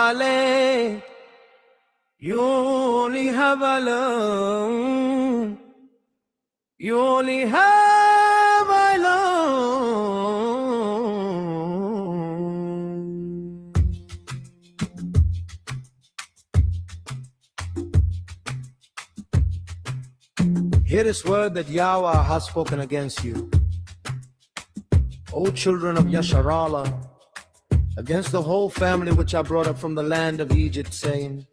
Ale, you only have alone. You only have alone. Hear this word that Yahweh has spoken against you, O children of Yasharala, against the whole family which I brought up from the land of Egypt, saying,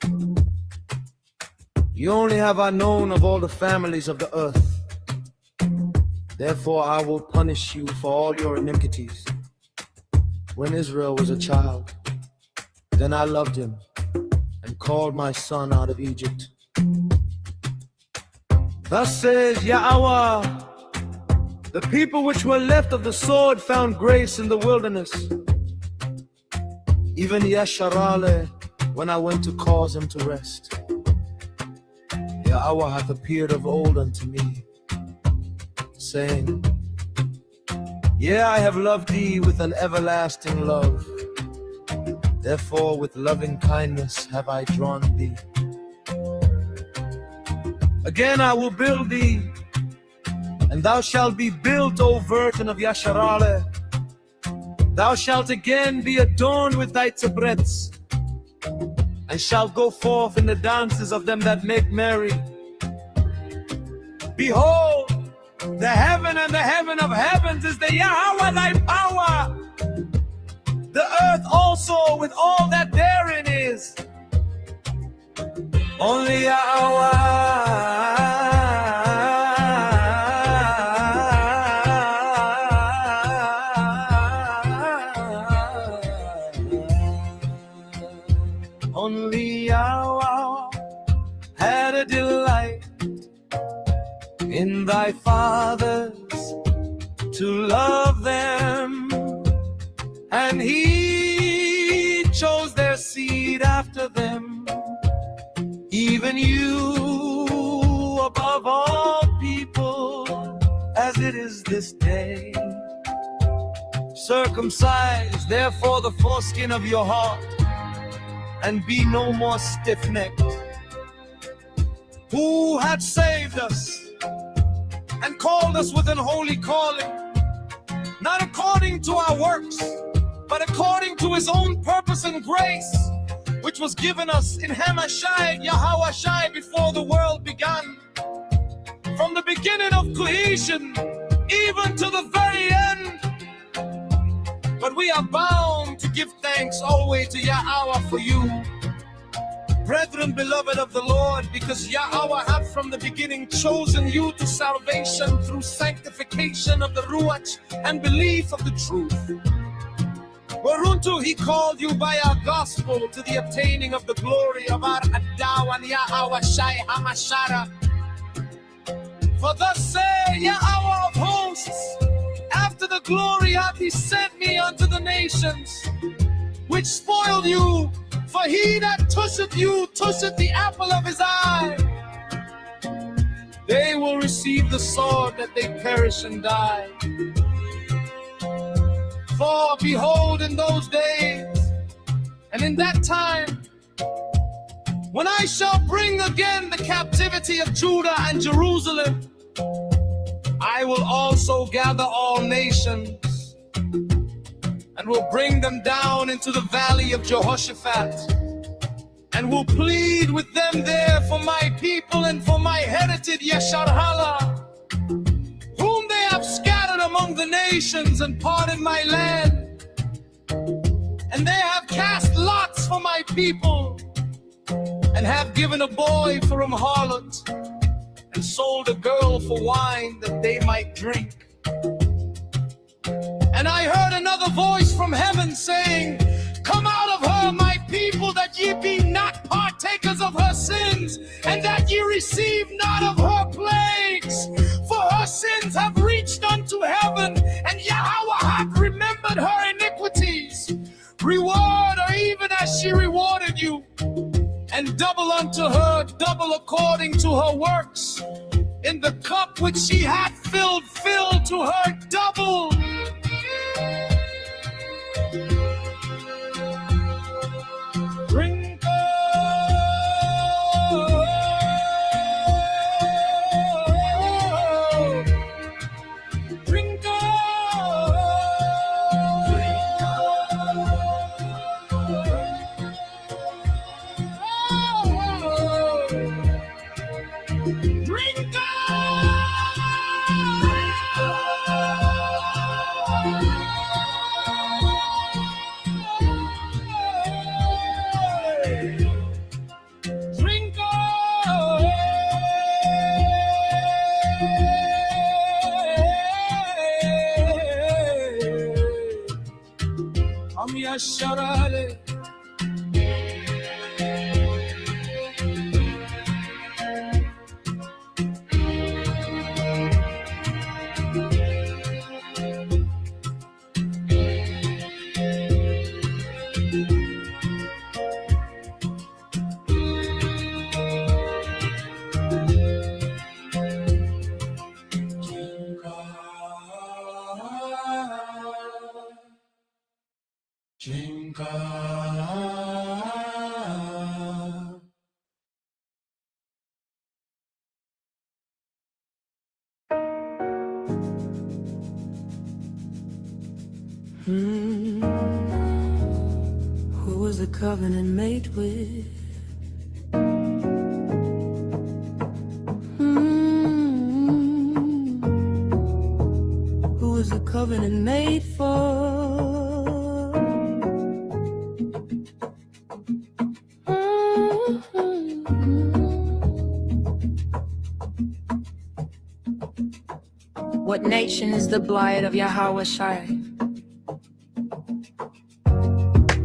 you only have I known of all the families of the earth. Therefore I will punish you for all your iniquities. When Israel was a child, then I loved him and called my son out of Egypt. Thus says Yahweh, the people which were left of the sword found grace in the wilderness. Even Yasharale, when I went to cause him to rest. Yahweh hath appeared of old unto me, saying, yeah, I have loved thee with an everlasting love. Therefore with loving kindness have I drawn thee. Again I will build thee, and thou shalt be built, O virgin of Yasharale. Thou shalt again be adorned with thy tabrets, and shalt go forth in the dances of them that make merry. Behold, the heaven and the heaven of heavens is the Yahweh thy power. The earth also with all that therein is. Only Yahweh. Only Yahweh had a delight in thy fathers to love them, and he chose their seed after them, even you above all people, as it is this day. Circumcise therefore the foreskin of your heart, and be no more stiff-necked. Who had saved us and called us with an holy calling, not according to our works, but according to his own purpose and grace, which was given us in Hamashai, Yahawashai, before the world began. From the beginning of creation, even to the very end. But we are bound to give thanks always to Yahweh for you, brethren beloved of the Lord, because Yahweh hath from the beginning chosen you to salvation through sanctification of the Ruach and belief of the truth, whereunto he called you by our gospel to the obtaining of the glory of our Adawan Yahweh Shai Hamashara. For thus say Yahweh of hosts, after the glory hath he sent me unto the nations, which spoiled you, for he that toucheth you toucheth the apple of his eye. They will receive the sword that they perish and die. For behold, in those days, and in that time, when I shall bring again the captivity of Judah and Jerusalem, I will also gather all nations, and will bring them down into the valley of Jehoshaphat, and will plead with them there for my people and for my heritage Yasharhala, whom they have scattered among the nations and parted my land. And they have cast lots for my people, and have given a boy for an harlot, and sold a girl for wine that they might drink. And I heard another voice from heaven saying, come out of her, my people, that ye be not partakers of her sins, and that ye receive not of her plagues. For her sins have reached unto heaven, and Yahweh hath remembered her iniquities. Reward her even as she rewarded you, and double unto her, double according to her works. In the cup which she hath filled, fill to her double. Am Yasharale. Jinka. Who was the covenant made with? Who was the covenant made for? What nation is the blight of Yahweh Shai?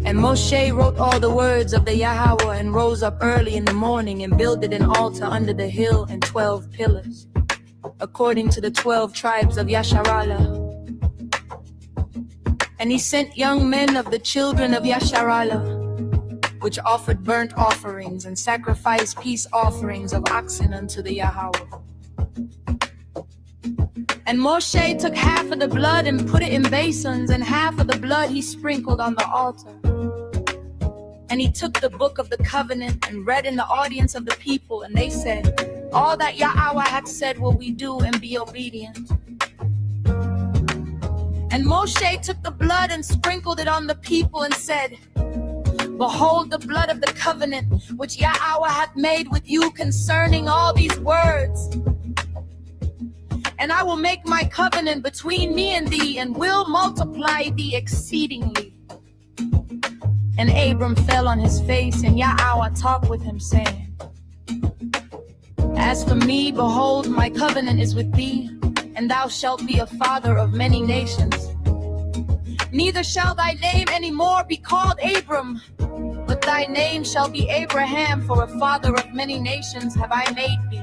And Moshe wrote all the words of the Yahweh and rose up early in the morning and builded an altar under the hill and 12 pillars, according to the 12 tribes of Yasharallah. And he sent young men of the children of Yasharallah, which offered burnt offerings and sacrificed peace offerings of oxen unto the Yahweh. And Moshe took half of the blood and put it in basins, and half of the blood he sprinkled on the altar. And he took the book of the covenant and read in the audience of the people, and they said, all that Yahweh had said will we do and be obedient. And Moshe took the blood and sprinkled it on the people and said, behold the blood of the covenant which Yahweh hath made with you concerning all these words. And I will make my covenant between me and thee, and will multiply thee exceedingly. And Abram fell on his face, and Yahweh talked with him, saying, as for me, behold, my covenant is with thee, and thou shalt be a father of many nations. Neither shall thy name any more be called Abram, but thy name shall be Abraham, for a father of many nations have I made thee.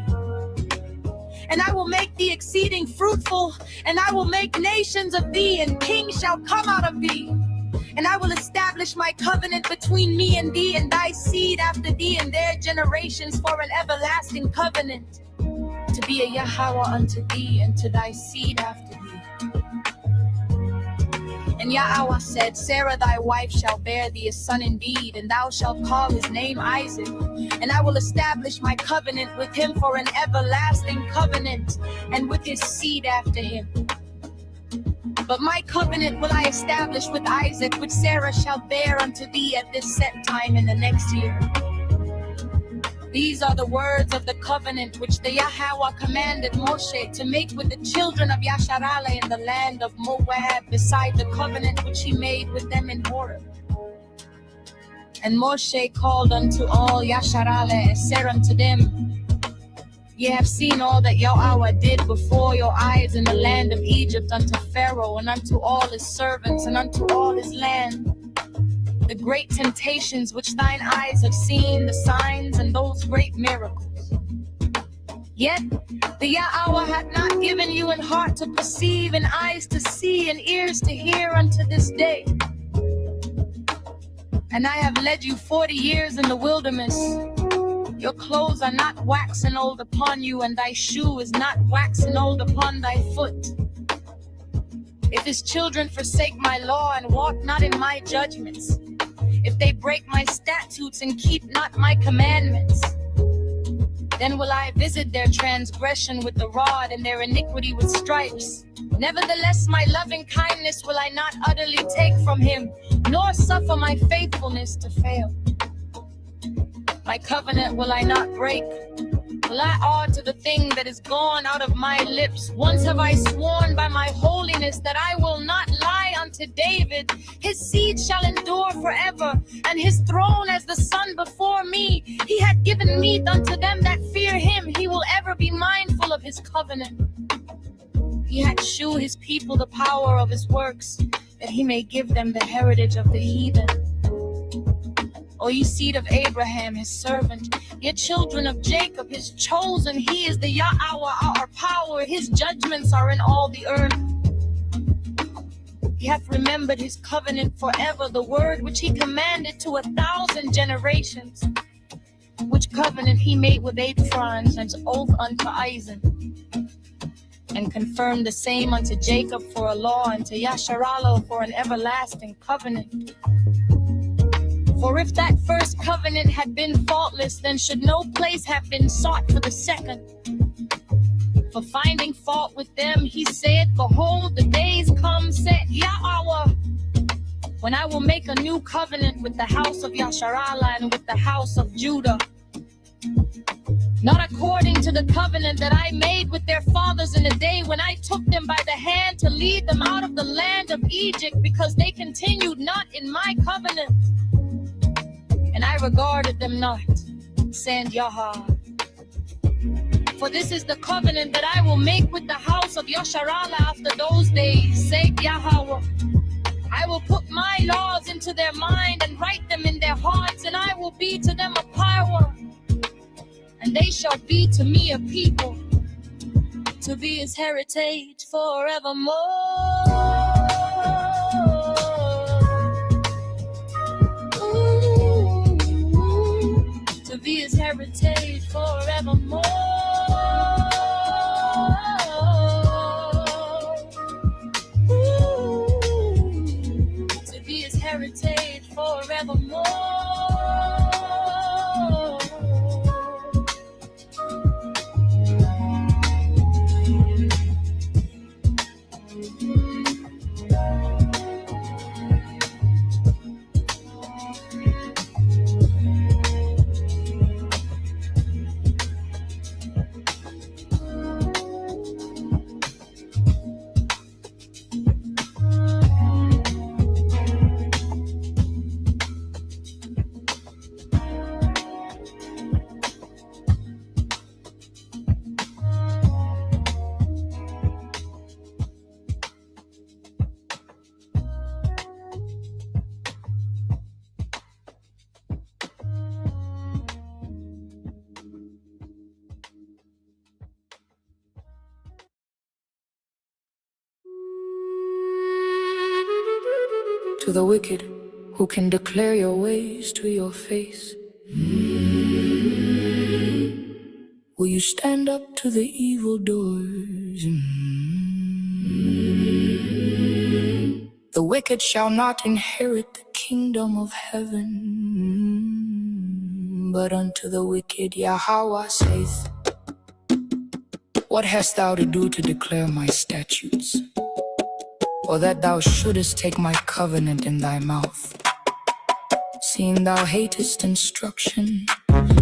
And I will make thee exceeding fruitful, and I will make nations of thee, and kings shall come out of thee. And I will establish my covenant between me and thee and thy seed after thee and their generations for an everlasting covenant, to be a Yahweh unto thee and to thy seed after thee. And Yahweh said, Sarah thy wife shall bear thee a son indeed, and thou shalt call his name Isaac. And I will establish my covenant with him for an everlasting covenant, and with his seed after him. But my covenant will I establish with Isaac, which Sarah shall bear unto thee at this set time in the next year. These are the words of the covenant which the Yahweh commanded Moshe to make with the children of Yasharallah in the land of Moab, beside the covenant which he made with them in Horeb. And Moshe called unto all Yasharallah and said unto them, ye have seen all that Yahweh did before your eyes in the land of Egypt unto Pharaoh and unto all his servants and unto all his land. The great temptations which thine eyes have seen, the signs and those great miracles. Yet the Yahweh hath not given you an heart to perceive, and eyes to see, and ears to hear unto this day. And I have led you 40 years in the wilderness. Your clothes are not waxen old upon you, and thy shoe is not waxen old upon thy foot. If his children forsake my law and walk not in my judgments, if they break my statutes and keep not my commandments, then will I visit their transgression with the rod and their iniquity with stripes. Nevertheless, my loving kindness will I not utterly take from him, nor suffer my faithfulness to fail. My covenant will I not break, will I alter the thing that is gone out of my lips. Once have I sworn by my holiness that I will not lie unto David. His seed shall endure forever, and his throne as the sun before me. He hath given meat unto them that fear him. He will ever be mindful of his covenant. He hath shewed his people the power of his works. that he may give them the heritage of the heathen. O ye seed of Abraham, his servant, ye children of Jacob, his chosen, he is the Yahweh, our power, his judgments are in all the earth. He hath remembered his covenant forever, the word which he commanded to 1,000 generations, which covenant he made with Abraham and oath unto Isaac, and confirmed the same unto Jacob for a law, and to Yasharallah for an everlasting covenant. For if that first covenant had been faultless, then should no place have been sought for the second. For finding fault with them, he said, behold, the days come, said Yahweh, when I will make a new covenant with the house of Yasharallah and with the house of Judah, not according to the covenant that I made with their fathers in the day when I took them by the hand to lead them out of the land of Egypt, because they continued not in my covenant, and I regarded them not, said Yahweh. For this is the covenant that I will make with the house of Yasharallah after those days, said Yahweh. I will put my laws into their mind and write them in their hearts, and I will be to them a power, and they shall be to me a people, to be his heritage forevermore. To be his heritage forevermore. To be his heritage forevermore. To the wicked, who can declare your ways to your face? Will you stand up to the evildoers? The wicked shall not inherit the kingdom of heaven, but unto the wicked Yahweh saith, what hast thou to do to declare my statutes? Or that thou shouldest take my covenant in thy mouth, seeing thou hatest instruction,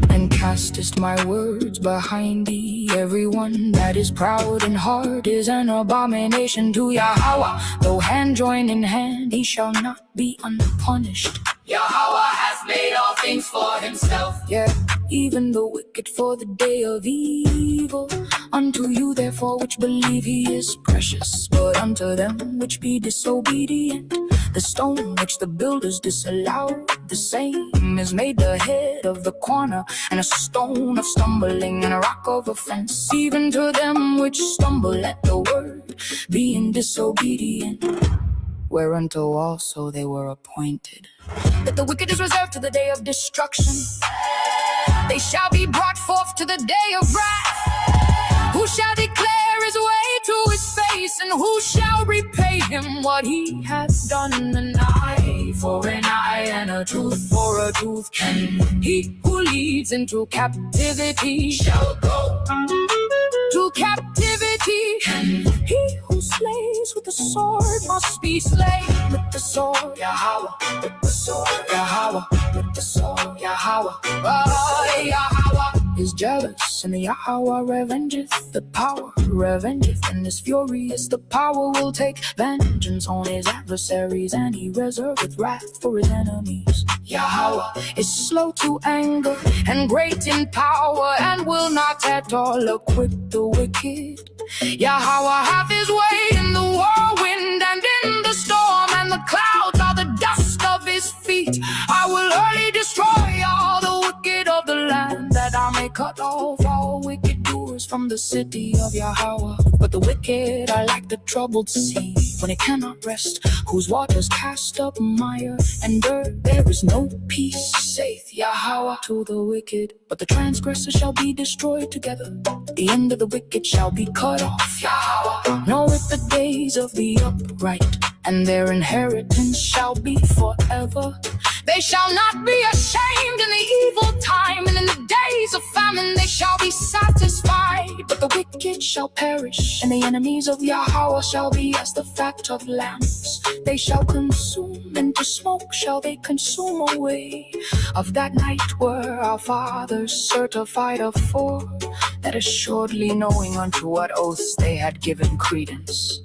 and castest my words behind thee. Everyone that is proud in heart is an abomination to Yahweh. Though hand join in hand, he shall not be unpunished. Yahweh has made all things for himself. Yeah, even the wicked for the day of evil. Unto you therefore which believe he is precious, but unto them which be disobedient, the stone which the builders disallowed, the same is made the head of the corner, and a stone of stumbling, and a rock of offense, even to them which stumble at the word, being disobedient, whereunto also they were appointed. That the wicked is reserved to the day of destruction, they shall be brought forth to the day of wrath. Who shall declare his way to his face, and who shall repay him what he hath done? An eye for an eye, and a tooth for a tooth. And he who leads into captivity shall go to captivity. And he who slays with the sword must be slain with the sword. Yahweh, with the sword. Yahweh, with the sword. Yahweh, Yahweh is jealous, and the Yahweh revengeth. The power revengeth, and is furious. The power will take vengeance on his adversaries, and he reserveth wrath for his enemies. Yahweh is slow to anger and great in power, and will not at all acquit the wicked. Yahweh hath his way in the whirlwind and in the storm, and his feet. I will early destroy all the wicked of the land, that I may cut off all wicked doers from the city of Yahweh. But the wicked are like the troubled sea, when it cannot rest, whose waters cast up mire and dirt. There is no peace, saith Yahweh, to the wicked, but the transgressors shall be destroyed together. The end of the wicked shall be cut off. Yahweh knoweth the days of the upright, and their inheritance shall be forever. They shall not be ashamed in the evil time, and in the days of famine they shall be satisfied. But the wicked shall perish, and the enemies of Yahweh shall be as the fat of lambs. They shall consume, into smoke shall they consume away. Of that night were our fathers certified afore, that assuredly knowing unto what oaths they had given credence,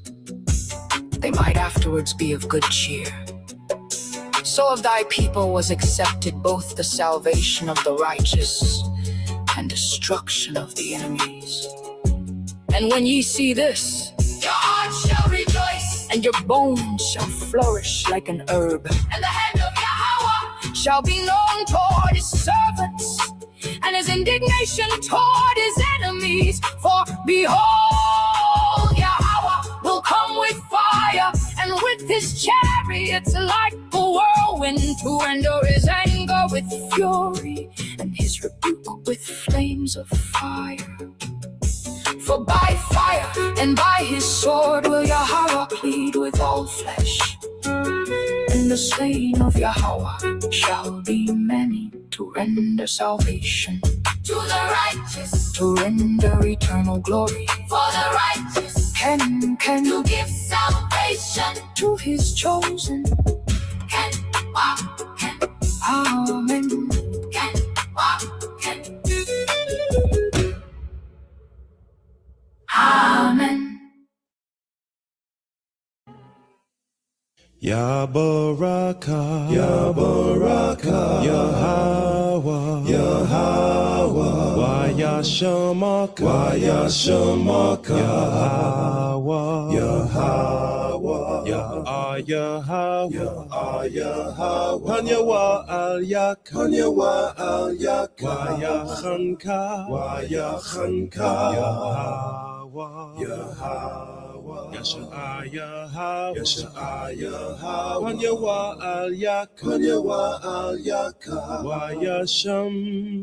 they might afterwards be of good cheer. So of thy people was accepted both the salvation of the righteous and destruction of the enemies. And when ye see this, your heart shall rejoice, and your bones shall flourish like an herb. And the hand of Yahweh shall be known toward his servants, and his indignation toward his enemies. For behold, Yahweh will come with fire, and with his chariots like a whirlwind, to render his anger with fury, and his rebuke with flames of fire. For by fire and by his sword will Yahweh plead with all flesh, and the slain of Yahweh shall be many, to render salvation to the righteous, to render eternal glory for the righteous, can to give salvation to his chosen, can amen, can amen. Ya Baraka, Ya Baraka, Yahweh, Yahweh, Waya Shamaka, Waya Shamaka, Yahweh, Yahweh, Yahweh, Yahweh, Hanyawa Al Yak, Hanyawa Al Yak, Waya Chanka, Waya Chanka, Yahweh, Yahweh. Yasha'ayah, Yasha'ayah, Hanyawa al Yak, Hanyawa al Yak, Wayasham,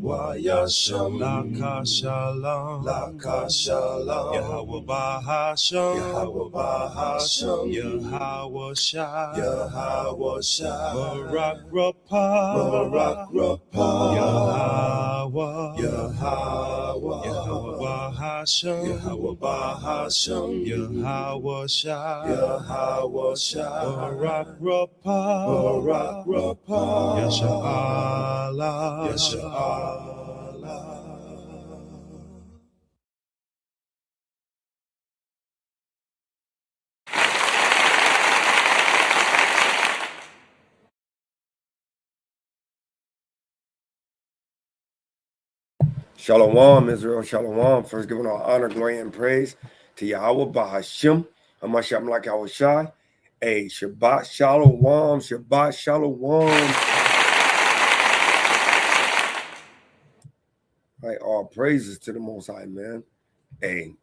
Wayasham, Laka Shalom, Laka Shalom, Yahweh Bahasham, Yahweh Bahasham, Yahweh Shah, Yahweh Shah, Barak Rapah, Barak Rapah, Yahweh, Yahweh, Yahweh Bahasham, Yahweh Bahasham, Yahweh Shah, Yahweh Shah, Barak Rapah, Barak Rapah, Yasha Allah, Yasha Allah. Shalom, Israel, shalom. First, giving all honor, glory, and praise to Yahweh Bahashim, Hamashiach like Yahweh Shai. Hey, Shabbat Shalom, Shabbat Shalom. Right, all praises to the Most High, man. Hey,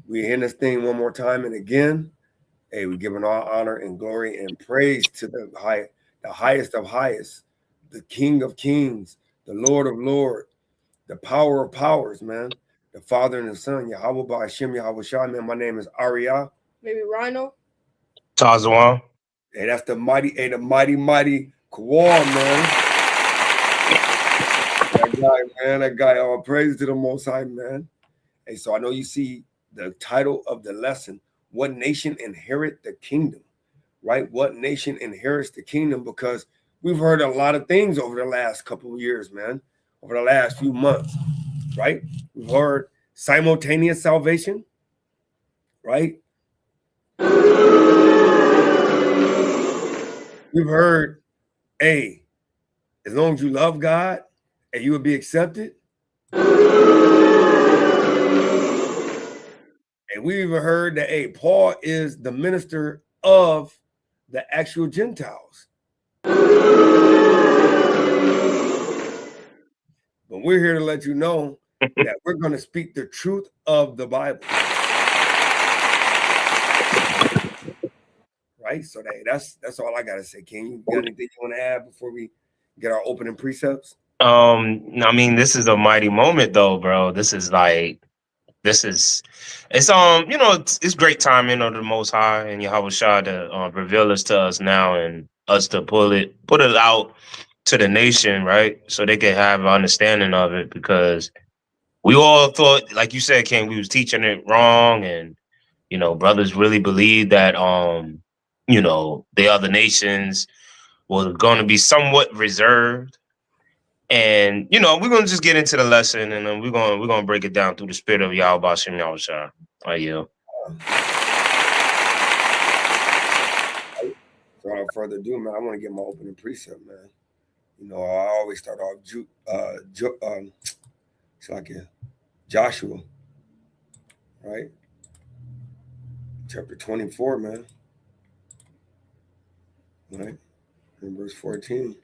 we in this thing one more time and again. Hey, we're giving all honor and glory and praise to the highest of highest, the King of Kings, the Lord of Lords, the power of powers, man. The Father and the Son, Yahweh Ba'Hashem, Yahweh Shai, man. My name is Ariyah. Maybe Rhino. Tazawan. Hey, that's the mighty Kawal, man. That guy, all praise to the Most High, man. Hey, so I know you see the title of the lesson, What Nation Inherit the Kingdom, right? What nation inherits the kingdom? Because we've heard a lot of things over the last couple of years, man, over the last few months, right? We've heard simultaneous salvation, right? We've heard, hey, as long as you love God, and you will be accepted. And we even heard that, hey, Paul is the minister of the actual Gentiles, But we're here to let you know that we're going to speak the truth of the Bible. Right? So that's all I got to say. King, you got anything you want to add before we get our opening precepts? I mean, this is a mighty moment though, bro. It's it's great timing of the Most High and Yahweh Shah to reveal this to us now and us to put it out to the nation, right? So they can have an understanding of it, because we all thought, like you said, King, we was teaching it wrong, and brothers really believed that the other nations were going to be somewhat reserved. And we're gonna just get into the lesson, and then we're gonna break it down through the spirit of Yahweh Bashem Yahushua. So without further ado, man, I want to get my opening precept, man. I always start off it's like Joshua, right? Chapter 24, man. Right? In verse 14.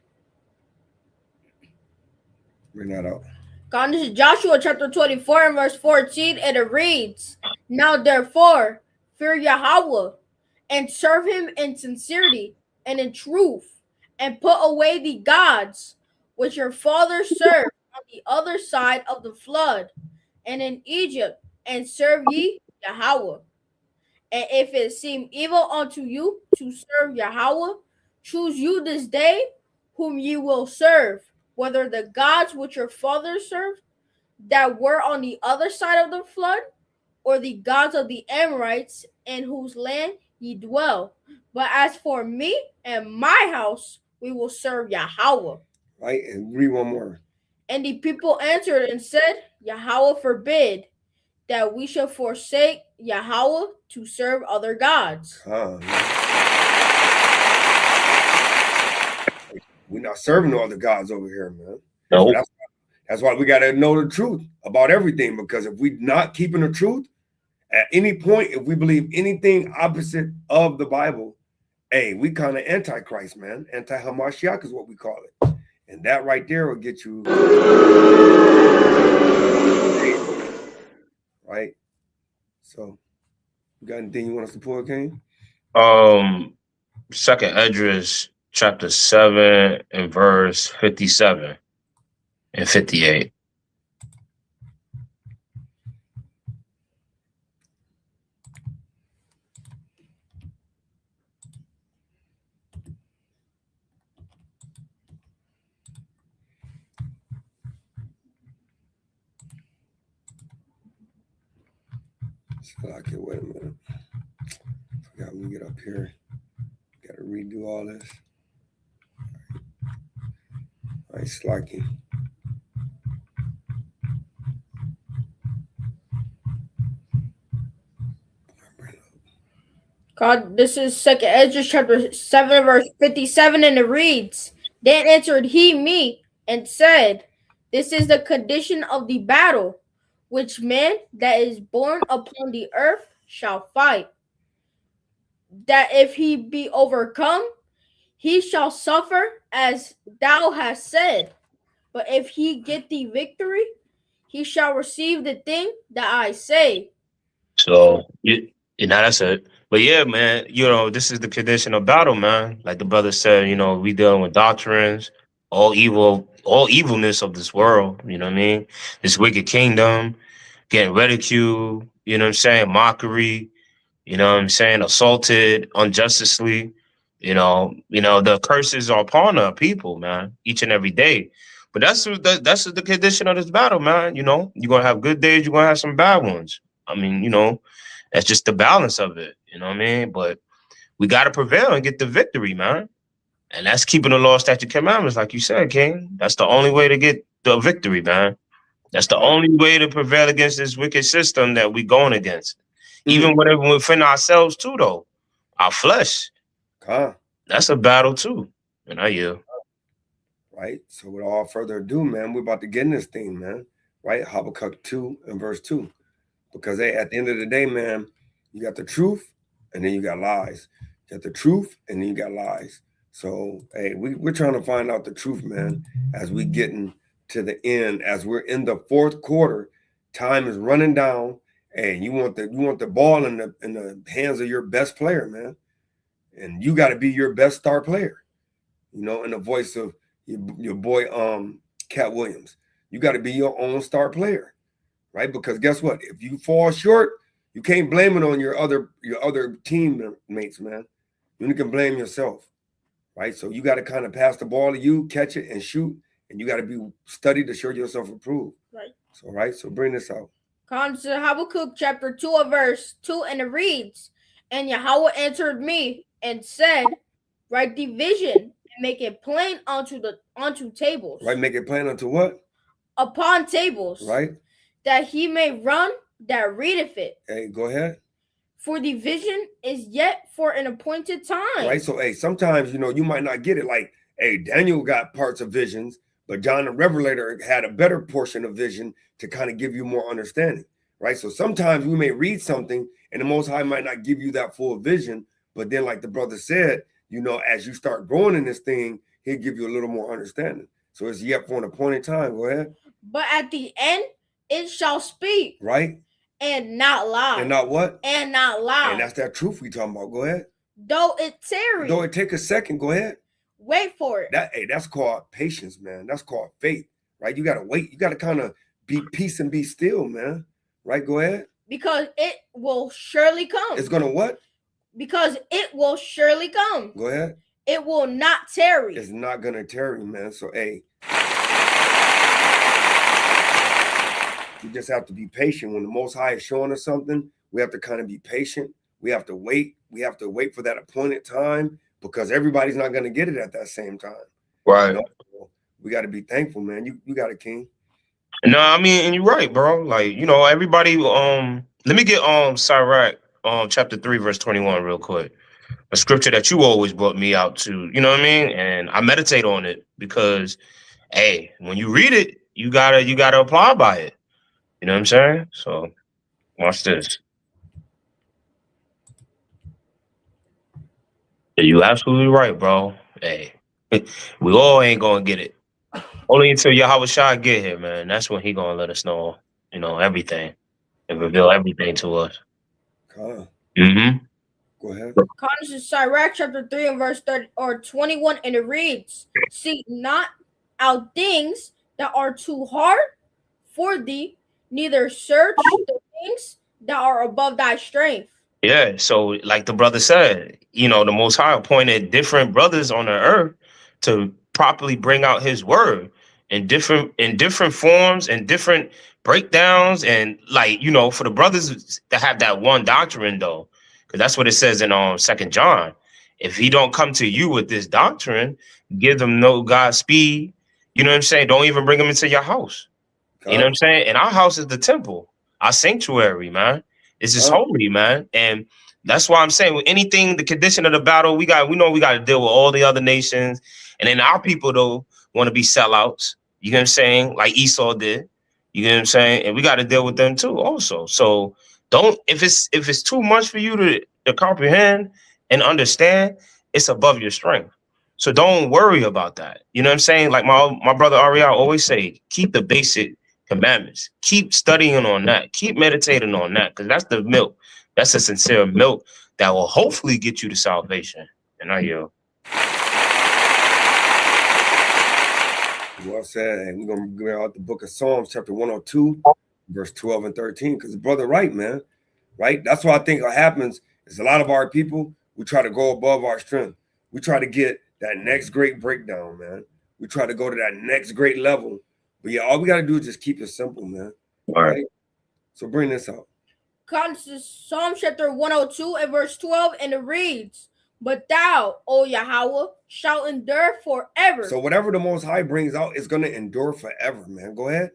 Bring that out. God, this is Joshua chapter 24 and verse 14, and it reads, "Now therefore fear Yahweh, and serve him in sincerity and in truth, and put away the gods which your fathers served on the other side of the flood, and in Egypt, and serve ye Yahweh. And if it seem evil unto you to serve Yahweh, choose you this day whom ye will serve, whether the gods which your fathers served that were on the other side of the flood, or the gods of the Amorites in whose land ye dwell. But as for me and my house, we will serve Yahweh." Right, and read one more. And the people answered and said, "Yahweh forbid that we shall forsake Yahweh to serve other gods." We're not serving no other gods over here, man. no, So that's why we got to know the truth about everything, because if we're not keeping the truth, at any point, if we believe anything opposite of the Bible, hey, we kind of antichrist, man. Anti-Hamashiach is what we call it. And that right there will get you right. So, you got anything you want us to pull, King? Second Esdras chapter 7 and verse 57 and 58. Okay, wait a minute. Forgot when we get up here. Got to redo all this. All right, Slacky. God, this is Second Esdras chapter 7 verse 57, and it reads, "Then answered he me and said, This is the condition of the battle, which man that is born upon the earth shall fight. That if he be overcome, he shall suffer as thou hast said. But if he get the victory, he shall receive the thing that I say." So that's it. But yeah, man, this is the condition of battle, man. Like the brother said, we dealing with doctrines, all evilness of this world, you know what I mean? This wicked kingdom, getting ridiculed, mockery, assaulted unjustly, the curses are upon our people, man, each and every day. But that's the condition of this battle, man. You're gonna have good days, you're gonna have some bad ones. I mean, that's just the balance of it, you know what I mean? But we got to prevail and get the victory, man. And that's keeping the law, statute, commandments, like you said, King. That's the only way to get the victory, man. That's the only way to prevail against this wicked system that we going against. Even within ourselves, too, though. Our flesh. That's a battle, too. And I yield. Right? So without further ado, man, we're about to get in this thing, man. Right? Habakkuk 2 and verse 2. Because at the end of the day, man, you got the truth and then you got lies. You got the truth and then you got lies. So, hey, we're trying to find out the truth, man, as we getting to the end, as we're in the fourth quarter, time is running down, and you want the ball in the hands of your best player, man. And you got to be your best star player. You know, in the voice of your boy Cat Williams. You got to be your own star player, right? Because guess what? If you fall short, you can't blame it on your other teammates, man. You can blame yourself, right? So you got to kind of pass the ball to you, catch it, and shoot. And you got to be studied to show yourself approved. Right. So, right? So bring this out. Comes to Habakkuk chapter 2 verse 2, and it reads, and Yahweh answered me and said, write the vision and make it plain onto tables. Right, make it plain onto what? Upon tables. Right. That he may run that readeth it. Hey, go ahead. For the vision is yet for an appointed time. Right. So, hey, sometimes, you know, you might not get it. Like, hey, Daniel got parts of visions, but John the Revelator had a better portion of vision to kind of give you more understanding. Right. So sometimes we may read something and the Most High might not give you that full vision. But then, like the brother said, you know, as you start growing in this thing, he'll give you a little more understanding. So it's yet for an appointed time. Go ahead. But at the end, it shall speak. Right. And not lie. And not what? And not lie. And that's that truth we talking about. Go ahead. Though it tarry. Though it take a second. Go ahead. Wait for it. That's called patience, man. That's called faith. Right. You got to wait. You got to kind of be peace and be still, man. Right. Go ahead. Because it will surely come. It's going to what? Because it will surely come. Go ahead. It will not tarry. It's not going to tarry, man. So, hey, you just have to be patient. When the Most High is showing us something, we have to kind of be patient. We have to wait. We have to wait for that appointed time because everybody's not going to get it at that same time. Right. You know? So we got to be thankful, man. You got it, King. No, I mean, and you're right, bro. Like, you know, everybody, let me get Sirach, chapter 3, verse 21 real quick. A scripture that you always brought me out to, you know what I mean? And I meditate on it because, hey, when you read it, you gotta apply by it. You know what I'm saying? So watch this. You absolutely right, bro. Hey, we all ain't gonna get it. Only until Yahweh Shai get here, man. That's when he gonna let us know, you know, everything and reveal everything to us. Mm-hmm. Go ahead. Comes to Sirach chapter 3 and verse 30 or 21, and it reads, seek not out things that are too hard for thee, neither search the things that are above thy strength. Yeah, so like the brother said, you know, the Most High appointed different brothers on the earth to properly bring out his word in different forms and different breakdowns. And like, you know, for the brothers that have that one doctrine though, because that's what it says in 2 John. If he don't come to you with this doctrine, give them no Godspeed. You know what I'm saying? Don't even bring them into your house. You know what I'm saying? And our house is the temple, our sanctuary, man. This is holy, man. And that's why I'm saying with anything, the condition of the battle, we know we got to deal with all the other nations. And then our people, though, want to be sellouts. You know what I'm saying? Like Esau did. You know what I'm saying? And we got to deal with them too also. So don't, if it's too much for you to comprehend and understand, it's above your strength. So don't worry about that. You know what I'm saying? Like my brother Ariel always say, keep the basic commandments. Keep studying on that. Keep meditating on that, because that's the milk. That's the sincere milk that will hopefully get you to salvation. And I yield. Well said. And we're going to go out the book of Psalms, chapter 102, verse 12 and 13, because the brother right, man. Right? That's what I think what happens is a lot of our people, we try to go above our strength. We try to get that next great breakdown, man. We try to go to that next great level. But yeah, all we got to do is just keep it simple, man. All right. So bring this out. Comes to Psalm chapter 102 and verse 12, and it reads, but thou, O Yahweh, shalt endure forever. So whatever the Most High brings out is going to endure forever, man. Go ahead.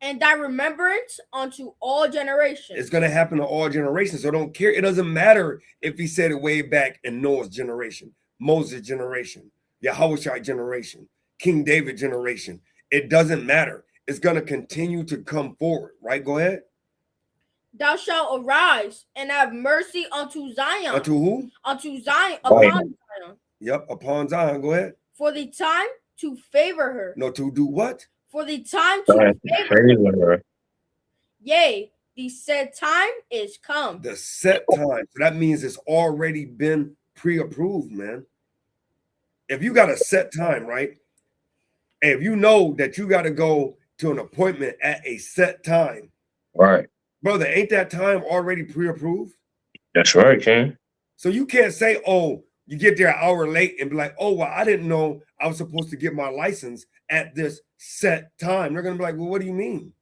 And thy remembrance unto all generations. It's going to happen to all generations. So don't care. It doesn't matter if he said it way back in Noah's generation, Moses' generation, Yahushua generation, King David generation. It doesn't matter. It's going to continue to come forward, right? Go ahead. Thou shalt arise and have mercy unto Zion. Unto who? Unto Zion, upon Zion. Yep, upon Zion. Go ahead. For the time to favor her. No, to do what? For the time to favor her. Favor her. Yea, the said time is come. The set time. So that means it's already been pre-approved, man. If you got a set time, right? And if you know that you got to go to an appointment at a set time, Right. brother, ain't that time already pre-approved? That's right, King. So you can't say, oh, you get there an hour late and be like, oh, well, I didn't know I was supposed to get my license at this set time. They're going to be like, well, what do you mean?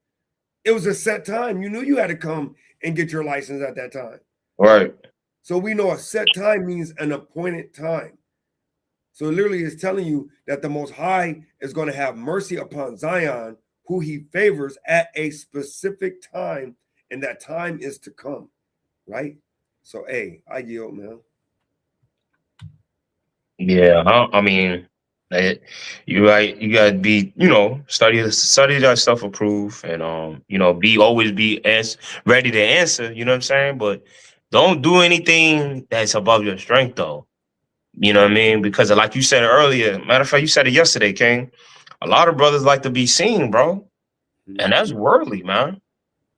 It was a set time. You knew you had to come and get your license at that time. Right. So we know a set time means an appointed time. So literally it's telling you that the Most High is going to have mercy upon Zion, who he favors at a specific time, and that time is to come, right? So, hey, I yield, man. Yeah, I mean, you gotta be, study that stuff, approve, and always be ready to answer. You know what I'm saying? But don't do anything that's above your strength, though. You know what I mean? Because like you said earlier, matter of fact, you said it yesterday, King. A lot of brothers like to be seen, bro, and that's worldly, man.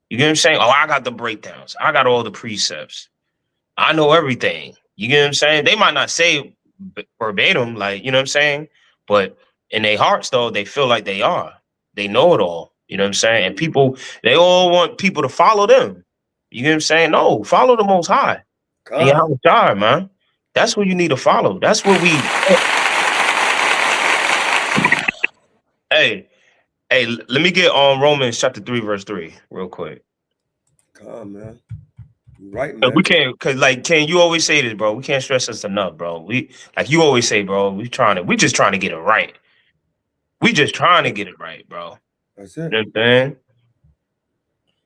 You get what I'm saying? Oh, I got the breakdowns. I got all the precepts. I know everything. You get what I'm saying? They might not say verbatim, like, you know what I'm saying? But in their hearts, though, they feel like they are. They know it all. You know what I'm saying? And people, they all want people to follow them. You get what I'm saying? No, follow the Most High. Yeah, man. That's what you need to follow. That's what we. Hey, let me get on Romans chapter 3, verse 3, real quick. Come on, man. Right, man. We can't, cause like Ken, you always say this, bro. We can't stress this enough, bro. We, like you always say, bro. We just trying to get it right. We just trying to get it right, bro. That's it. You know what I'm saying?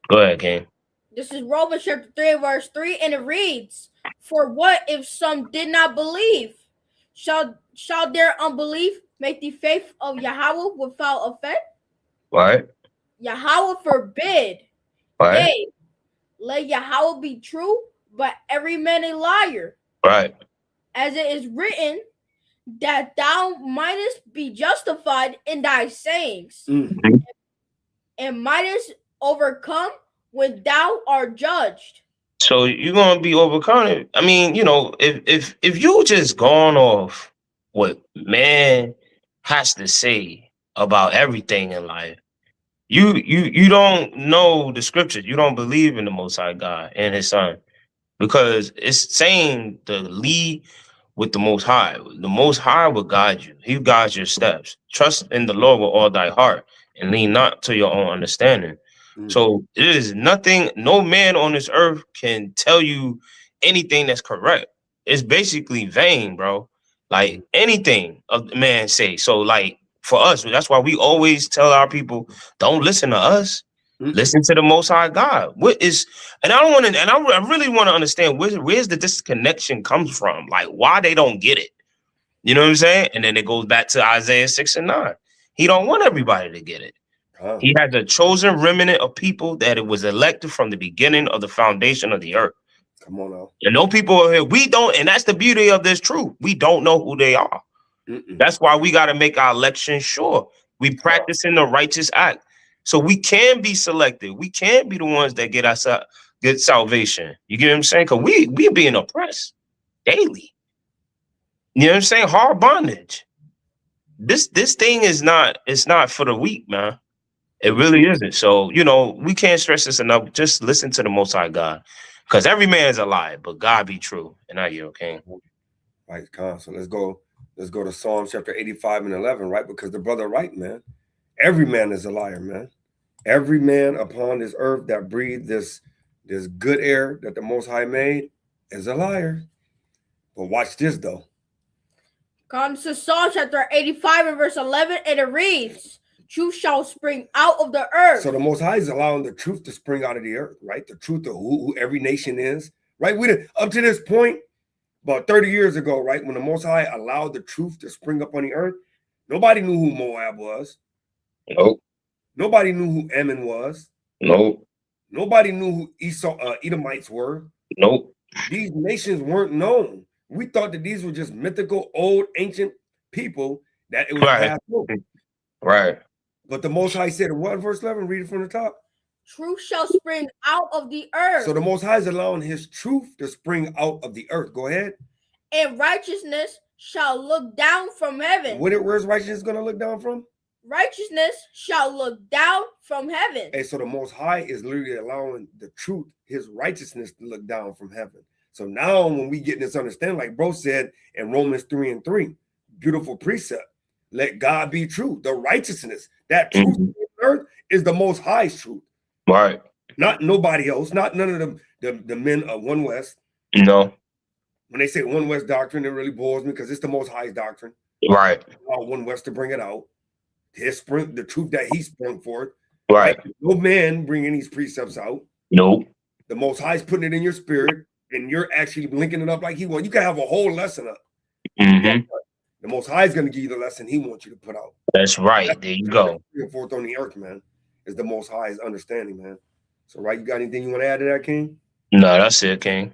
Go ahead, Ken. This is Romans chapter 3, verse 3, and it reads, "For what if some did not believe? Shall their unbelief make the faith of Yahweh without effect? Right. Yahweh forbid. Right. Yea, let Yahweh be true, but every man a liar. Right. As it is written, that thou mightest be justified in thy sayings, and mightest overcome when thou art judged." So you're gonna be overcome. I mean, if you just gone off what man has to say about everything in life, you don't know the scriptures. You don't believe in the Most High God and His Son, because it's saying to lead with the Most High. The Most High will guide you. He guides your steps. Trust in the Lord with all thy heart, and lean not to your own understanding. So it is nothing, no man on this earth can tell you anything that's correct. It's basically vain, bro. Like anything a man say. So like for us, that's why we always tell our people, don't listen to us. Listen to the Most High God. What is, and I don't want to, and I really want to understand where's the disconnection comes from, like why they don't get it. You know what I'm saying? And then it goes back to Isaiah 6 and 9. He don't want everybody to get it. He has a chosen remnant of people that it was elected from the beginning of the foundation of the earth. Come on now. And no people are here. We don't, and that's the beauty of this truth. We don't know who they are. That's why we got to make our election sure. We practicing the righteous act. So we can be selected. We can be the ones that get us get salvation. You get what I'm saying? Because we being oppressed daily. You know what I'm saying? Hard bondage. This thing is not, it's not for the weak, man. It really isn't. So, we can't stress this enough. Just listen to the Most High God, because every man is a lie, but God be true. And I you okay? Right, Con. So let's go to Psalm chapter 85 and 11, right? Because the brother right, man. Every man is a liar, man. Every man upon this earth that breathed this good air that the Most High made is a liar. But watch this, though. Comes to Psalm chapter 85 and verse 11, and it reads, "Truth shall spring out of the earth." So the Most High is allowing the truth to spring out of the earth, right? The truth of who every nation is, right? Up to this point, about 30 years ago, right, when the Most High allowed the truth to spring up on the earth, nobody knew who Moab was. Nope. Nobody knew who Ammon was. Nope. Nobody knew who Edomites were. Nope. These nations weren't known. We thought that these were just mythical, old, ancient people that it was Right. passed through. Right. But the Most High said in what, verse 11? Read it from the top. Truth shall spring out of the earth, So the Most High is allowing his truth to spring out of the earth. Go ahead. and righteousness shall look down from heaven. Where's righteousness going to look down from? Righteousness shall look down from heaven. And so the Most High is literally allowing the truth, his righteousness, to look down from heaven. So now when we get this understanding, like bro said in Romans 3:3, beautiful precept, let God be true. The righteousness, that truth on earth is the Most High's truth. Right. Not nobody else, not none of them, the men of One West. No. When they say One West doctrine, it really bores me because it's the Most High's doctrine. Right. One West to bring it out. His spring, the truth that he sprung forth. Right. No man bringing these precepts out. Nope. The Most High is putting it in your spirit, and you're actually linking it up like he wants. You can have a whole lesson up. Mm-hmm. The Most High is going to give you the lesson he wants you to put out. That's right. There you go. Forth on the earth, man, is the Most High's understanding, man. So, right, you got anything you want to add to that, King? No, that's it, King.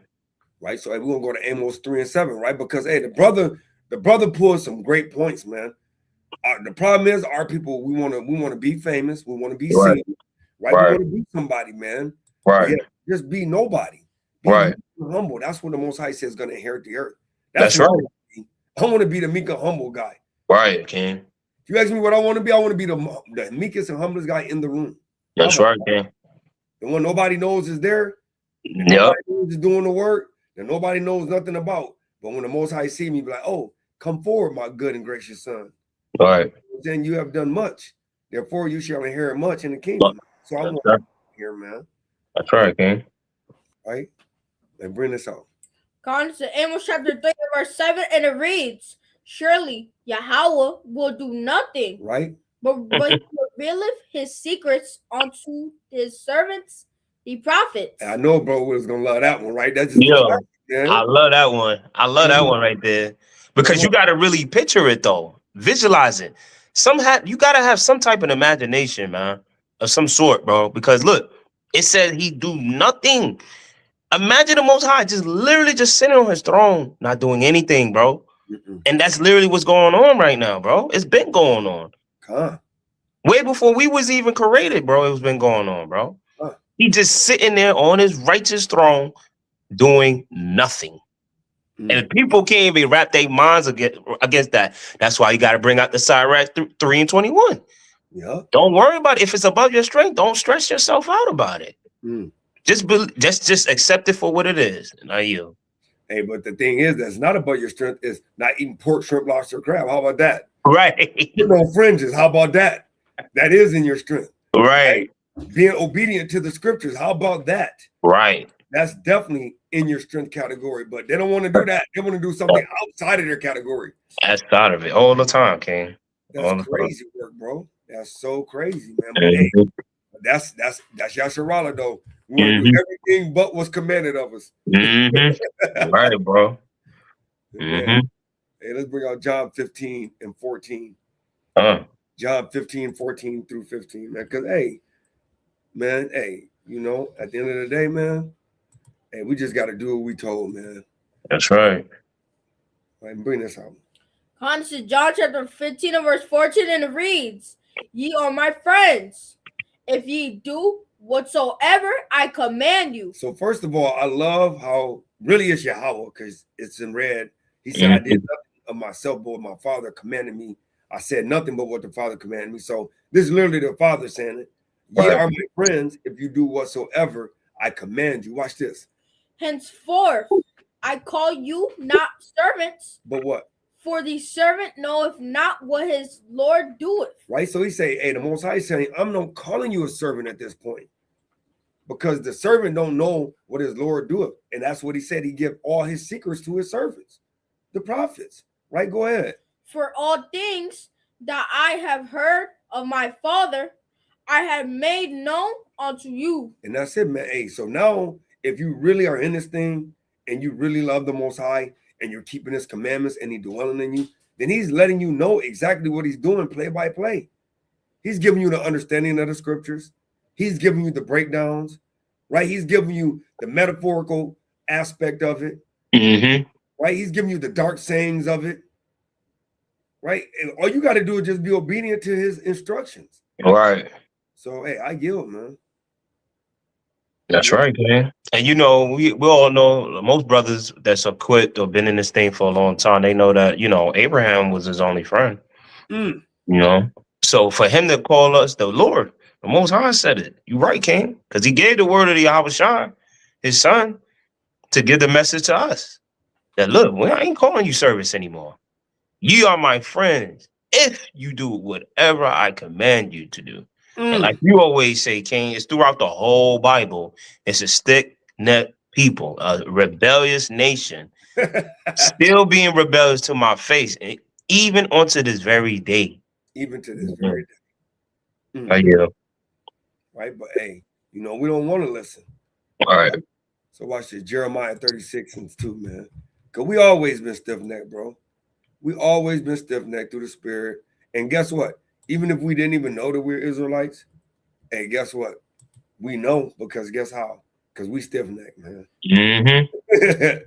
Right. So, hey, we're gonna go to Amos 3:7, right? Because hey, the brother pulled some great points, man. The problem is, our people, we want to be famous, we want to be Right. seen, right? Right. We want to be somebody, man. Right. Yeah, just be nobody. Be Right. humble. That's what the Most High says is going to inherit the earth. That's what I right. wanna be. I want to be the meek and humble guy. Right, King. If you ask me what I want to be the meekest and humblest guy in the room. That's right, King. The one nobody knows is there. Yep. Nobody knows is doing the work that nobody knows nothing about. But when the Most High see me, be like, oh, come forward, my good and gracious son. Right. Then you have done much. Therefore, you shall inherit much in the kingdom. So I'm That's right. here, man. That's right, King. Right? And bring this out. According to Amos chapter 3, verse 7, and it reads, surely Yahweh will do nothing, Right? but he revealeth his secrets unto his servants, the prophets. And I know, bro, was gonna love that one, right? That's just Yeah. yeah. I love that one. I love that one right there. Because you got to really picture it, though. Visualize it. You got to have some type of imagination, man, of some sort, bro. Because look, it said he do nothing. Imagine the Most High just literally just sitting on his throne, not doing anything, bro. And that's literally what's going on right now, bro. It's been going on. Huh. Way before we was even created, bro. It's been going on, bro. Huh. He just sitting there on his righteous throne doing nothing. And people can't even wrap their minds against that. That's why you got to bring out the Sirach 3:21. Yeah. Don't worry about it. If it's above your strength, don't stress yourself out about it. Mm. Just accept it for what it is. And I yield. Hey, but the thing is, that's not about your strength. Is not eating pork, shrimp, lobster, crab. How about that? Right. Put no fringes. How about that? That is in your strength. Right. Being obedient to the scriptures. How about that? Right. That's definitely in your strength category. But they don't want to do that. They want to do something outside of their category. That's out of it all the time, King. All the That's time. crazy work, bro. That's so crazy, man. But hey, that's Yasharala, though. We want to do everything but what's commanded of us. Right, bro. Yeah. Hey, let's bring out John 15 and 14. John 15, 14 through 15, man. Because, hey, you know, at the end of the day, man, hey, we just got to do what we told, man. That's right. Right, bring this out. According to John chapter 15 and verse 14, and it reads, ye are my friends, if ye do whatsoever I command you. So, first of all, I love how really it's Yahweh, because it's in red. He said, I did nothing of myself, but what my Father commanded me. I said nothing but what the Father commanded me. So, this is literally the Father saying it. Ye are my friends if you do whatsoever I command you. Watch this. Henceforth, I call you not servants, But what? for the servant knoweth not what his Lord doeth. Right? So he say, hey, the Most High is saying, I'm not calling you a servant at this point. Because the servant don't know what his Lord doeth. And that's what he said. He give all his secrets to his servants, the prophets. Right? Go ahead. For all things that I have heard of my Father, I have made known unto you. And that's it, man. Hey, so now if you really are in this thing and you really love the Most High and you're keeping his commandments and he dwelling in you, then he's letting you know exactly what he's doing play by play. He's giving you the understanding of the scriptures. He's giving you the breakdowns, right? He's giving you the metaphorical aspect of it, right? He's giving you the dark sayings of it, right? And all you got to do is just be obedient to his instructions. Right. So, hey, I yield, man. That's right, man. And you know, we all know most brothers that's quit or been in this thing for a long time, they know that, you know, Abraham was his only friend. Mm. You know? So for him to call us the Lord, the Most High said it. You right, King. Because he gave the word of the Yahushua, his son, to give the message to us. That look, we ain't calling you service anymore. You are my friends if you do whatever I command you to do. And like you always say, King, it's throughout the whole Bible. It's a stick-necked people, a rebellious nation, still being rebellious to my face, and even onto this very day. Even to this very day. Yeah. Right, but hey, you know, we don't want to listen. All right. So watch this, Jeremiah 36:2, man. Because we always been stiff-necked, bro. We always been stiff-necked through the spirit. And guess what? Even if we didn't even know that we're Israelites, hey, guess what? We know, because guess how? Because we stiff-necked, man. Mm-hmm.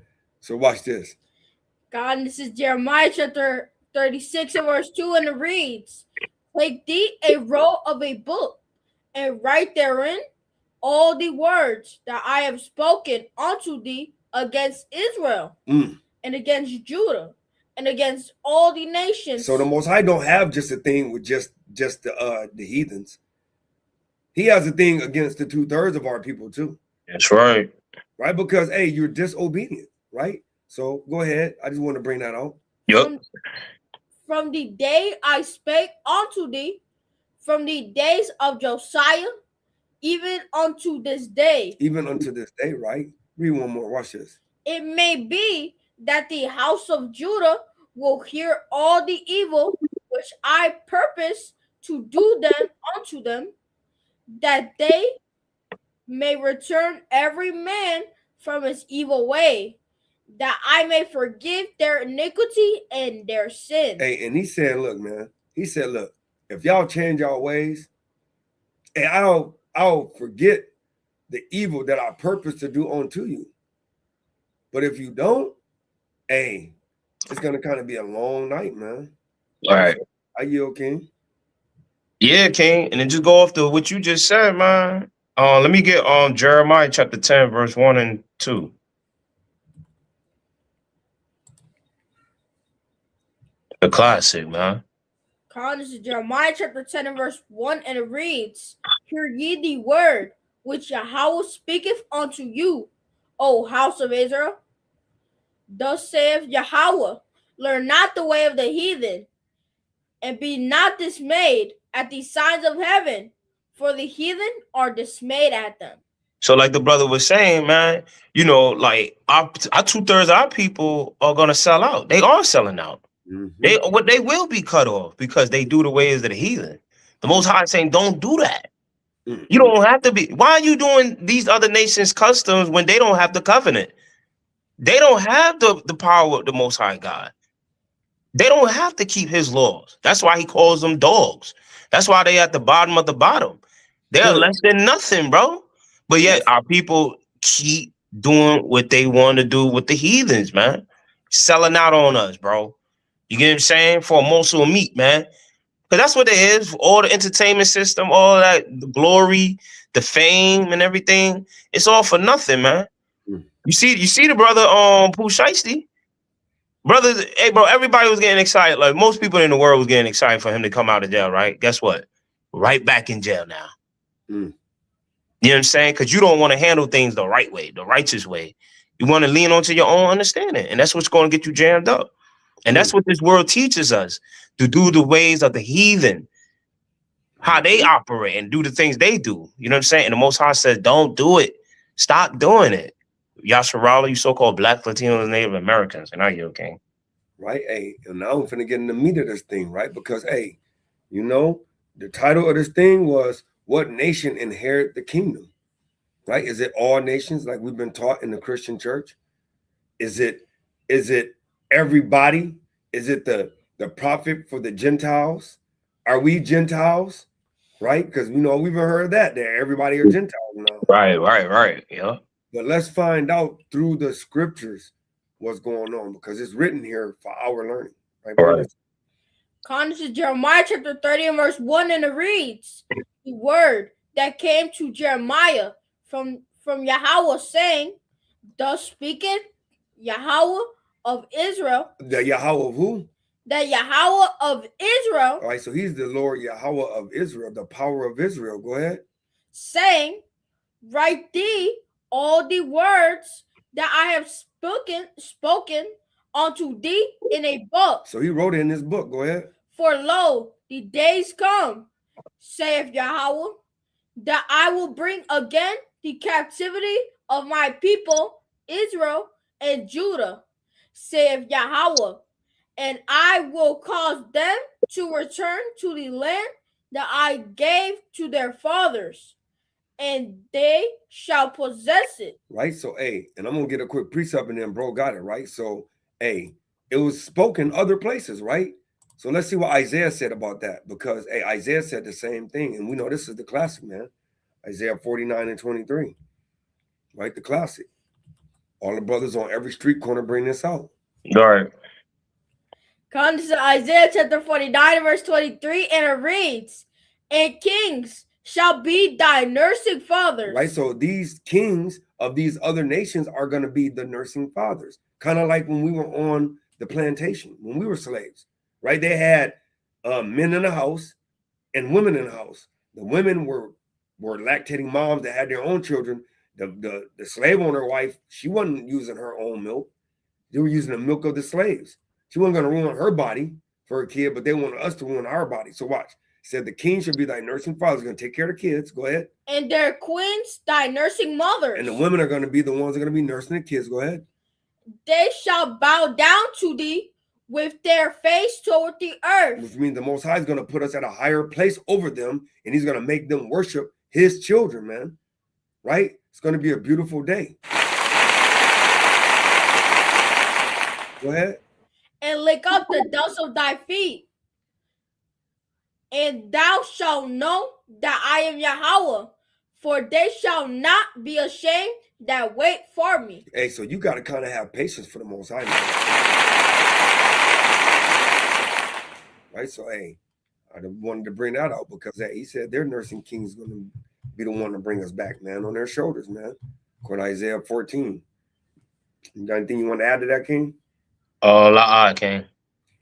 So watch this. God, this is Jeremiah chapter 36 and verse 2, and it reads, take thee a roll of a book, and write therein all the words that I have spoken unto thee against Israel and against Judah and against all the nations. So the Most High don't have just a thing with just the heathens. He has a thing against the 2/3 of our people too. That's right. Right? Because, hey, you're disobedient, right? So go ahead. I just want to bring that out. Yep. From the day I spake unto thee, from the days of Josiah, even unto this day. Even unto this day, right? Read one more. Watch this. It may be that the house of Judah will hear all the evil which I purpose to do them unto them, that they may return every man from his evil way, that I may forgive their iniquity and their sin. Hey, and he said, look, man. He said, look, if y'all change your ways, and I'll forget the evil that I purpose to do unto you. But if you don't, hey, it's gonna kind of be a long night, man. All right. Are you okay? Yeah, King. And then just go off to what you just said, man. Let me get Jeremiah chapter 10, verse 1 and 2. The classic, man. This is Jeremiah chapter 10 and verse 1, and it reads, hear ye the word which Yahweh speaketh unto you, O house of Israel. Thus saith Yahweh, learn not the way of the heathen, and be not dismayed at the signs of heaven, for the heathen are dismayed at them. So like the brother was saying, man, you know, like our 2/3 of our people are going to sell out. They are selling out. They will be cut off because they do the ways of the heathen. The Most High is saying, don't do that. You don't have to be. Why are you doing these other nations' customs when they don't have the covenant? They don't have the power of the Most High God. They don't have to keep his laws. That's why he calls them dogs. That's why they at the bottom of the bottom. They're less than nothing, bro. But yet our people keep doing what they want to do with the heathens, man. Selling out on us, bro. You get what I'm saying? For a morsel of meat, man. Because that's what it is. All the entertainment system, all that, the glory, the fame and everything. It's all for nothing, man. You see the brother Pooh Shiesty? Brother, hey, bro, everybody was getting excited. Like most people in the world was getting excited for him to come out of jail, right? Guess what? Right back in jail now. You know what I'm saying? Because you don't want to handle things the right way, the righteous way. You want to lean onto your own understanding. And that's what's going to get you jammed up. And that's what this world teaches us, to do the ways of the heathen, how they operate and do the things they do. You know what I'm saying? And the Most High says, don't do it. Stop doing it. Yasharala, you so-called Black, Latinos, and Native Americans. And now you're okay. Right? Hey, and now I'm finna get in the meat of this thing, right? Because, hey, you know, the title of this thing was, what nation inherit the kingdom? Right? Is it all nations like we've been taught in the Christian church? Is it everybody? Is it the prophet for the Gentiles? Are we Gentiles? Right? Because you know we've heard that everybody are Gentiles now. Right. Yeah. But let's find out through the scriptures what's going on because it's written here for our learning. Right, Right. brothers? According to Jeremiah chapter 30 and verse 1, and it reads, the word that came to Jeremiah from Yahweh, saying, thus speaketh Yahweh of Israel, The Yahweh of who? the Yahweh of Israel, All right, so he's the Lord Yahweh of Israel, the power of Israel. Go ahead. saying, write thee all the words that I have spoken unto thee in a book. So he wrote it in his book. Go ahead. For lo, the days come, saith Yahweh, that I will bring again the captivity of my people Israel and Judah, saith Yahweh, and I will cause them to return to the land that I gave to their fathers, and they shall possess it. Right. So, and I'm gonna get a quick precept and then bro got it right. So, it was spoken other places, right? So let's see what Isaiah said about that because Isaiah said the same thing, and we know this is the classic, man. Isaiah 49 and 23, right? The classic. All the brothers on every street corner bring this out. All right. Comes to Isaiah chapter 49, verse 23, and it reads, and kings shall be thy nursing fathers. Right. So these kings of these other nations are going to be the nursing fathers, kind of like when we were on the plantation, when we were slaves, right? They had men in the house and women in the house. The women were lactating moms that had their own children. The slave owner wife, she wasn't using her own milk. They were using the milk of the slaves. She wasn't going to ruin her body for her kid, but they wanted us to ruin our body. So watch. It said the king should be thy nursing father. He's going to take care of the kids. Go ahead. And their queens thy nursing mothers. And the women are going to be the ones that are going to be nursing the kids. Go ahead. They shall bow down to thee with their face toward the earth. Which means the Most High is going to put us at a higher place over them, and he's going to make them worship his children, man. Right? It's going to be a beautiful day. Go ahead. And lick up the dust of thy feet. And thou shalt know that I am Yahweh, for they shall not be ashamed that wait for me. Hey, so you got to kind of have patience for the Most High, man. Right? So, I wanted to bring that out because he said their nursing king is going to be the one to bring us back, man, on their shoulders, man. According to Isaiah 14. You got anything you want to add to that, King? King.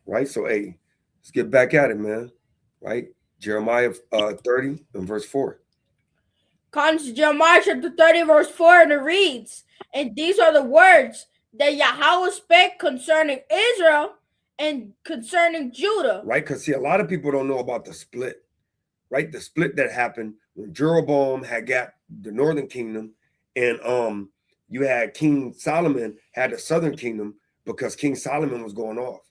Right? So, let's get back at it, man. Right? Jeremiah 30 and verse 4. Comes to Jeremiah chapter 30, verse 4, and it reads, and these are the words that Yahweh spake concerning Israel and concerning Judah. Right? Because, see, a lot of people don't know about the split. Right? The split that happened when Jeroboam had got the northern kingdom and you had King Solomon had the southern kingdom because King Solomon was going off.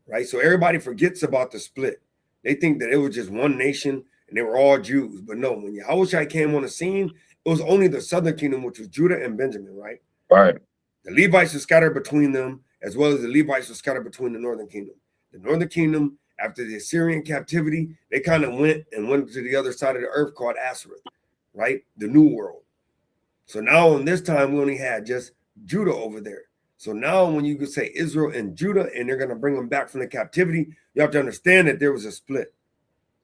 Right? So everybody forgets about the split. They think that it was just one nation and they were all Jews. But no, when Yahushua came on the scene, it was only the southern kingdom, which was Judah and Benjamin, right? Right. The Levites were scattered between them, as well as the Levites were scattered between the northern kingdom. The northern kingdom, after the Assyrian captivity, they kind of went to the other side of the earth called Ashereth, right? The New World. So now on this time, we only had just Judah over there. So now when you could say Israel and Judah, and they're going to bring them back from the captivity, you have to understand that there was a split.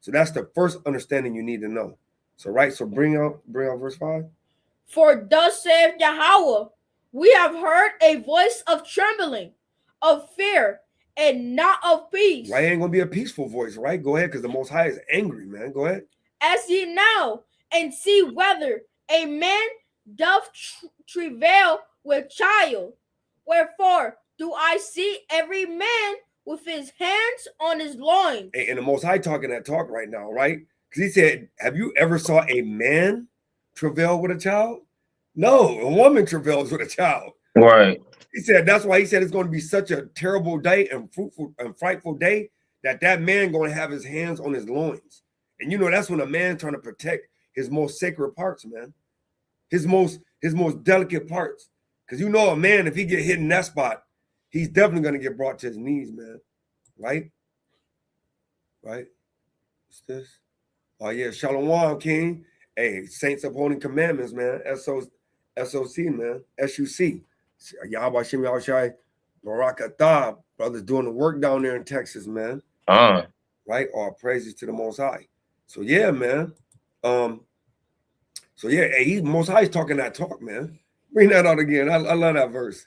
So that's the first understanding you need to know. So, right, so bring out verse 5. For thus saith Yahweh, we have heard a voice of trembling, of fear, and not of peace. Right, ain't going to be a peaceful voice, right? Go ahead, because the Most High is angry, man. Go ahead. As ye now, and see whether a man doth travail with child. Wherefore do I see every man with his hands on his loins. And the Most High talking that talk right now, right? Because he said, have you ever saw a man travail with a child? No, a woman travails with a child. Right. He said, that's why he said it's going to be such a terrible day and fruitful and frightful day that man going to have his hands on his loins. And you know, that's when a man trying to protect his most sacred parts, man. His most delicate parts. Because you know a man, if he get hit in that spot, he's definitely going to get brought to his knees, man. Right? Right? What's this? Oh, yeah. Shalom, King. Hey, Saints Upholding Commandments, man. SOC, man. SUC. Yahweh Shem Yahushai, Barak Atah, brothers doing the work down there in Texas, man. Right? All praises to the Most High. So yeah, man. So yeah, hey, Most High is talking that talk, man. Bring that out again. I love that verse.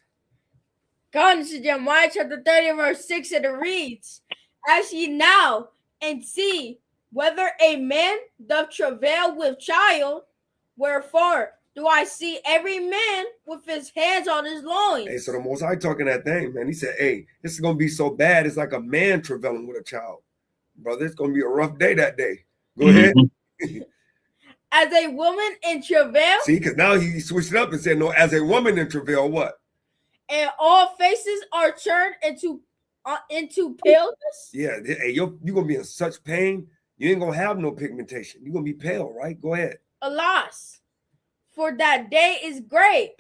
God, this is Jeremiah chapter 30, verse 6, and it reads, Ask ye now, and see whether a man doth travail with child, wherefore do I see every man with his hands on his loins. Hey, so the Most High talking that thing, man. He said, hey, this is going to be so bad. It's like a man travailing with a child. Brother, it's going to be a rough day that day. Go ahead. As a woman in travail. See, because now he switched it up and said, no, as a woman in travail, what? And all faces are turned into paleness. Yeah, hey, you're going to be in such pain. You ain't going to have no pigmentation. You're going to be pale, right? Go ahead. Alas, for that day is great,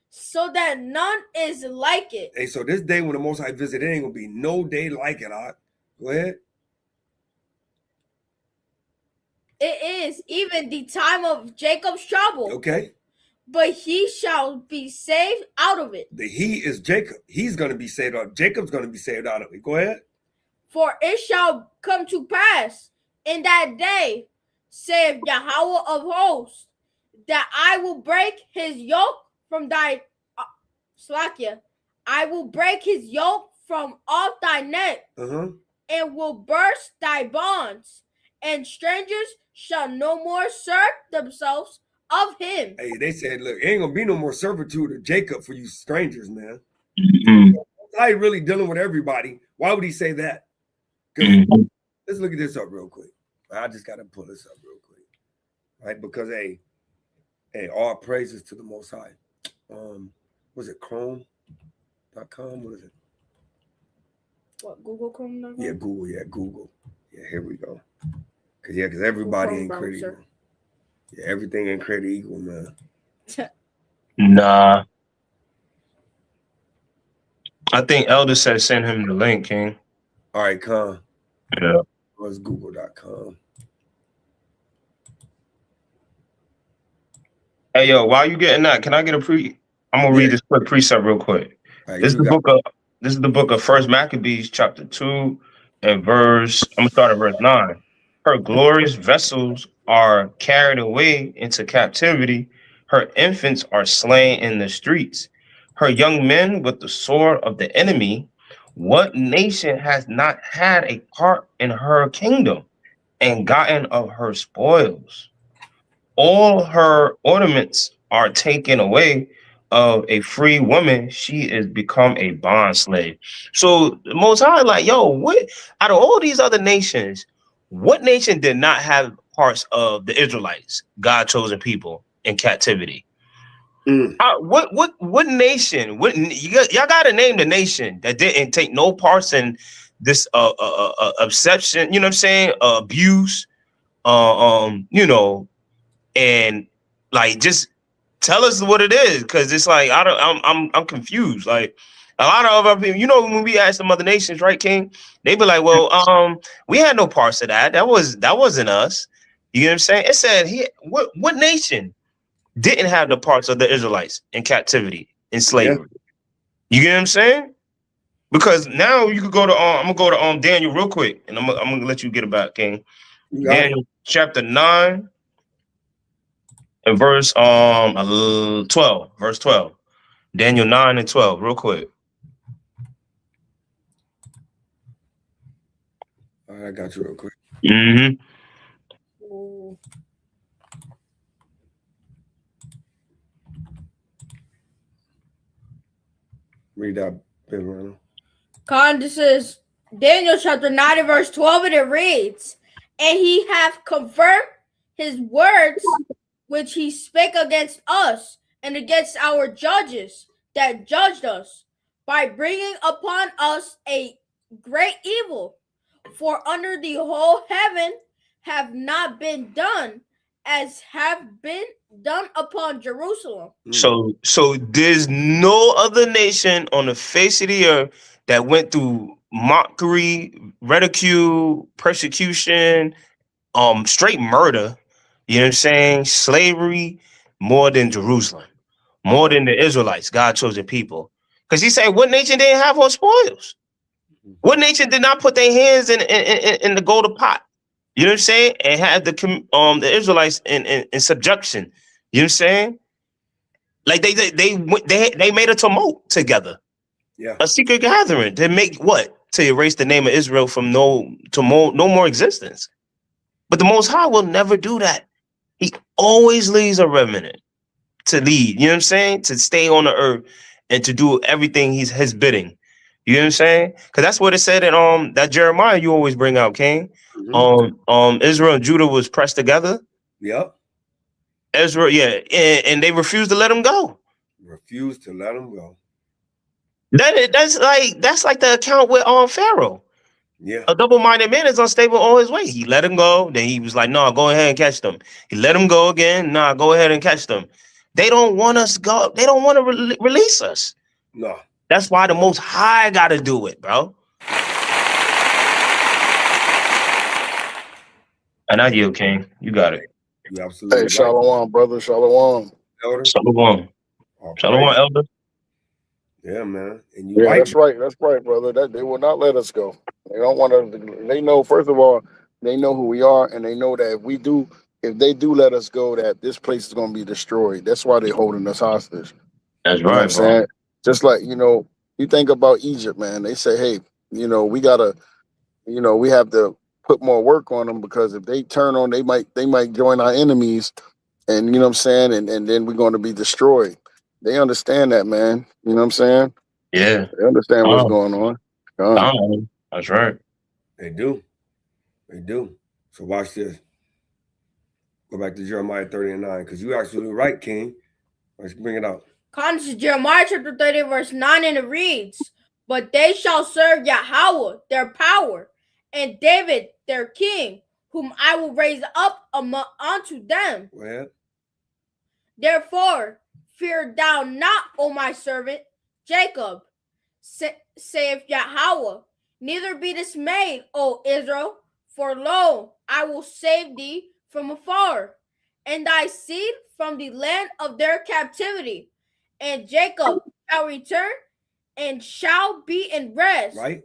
so that none is like it. Hey, so this day when the Most High visit, it ain't going to be no day like it. Go ahead. It is even the time of Jacob's trouble. Okay. But he shall be saved out of it. The he is Jacob. He's going to be saved out. Jacob's going to be saved out of it. Go ahead. For it shall come to pass in that day, saith Yahweh of hosts, that I will break his yoke from thy I will break his yoke from off thy neck, and will burst thy bonds, and strangers shall no more serve themselves of him. Hey, they said, look, ain't gonna be no more servitude of Jacob for you strangers, man. I really dealing with everybody. Why would he say that? Let's look at this up real quick. I just gotta pull this up real quick, right? Because hey, all praises to the Most High. Was it Chrome.com? What is it? What, Google Chrome? Yeah, Google. Yeah, Google. Yeah, here we go. Because everybody ain't created equal. Yeah, everything ain't created equal, man. Nah. I think Elder said send him the link, King. All right, come. Yeah. What's Google.com? Hey, yo, while you getting that, can I get I'm gonna read this quick precept real quick. Right, This is the book of First Maccabees, chapter 2, and I'm gonna start at verse 9. Her glorious vessels are carried away into captivity. Her infants are slain in the streets. Her young men with the sword of the enemy. What nation has not had a part in her kingdom and gotten of her spoils? All her ornaments are taken away. Of a free woman, she is become a bond slave. So the Most High, like, yo, what out of all these other nations, what nation did not have parts of the Israelites, God chosen people, in captivity? What nation? Y'all got to name the nation that didn't take no parts in this obsession? You know what I'm saying? Abuse, you know, and like just. Tell us what it is, because it's like I'm confused. Like a lot of other people, you know, when we ask some other nations, right, King? They be like, well, we had no parts of that. That wasn't us. You know what I'm saying? It said what nation didn't have the parts of the Israelites in captivity, in slavery? Yeah. You get what I'm saying? Because now you could go to I'm gonna go to Daniel real quick, and I'm gonna let you get it back, King. Daniel chapter 9. And verse 12, verse 12, Daniel 9 and 12, real quick. All right, I got you real quick. Read that, Ben. This is Daniel chapter 9 and verse 12, and it reads, and he hath confirmed his words which he spake against us and against our judges that judged us, by bringing upon us a great evil. For under the whole heaven have not been done as have been done upon Jerusalem. So there's no other nation on the face of the earth that went through mockery, ridicule, persecution, straight murder. You know what I'm saying? Slavery more than Jerusalem. more than the Israelites, God chosen people. Because he said, what nation didn't have all spoils? What nation did not put their hands in the golden pot? You know what I'm saying? And had the Israelites in subjection. You know what I'm saying? Like they made a tumult together. Yeah. A secret gathering to make what? To erase the name of Israel from no more existence. But the Most High will never do that. He always leaves a remnant to lead. You know what I'm saying? To stay on the earth and to do everything his bidding. You know what I'm saying? Because that's what it said in that Jeremiah you always bring out, King. Israel and Judah was pressed together. Yep. Israel, yeah, and they refused to let him go. Refused to let him go. That's like the account with Pharaoh. Yeah. A double-minded man is unstable all his way. He let him go. Then he was like, no, go ahead and catch them. He let him go again. Nah, go ahead and catch them. They don't want us go. They don't want to release us. No. That's why the Most High got to do it, bro. And I yield, King. You got it. You absolutely Hey, right. Shalom, brother. Shalom. Elder. Shalom. All Shalom, praise. Elder. Yeah, man. And you Yeah, right. that's right. That's right, brother. That they will not let us go. They don't want to. They know, first of all, they know who we are, and they know that if they do let us go, that this place is going to be destroyed. That's why they're holding us hostage. That's You know what right, I'm saying? Just like, you think about Egypt, man. They say, hey, we gotta, we have to put more work on them, because if they turn on, they might join our enemies, and you know what I'm saying, and then we're going to be destroyed. They understand that, man. You know what I'm saying? Yeah. They understand what's going on. That's right. They do. They do. So watch this. Go back to Jeremiah 30 and 9, because you're absolutely right, King. Let's bring it out. According to Jeremiah chapter 30, verse 9, and it reads, but they shall serve Yahweh, their power, and David, their king, whom I will raise up unto them. Well, Therefore, fear thou not, O my servant Jacob, saith Yahweh, neither be dismayed, O Israel, for lo, I will save thee from afar, and thy seed from the land of their captivity. And Jacob shall return and shall be in rest, right?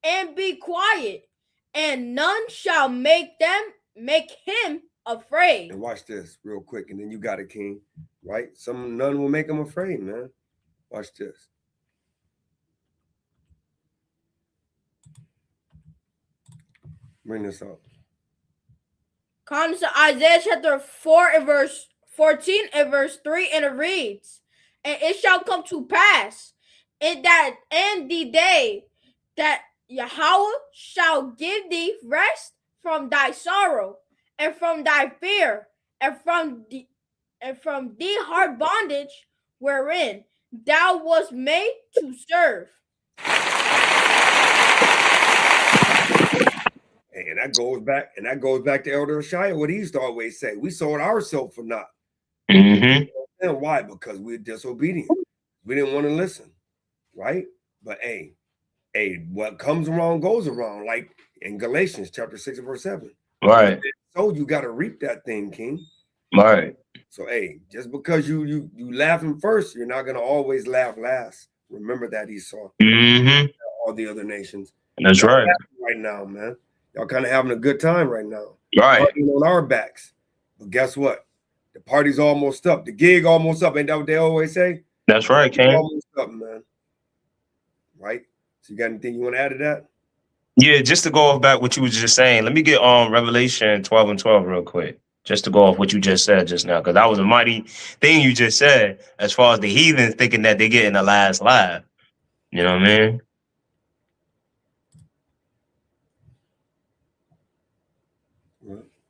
and be quiet, and none shall make him afraid. And watch this real quick, and then you got it, King. Right? None will make them afraid, man. Watch this. Bring this up. Comes to Isaiah chapter 4 and verse 14 and verse 3, and it reads, and it shall come to pass in the day that Yahweh shall give thee rest from thy sorrow, and from thy fear, and from the hard bondage wherein thou wast made to serve. And that goes back to Elder Shia, what he used to always say. We sold ourselves for naught. And why? Because we're disobedient. We didn't want to listen. Right? But hey, what comes around goes around, like in Galatians chapter 6 and verse 7. Right. So you got to reap that thing, King. Right. So hey, just because you laughing first, you're not gonna always laugh last. Remember that, Esau. All the other nations. That's right. Right now, man. Y'all kind of having a good time right now. Right. Partying on our backs. But guess what? The party's almost up. The gig almost up. Ain't that what they always say? That's right, King. Almost up, man. Right? So you got anything you want to add to that? Yeah, just to go off back what you was just saying. Let me get Revelation 12 and 12 real quick. Just to go off what you just said just now, because that was a mighty thing you just said as far as the heathens thinking that they're getting the last laugh. You know what I mean?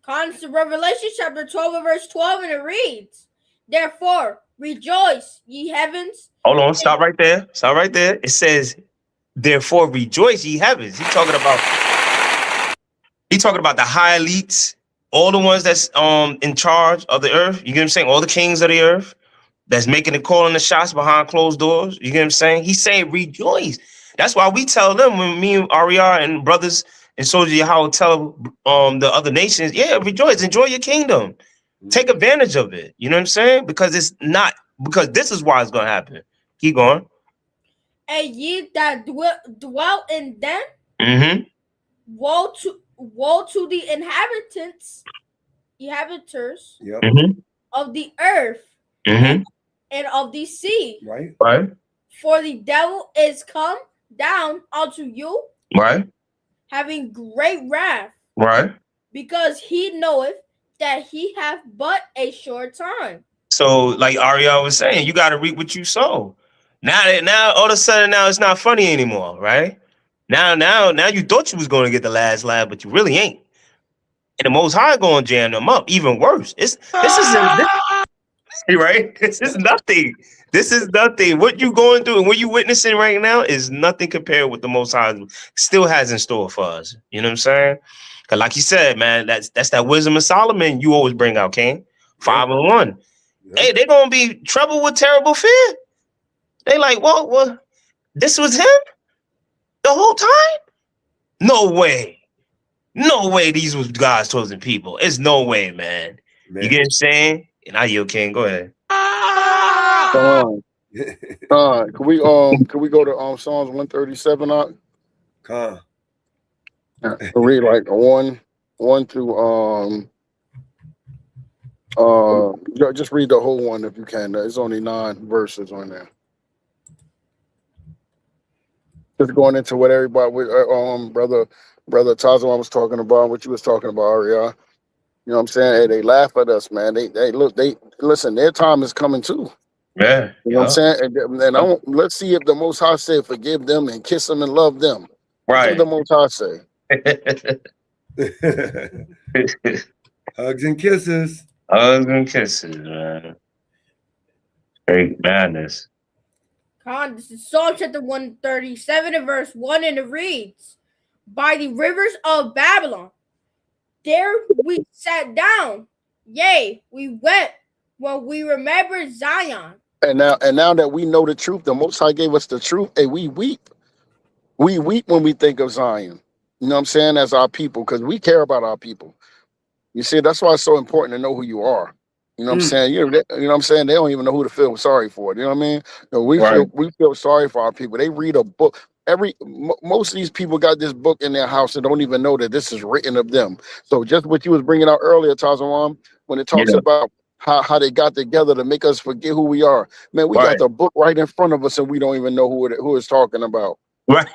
Comes to Revelation chapter 12 and verse 12, and it reads, therefore rejoice, ye heavens. Hold on, stop right there. Stop right there. It says, therefore rejoice, ye heavens. He's talking about the high elites, all the ones that's in charge of the earth. You get what I'm saying? All the kings of the earth that's making the calling the shots behind closed doors. You get what I'm saying? He's saying rejoice. That's why we tell them, when me and Ariar and brothers and Soldier Yahweh tell the other nations, yeah, rejoice, enjoy your kingdom. Take advantage of it. You know what I'm saying? Because it's not because this is why it's gonna happen. Keep going. And ye that dwell in them, Mm-hmm. woe to the inhabitants Yep. Mm-hmm. of the earth Mm-hmm. and of the sea. Right. Right. For the devil is come down unto you, Right. having great wrath, Right. because he knoweth that he hath but a short time. So, like Ariel was saying, you got to reap what you sow. Now, all of a sudden, now it's not funny anymore, right? Now, you thought you was going to get the last laugh, but you really ain't. And the Most High going to jam them up, even worse. This isn't right. This is nothing. This is nothing. What you going through and what you witnessing right now is nothing compared with the Most High still has in store for us. You know what I'm saying? Because, like you said, man, that's that wisdom of Solomon you always bring out, King. 5 and 1. Yep. Hey, they're gonna be trouble with terrible fear. They like, well, this was him the whole time? No way. No way these was God's chosen people. It's no way, man. Man. You get what I'm saying? And I yield, King. Go ahead. Can we go to Psalms 137? Con. Read like one through just read the whole one if you can. There's only 9 verses on there. Just going into what everybody brother Tazwan was talking about, what you was talking about, Aria. You know what I'm saying? Hey, they laugh at us, man. They listen, their time is coming too. Yeah. You know what I'm saying? And let's see if the Most High said forgive them and kiss them and love them. That's what the Most High say. Hugs and kisses. Hugs and kisses, man. Great madness. This is Psalm chapter 137 and verse 1, and it reads, by the rivers of Babylon, there we sat down, yea, we wept when we remembered Zion. And now that we know the truth, the Most High gave us the truth, and we weep. We weep when we think of Zion. You know what I'm saying? As our people, because we care about our people. You see, that's why it's so important to know who you are. You know what I'm saying? You know what I'm saying? They don't even know who to feel sorry for. You know what I mean? No, we feel sorry for our people. They read a book. Most of these people got this book in their house and don't even know that this is written of them. So just what you was bringing out earlier, Tazawam, when it talks about how they got together to make us forget who we are. Man, we got the book right in front of us and we don't even know who it's talking about. Right.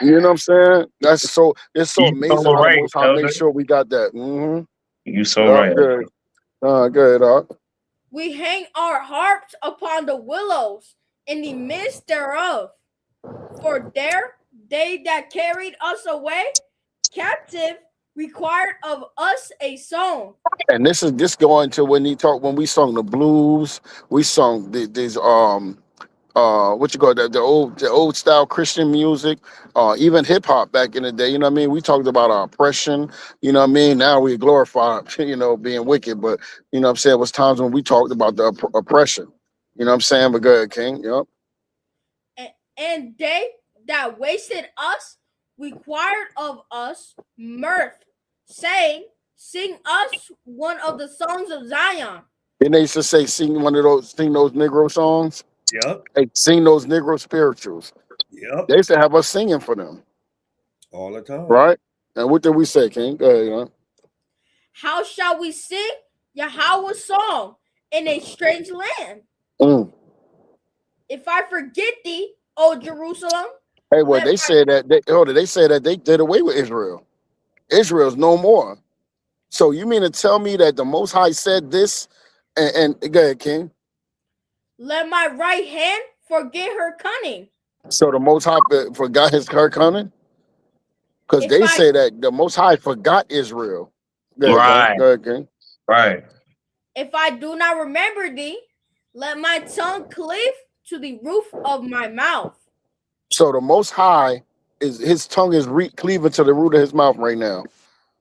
You know what I'm saying? It's so amazing how right, Most High make sure we got that. Mm-hmm. You so right. Good. Good, Doc. We hang our harps upon the willows in the midst thereof. For there they that carried us away captive required of us a song. And this going to when we sung the blues, we sung these what you call that, the old style Christian music, even hip hop back in the day. You know what I mean? We talked about our oppression. You know what I mean? Now we glorify, being wicked. But you know what I'm saying? It was times when we talked about the oppression. You know what I'm saying? But go ahead, King. Yep. And they that wasted us required of us mirth, saying, sing us one of the songs of Zion. And they used to say, sing those Negro songs. Yep. Hey, sing those Negro spirituals. Yep. They used to have us singing for them. All the time. Right? And what did we say, King? Go ahead, How shall we sing Yahweh's song in a strange land? If I forget thee, O Jerusalem. Hey, well, they say that they did away with Israel. Israel's no more. So you mean to tell me that the Most High said this? And go ahead, King. Let my right hand forget her cunning. So the Most High forgot her cunning? Because they say that the Most High forgot Israel. Go ahead, King. Right. If I do not remember thee, let my tongue cleave to the roof of my mouth. So the Most High his tongue is cleaving to the root of his mouth right now,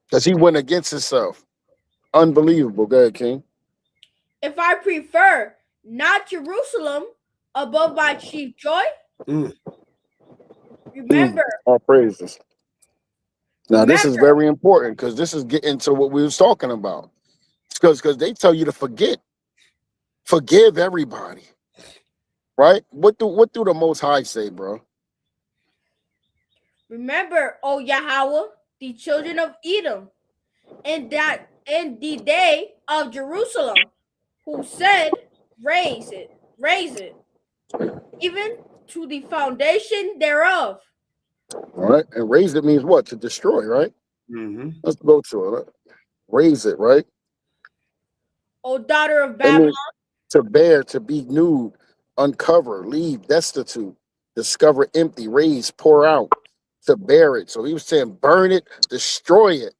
because he went against himself. Unbelievable. Go ahead, King. If I prefer not Jerusalem above my chief joy, remember. All praises. Now this is very important, because this is getting to what we was talking about. Because they tell you to forget. forgive everybody. Right? What do the Most High say, bro? Remember, O Yahweh, the children of Edom, and that in the day of Jerusalem, who said, raise it, even to the foundation thereof. All right. And raise it means what? To destroy, right? Mm-hmm. Let's go to it. Raise it, right? O daughter of That Babylon, means to bear, to be nude, uncover, leave destitute, discover empty, raise, pour out, to bear it. So he was saying burn it, destroy it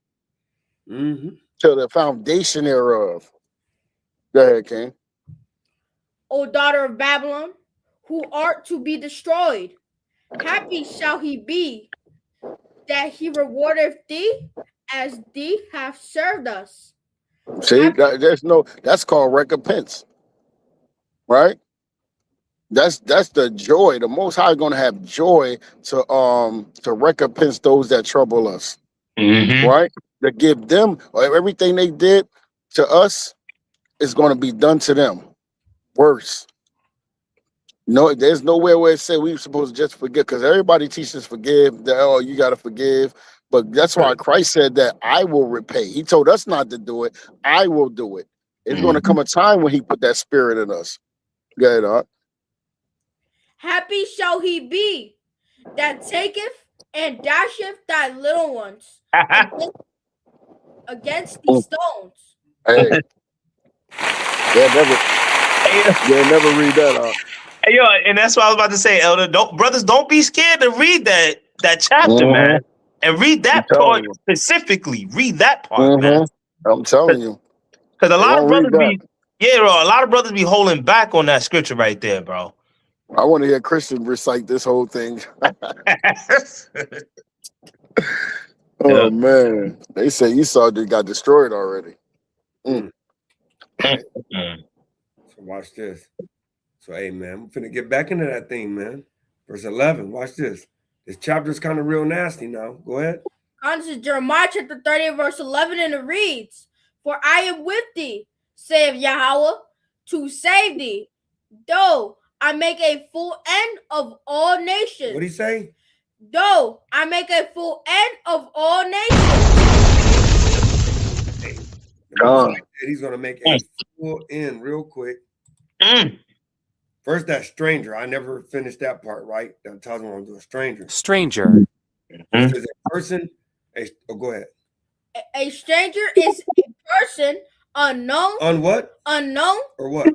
Mm-hmm. to the foundation thereof. Go ahead, King. O daughter of Babylon, who art to be destroyed. Happy shall he be that he rewardeth thee as thee have served us. See, that's called recompense. Right? That's the joy. The Most High is going to have joy to recompense those that trouble us. Mm-hmm. Right? To give them everything they did to us is going to be done to them. Worse. No, there's nowhere where it said we're supposed to just forgive, because everybody teaches forgive. That, oh, you got to forgive. But that's why Christ said that I will repay. He told us not to do it. I will do it. It's going to come a time when he put that spirit in us. Go ahead, Art. Happy shall he be that taketh and dasheth thy little ones against the stones. Hey. They'll never read that out. Hey, yo, and that's what I was about to say, Elder. Don't be scared to read that chapter, man. And read that part specifically. Read that part, man. I'm telling you. Because a lot of brothers be holding back on that scripture right there, bro. I want to hear Christian recite this whole thing. Oh, man. They say Esau got destroyed already. So watch this. So, hey, man, we're finna get back into that thing, man. Verse 11, watch this. This chapter's kind of real nasty now. Go ahead. This is Jeremiah chapter 30, verse 11, and it reads, For I am with thee, saith Yahweh, to save thee, though I make a full end of all nations. What'd he say? Though I make a full end of all nations. Hey, God. He's going to make a full end real quick. First, that stranger. I never finished that part, right? That tells me I'm going to do a stranger. Stranger. Is a person. Go ahead. A stranger is a person unknown. On what? Unknown. Or what?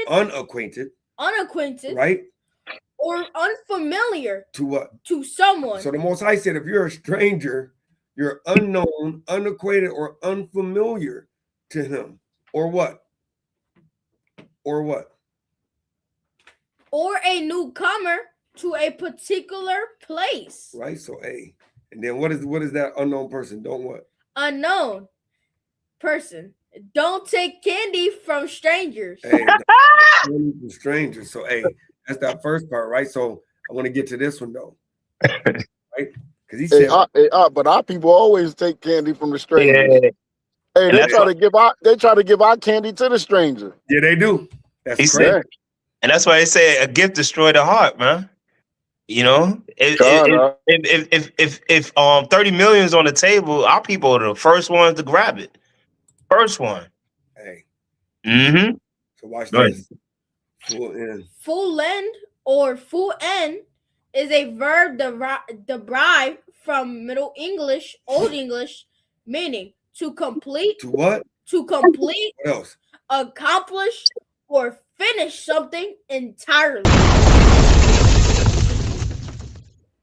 Unacquainted. Unacquainted. Right? Or unfamiliar. To what? To someone. So the Most High said, if you're a stranger, you're unknown, unacquainted, or unfamiliar to him. Or what? Or what? Or a newcomer to a particular place. Right? So A. And then what is that unknown person? Don't what? Unknown person. Don't take candy from strangers. Hey, from strangers. So A. That's that first part, right? So I want to get to this one though. Right? Because he said but our people always take candy from the stranger. Yeah. Hey, they try to give our candy to the stranger. Yeah, they do. That's He crazy. said, and that's why they say a gift destroyed the heart, man. You know, if 30 million is on the table, our people are the first ones to grab it. First one. Hey. Mm-hmm. So watch this. Full end. Full end or full end is a verb derived from Middle English, Old English, meaning to complete. To what? To complete. What else? Accomplish or finish something entirely.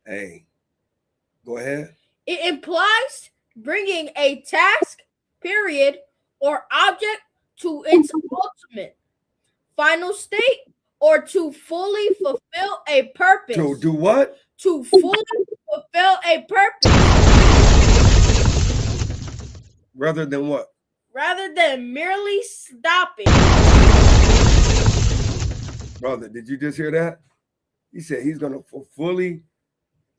Hey, go ahead. It implies bringing a task, period, or object to its ultimate, final state, or to fully fulfill a purpose. To do what? To fully fulfill a purpose. Rather than what? Rather than merely stopping. Brother, did you just hear that? He said he's going to fully.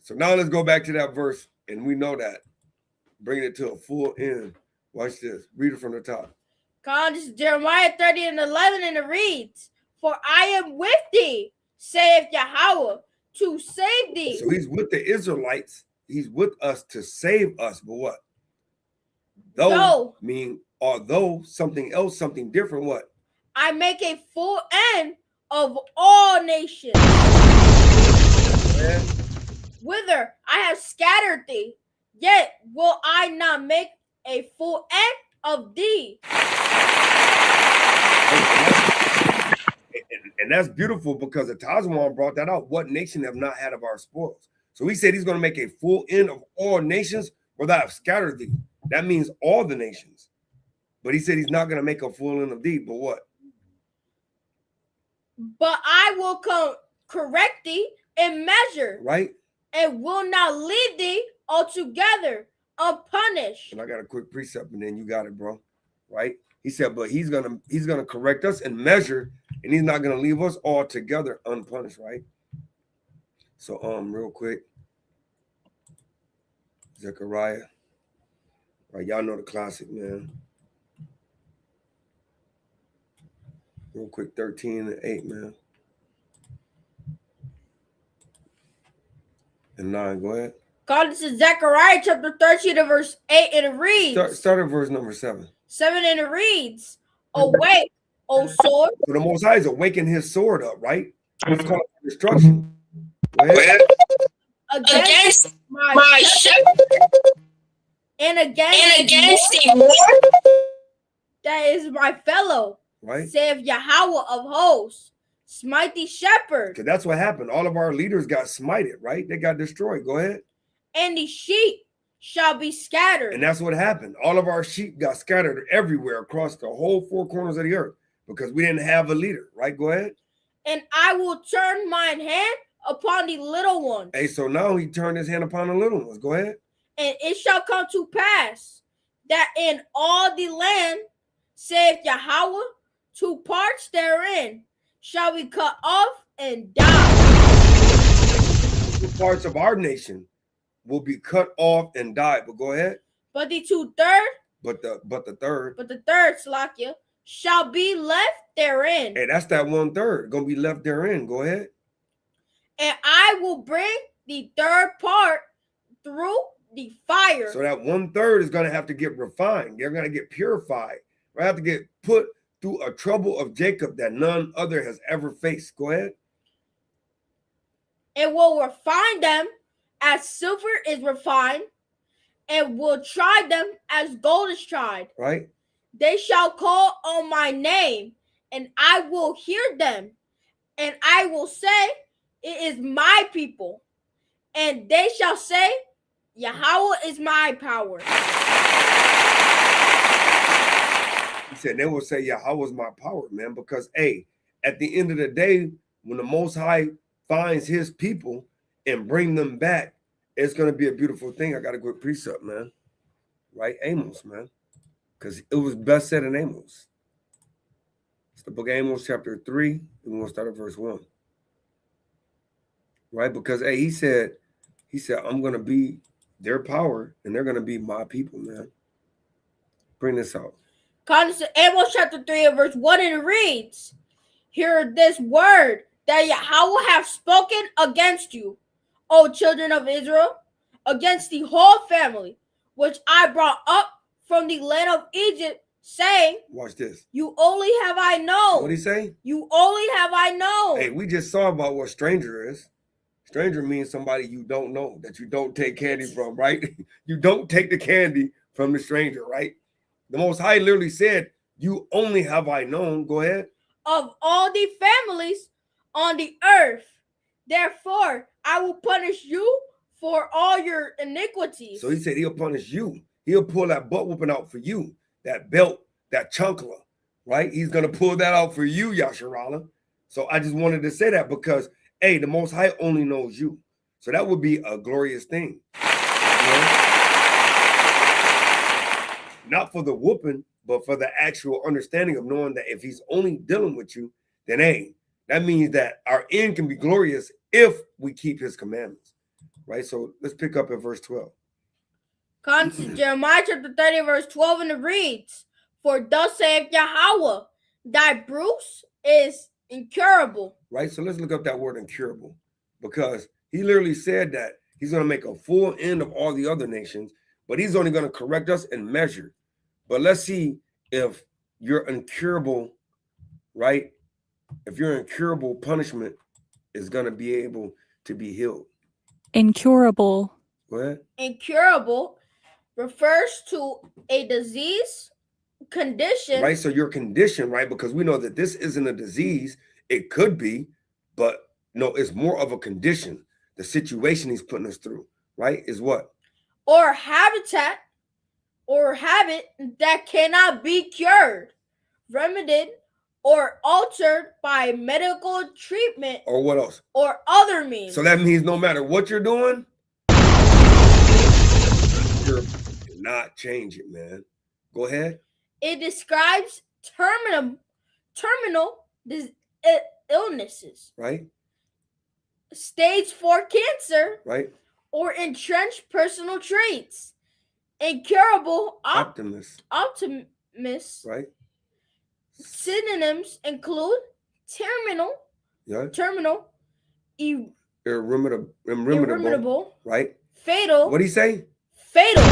So now let's go back to that verse, and we know that. Bring it to a full end. Watch this. Read it from the top. God, this is Jeremiah 30 and 11, and it reads, "For I am with thee, saith Yahweh, to save thee." So he's with the Israelites. He's with us to save us. But what? Though mean although something else, something different. What? I make a full end of all nations. Man. Whither I have scattered thee, yet will I not make a full end of thee. And that's beautiful because the Tazwan brought that out. What nation have not had of our spoils? So he said he's going to make a full end of all nations where I have scattered thee. That means all the nations. But he said he's not going to make a full end of thee. But what? But I will correct thee in measure, Right? and will not leave thee altogether unpunished. And I got a quick precept, and then you got it, bro. Right? He said, but he's gonna correct us and measure, and he's not gonna leave us all together unpunished, right? So real quick, Zechariah. Right, y'all know the classic, man. Real quick, 13 and 8, man. And 9, go ahead. God, this is Zechariah chapter 13 and verse 8, and it reads. Start at verse number 7. 7, and it reads, "Awake, O sword." So the Most High is awakening his sword up, right? It's called destruction. Go ahead. Against my shepherd, and against the Lord that is my fellow, Right? saith Yahweh of hosts, smite the shepherd, Because that's what happened. All of our leaders got smited, right? They got destroyed. Go ahead. and the sheep shall be scattered. And that's what happened. All of our sheep got scattered everywhere across the whole four corners of the earth because we didn't have a leader, right? Go ahead. And I will turn mine hand upon the little ones. Hey, so now he turned his hand upon the little ones. Go ahead. And it shall come to pass that in all the land, saith Yahweh, two parts therein shall be cut off and die. The parts of our nation will be cut off and die. But go ahead. But the 2/3, But the third. but the third, Slakia, shall be left therein. Hey, that's that 1/3 gonna be left therein. Go ahead. And I will bring the third part through the fire. So that 1/3 is gonna have to get refined. They're gonna get purified. They have to get put through a trouble of Jacob that none other has ever faced. Go ahead. And will refine them as silver is refined, and will try them as gold is tried. Right. They shall call on my name, and I will hear them, and I will say, it is my people. And they shall say, Yahweh is my power. He said they will say, Yahweh's my power, man, because hey, at the end of the day, when the Most High finds his people and bring them back, it's gonna be a beautiful thing. I got a good precept, man. Right? Amos, man. Because it was best said in Amos. It's the book of Amos, chapter 3, and we're gonna start at verse 1. Right? Because hey, he said, I'm gonna be their power, and they're gonna be my people, man. Bring this out. Amos chapter 3 and verse 1, and it reads, hear this word that Yahweh hath spoken against you, O children of Israel, against the whole family, which I brought up from the land of Egypt, saying, Watch this. you only have I known. What did he say? You only have I known. Hey, we just saw about what stranger is. Stranger means somebody you don't know, that you don't take candy from, right? You don't take the candy from the stranger, right? The Most High literally said, you only have I known. Go ahead. Of all the families on the earth. Therefore, I will punish you for all your iniquities. So he said he'll punish you. He'll pull that butt whooping out for you, that belt, that chunkla, right? He's going to pull that out for you, Yasharala. So I just wanted to say that because, hey, the Most High only knows you. So that would be a glorious thing. You know? Not for the whooping, but for the actual understanding of knowing that if he's only dealing with you, then hey, that means that our end can be glorious if we keep his commandments, right? So let's pick up at verse 12. Jeremiah chapter 30, verse 12, and it reads, For thus saith Yahweh, thy bruise is incurable. Right? So let's look up that word incurable, because he literally said that he's going to make a full end of all the other nations, but he's only going to correct us and measure. But let's see if your incurable, right? If your incurable punishment is going to be able to be healed. Incurable. Go ahead. Incurable refers to a disease, condition, Right? So your condition, right? Because we know that this isn't a disease. It could be, but no, it's more of a condition. The situation he's putting us through, right, is what? or habitat or habit that cannot be cured, remedied, or altered by medical treatment Or what else? or other means. So that means no matter what you're doing, you're not change it, man. Go ahead. It describes terminal illnesses, Right? stage 4 cancer, Right? or entrenched personal traits. Incurable Optimist. optimists. Right? Synonyms include terminal, Yeah. irremediable, Right? fatal, What do you say? fatal,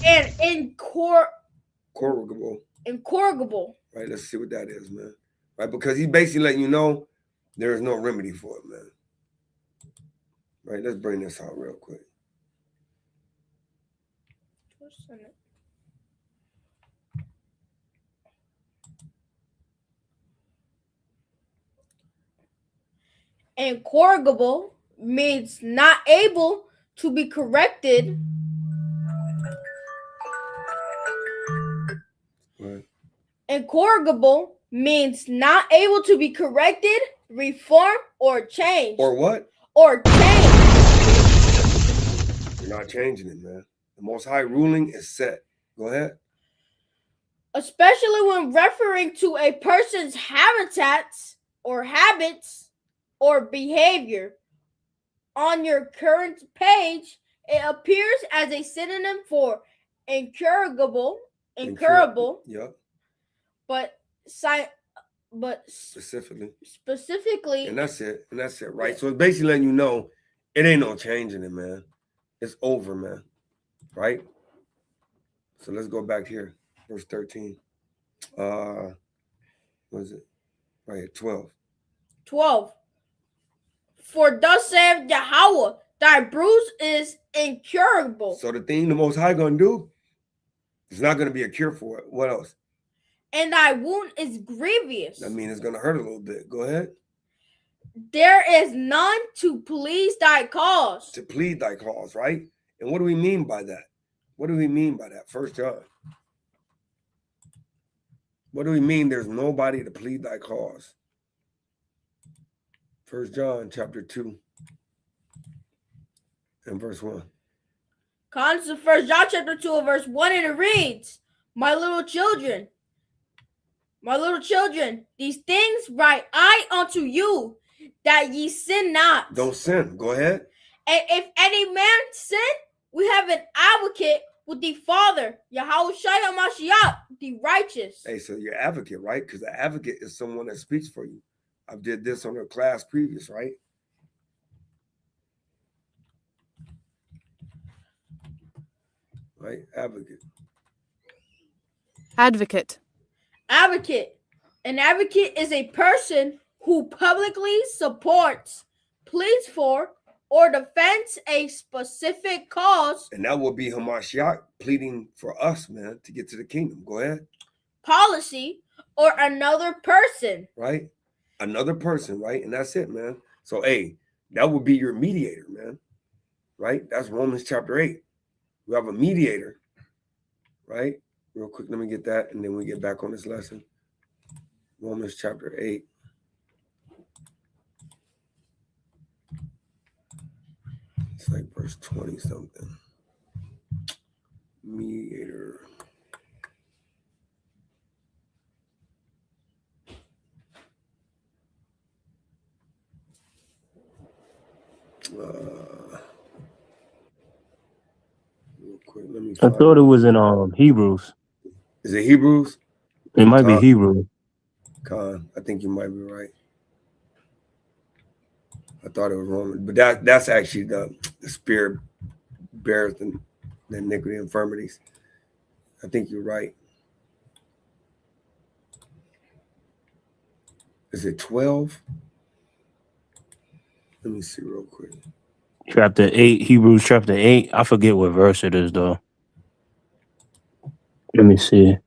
and Corrugable. incorrigible. Right? Let's see what that is, man. Right? Because he's basically letting you know there is no remedy for it, man. Right? Let's bring this out real quick. Incorrigible means not able to be corrected. Right? Incorrigible means not able to be corrected, reformed, or changed. Or what? Or changed. You're not changing it, man. The Most High ruling is set. Go ahead. Especially when referring to a person's habitats or habits or behavior. On your current page, it appears as a synonym for incurable, Yep. but specifically, And that's it. And that's it, right? So it's basically letting you know it ain't no changing it, man. It's over, man. Right? So let's go back here. Verse 13. What is it? Right here, 12. 12. For thus saith Yahweh, thy bruise is incurable. So the thing the Most High gonna do is not gonna be a cure for it. What else? And thy wound is grievous. I mean, it's gonna hurt a little bit. Go ahead. There is none to please thy cause. To plead thy cause, right? And what do we mean by that? What do we mean by that? 1 John. What do we mean there's nobody to plead thy cause? 1 John chapter 2 and verse 1. Comes to 1 John chapter 2 and verse 1, and it reads, my little children, these things write I unto you, that ye sin not. Don't sin. Go ahead. And if any man sin, we have an advocate with the Father, Yahweh Shai HaMashiach, the righteous. Hey, so your advocate, right? Because the advocate is someone that speaks for you. I did this on a class previous, right? Right? Advocate. Advocate. Advocate. An advocate is a person who publicly supports, pleads for, or defends a specific cause, And that will be Hamashiach pleading for us, man, to get to the kingdom. Go ahead. policy, or another person. Right? Another person, right? And that's it, man. So, hey, that would be your mediator, man. Right? That's Romans chapter 8. We have a mediator, right? Real quick, let me get that, and then we get back on this lesson. Romans chapter 8. It's like verse 20 something. Mediator. Real quick, let me I find thought it was in Hebrews. Is it Hebrews? It might be Con, Hebrew. Con, I think you might be right. I thought it was Roman, but that's actually the spirit bears the iniquity and infirmities. I think you're right. Is it 12? Let me see real quick. Chapter 8, Hebrews chapter 8. I forget what verse it is though. Let me see.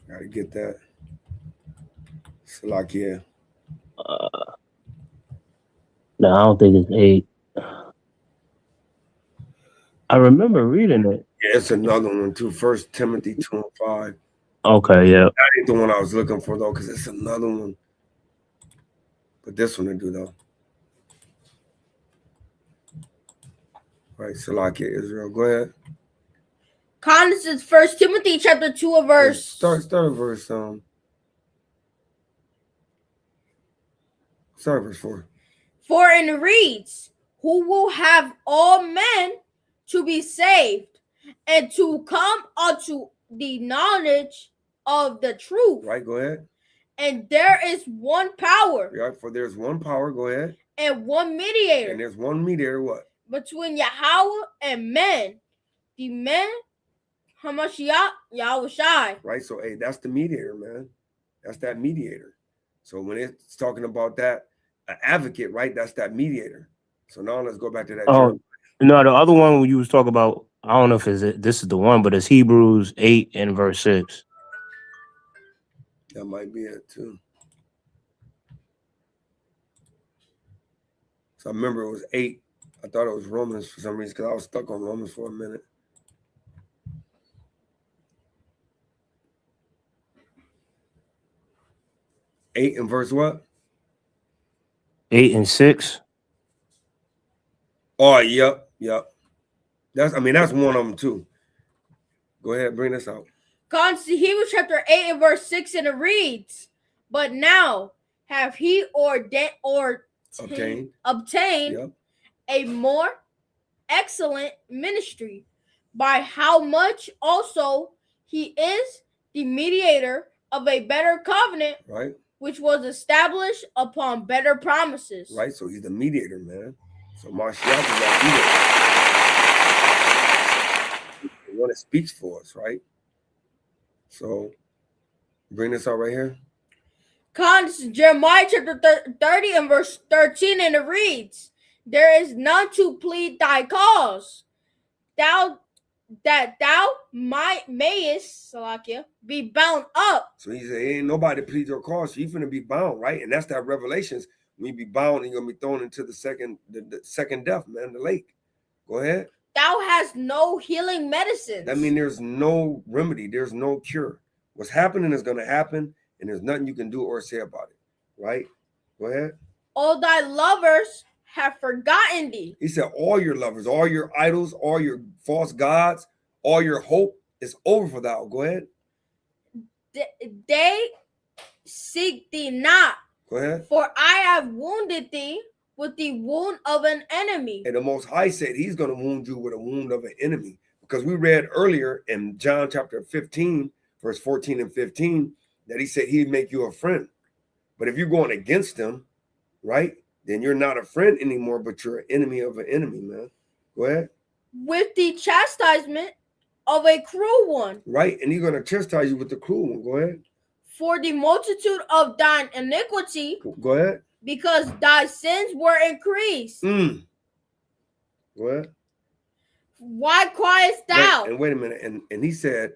Gotta get that. Salakia. No, I don't think it's 8. I remember reading it. Yeah, it's another one too. 1 Timothy 2:5. Okay, yeah. That ain't the one I was looking for though, because it's another one. But this one to do though. Right, Salakia, Israel. Go ahead. This is 1 Timothy chapter 2 of verse. Start at verse start at verse 4. For and it reads, who will have all men to be saved and to come unto the knowledge of the truth. Right, go ahead. And there is one power. Right, for there's one power, go ahead. And one mediator. And there's one mediator, what? Between Yahweh and men. The men, Hamashiach, Yahushai. Right, so hey, that's the mediator, man. That's that mediator. So when it's talking about that, an advocate, right? That's that mediator. So now let's go back to that. Oh, no, the other one you was talking about, I don't know if this is the one, but it's Hebrews 8 and verse 6. That might be it too. So I remember it was 8. I thought it was Romans for some reason because I was stuck on Romans for a minute. Eight and verse what? 8 and 6. Oh, yep. That's one of them too. Go ahead, bring this out. Hebrews chapter 8 and verse 6, and it reads, but now have he obtained Yep. a more excellent ministry, by how much also he is the mediator of a better covenant, Right. which was established upon better promises. Right. So he's the mediator, man. So Mashiach is that mediator. The one that speaks for us, right? So bring this out right here. This is Jeremiah chapter 30 and verse 13, and it reads, there is none to plead thy cause, that thou mayest, Salakia, be bound up. So he said, ain't nobody plead your cause, so you're gonna be bound, right? And that's that Revelations. When you be bound and you're gonna be thrown into the second death, man, the lake. Go ahead. Thou hast no healing medicine. That means there's no remedy, there's no cure. What's happening is gonna happen, and there's nothing you can do or say about it. Right? Go ahead. All thy lovers have forgotten thee. He said, all your lovers, all your idols, all your false gods, all your hope is over for thou. Go ahead. They seek thee not. Go ahead. For I have wounded thee with the wound of an enemy. And the Most High said he's going to wound you with a wound of an enemy. Because we read earlier in John chapter 15, verse 14 and 15, that he said he'd make you a friend. But if you're going against him, right, then you're not a friend anymore, but you're an enemy of an enemy, man. Go ahead. With the chastisement of a cruel one. Right, and he's going to chastise you with the cruel one. Go ahead. For the multitude of thine iniquity. Go ahead. Because thy sins were increased. Go ahead. Why criest thou? And wait a minute. And he said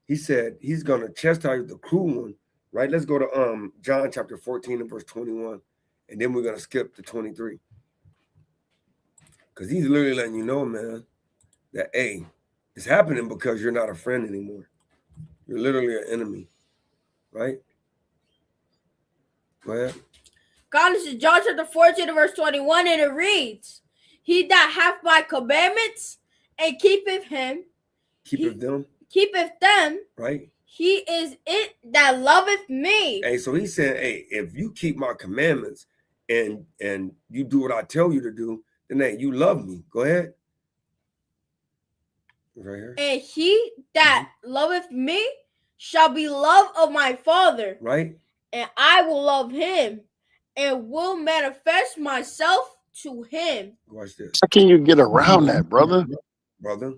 he's going to chastise the cruel one. Right. Let's go to John chapter 14 and verse 21. And then we're going to skip to 23. Because he's literally letting you know, man, that, hey, it's happening because you're not a friend anymore. You're literally an enemy. Right? Go ahead. This is John chapter 14 and verse 21, and it reads, he that hath my commandments and keepeth them, Right? he is it that loveth me. Hey, so he said, hey, if you keep my commandments and you do what I tell you to do, then hey, you love me. Go ahead. Right here. And he that loveth me shall be loved of my Father, Right? and I will love him and will manifest myself to him. Watch this. How can you get around that, brother? Brother.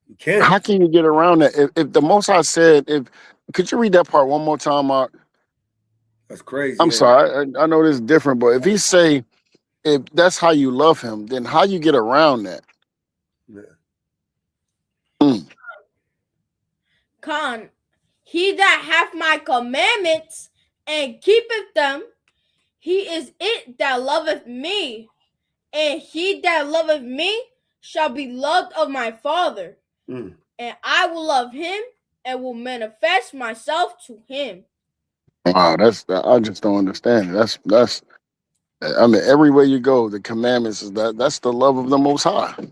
You can't. How can you get around that? If the Most High said, could you read that part one more time, Mark? That's crazy. I'm sorry, I know this is different, but if he say, if that's how you love him, then how you get around that? Yeah. Con, he that hath my commandments and keepeth them, he is it that loveth me, and he that loveth me shall be loved of my Father, and I will love him and will manifest myself to him. Wow, I just don't understand it. That's I mean, everywhere you go, the commandments is that's the love of the Most High. If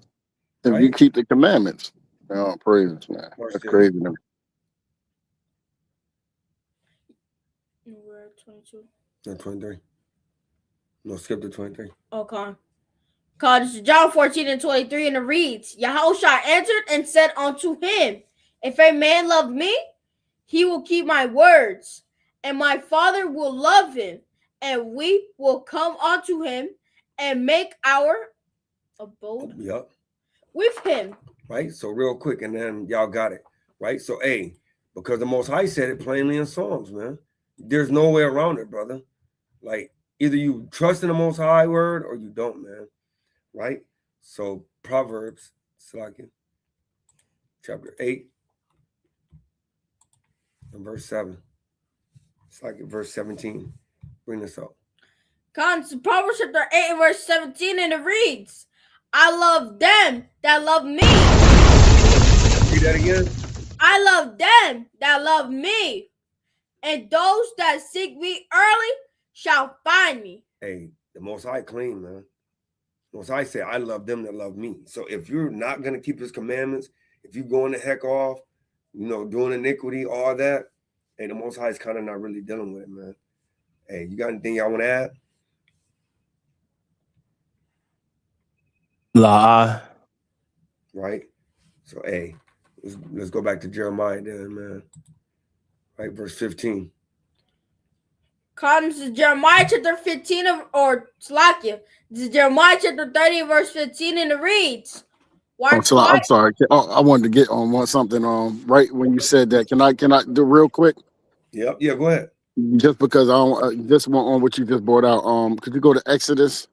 you Right. keep the commandments, oh, praise, man, Watch that's this. crazy. To me. We're at 22. No, 23. No, skip to 23. Okay. This is John 14 and 23, and it reads, Yahushua answered and said unto him, if a man love me, he will keep my words, and my Father will love him, and we will come unto him and make our abode Yep. with him. Right? So real quick, and then y'all got it. Right? So hey, because the Most High said it plainly in Psalms, man. There's no way around it, brother. Like either you trust in the Most High word or you don't, man. Right? So Proverbs, chapter 8 and verse 7. It's like verse 17. Bring this up. Proverbs chapter 8 and verse 17, and it reads, I love them that love me. Read that again. I love them that love me, and those that seek me early shall find me. Hey, the Most High clean, man. Most High said, I love them that love me. So if you're not going to keep his commandments, if you're going the heck off, doing iniquity, all that, hey, the Most High is kind of not really dealing with it, man. Hey, you got anything y'all want to add? La. Right? So, hey, let's go back to Jeremiah then, man. Right, verse 15. This is Jeremiah chapter 15 This is Jeremiah chapter 30 verse 15, and it reads, I'm sorry. I wanted to get on something. Right when you said that, can I do real quick? Yep. Yeah, go ahead. Just because I don't just want on what you just brought out. Could you go to Exodus,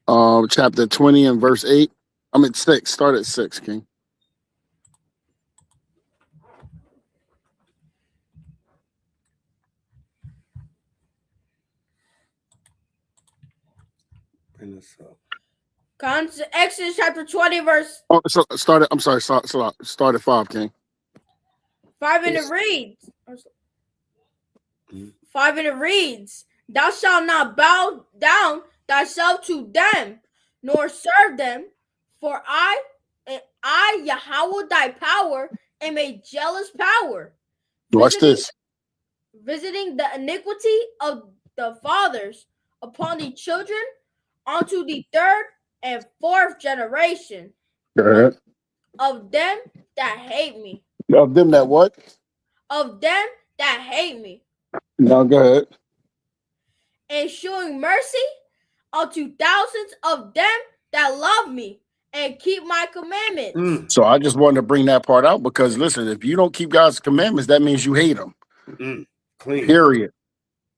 chapter 20 and verse 8? I'm at 6. Start at 6, King. Bring this up. Exodus chapter 20 verse So start at, I'm sorry, start at 5, King. 5, and it reads, 5, and it reads, thou shalt not bow down thyself to them, nor serve them, for I Yahweh thy power am a jealous power. Watch this. Visiting the iniquity of the fathers upon the children unto the third and fourth generation of them that hate me. Of them that what? Of them that hate me. No, go ahead. And showing mercy unto thousands of them that love me and keep my commandments. So I just wanted to bring that part out because listen, if you don't keep God's commandments, that means you hate him. Clean. Period.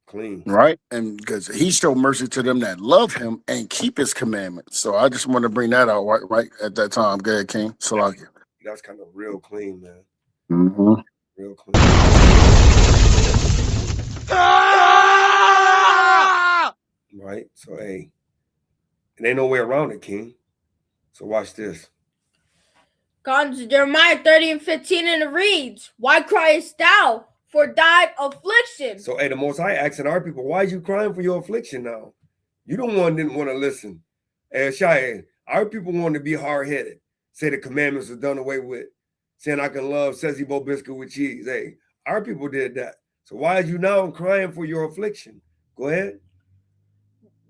Clean. Right? And because he showed mercy to them that love him and keep his commandments. So I just want to bring that out right at that time. Go ahead, King. Salakia. That's kind of real clean, man. Mm-hmm. Real clean. Right? So, hey, it ain't no way around it, King. So watch this. Jeremiah 30 and 15, and it reads, why criest thou for thy affliction? So, hey, the Most High asking our people, why is you crying for your affliction now? You the one didn't want to listen. Hey, Shai, our people wanted to be hard-headed, say the commandments are done away with, saying I can love Sessi Bo biscuit with cheese. Hey, Our people did that. So why are you now crying for your affliction? Go ahead.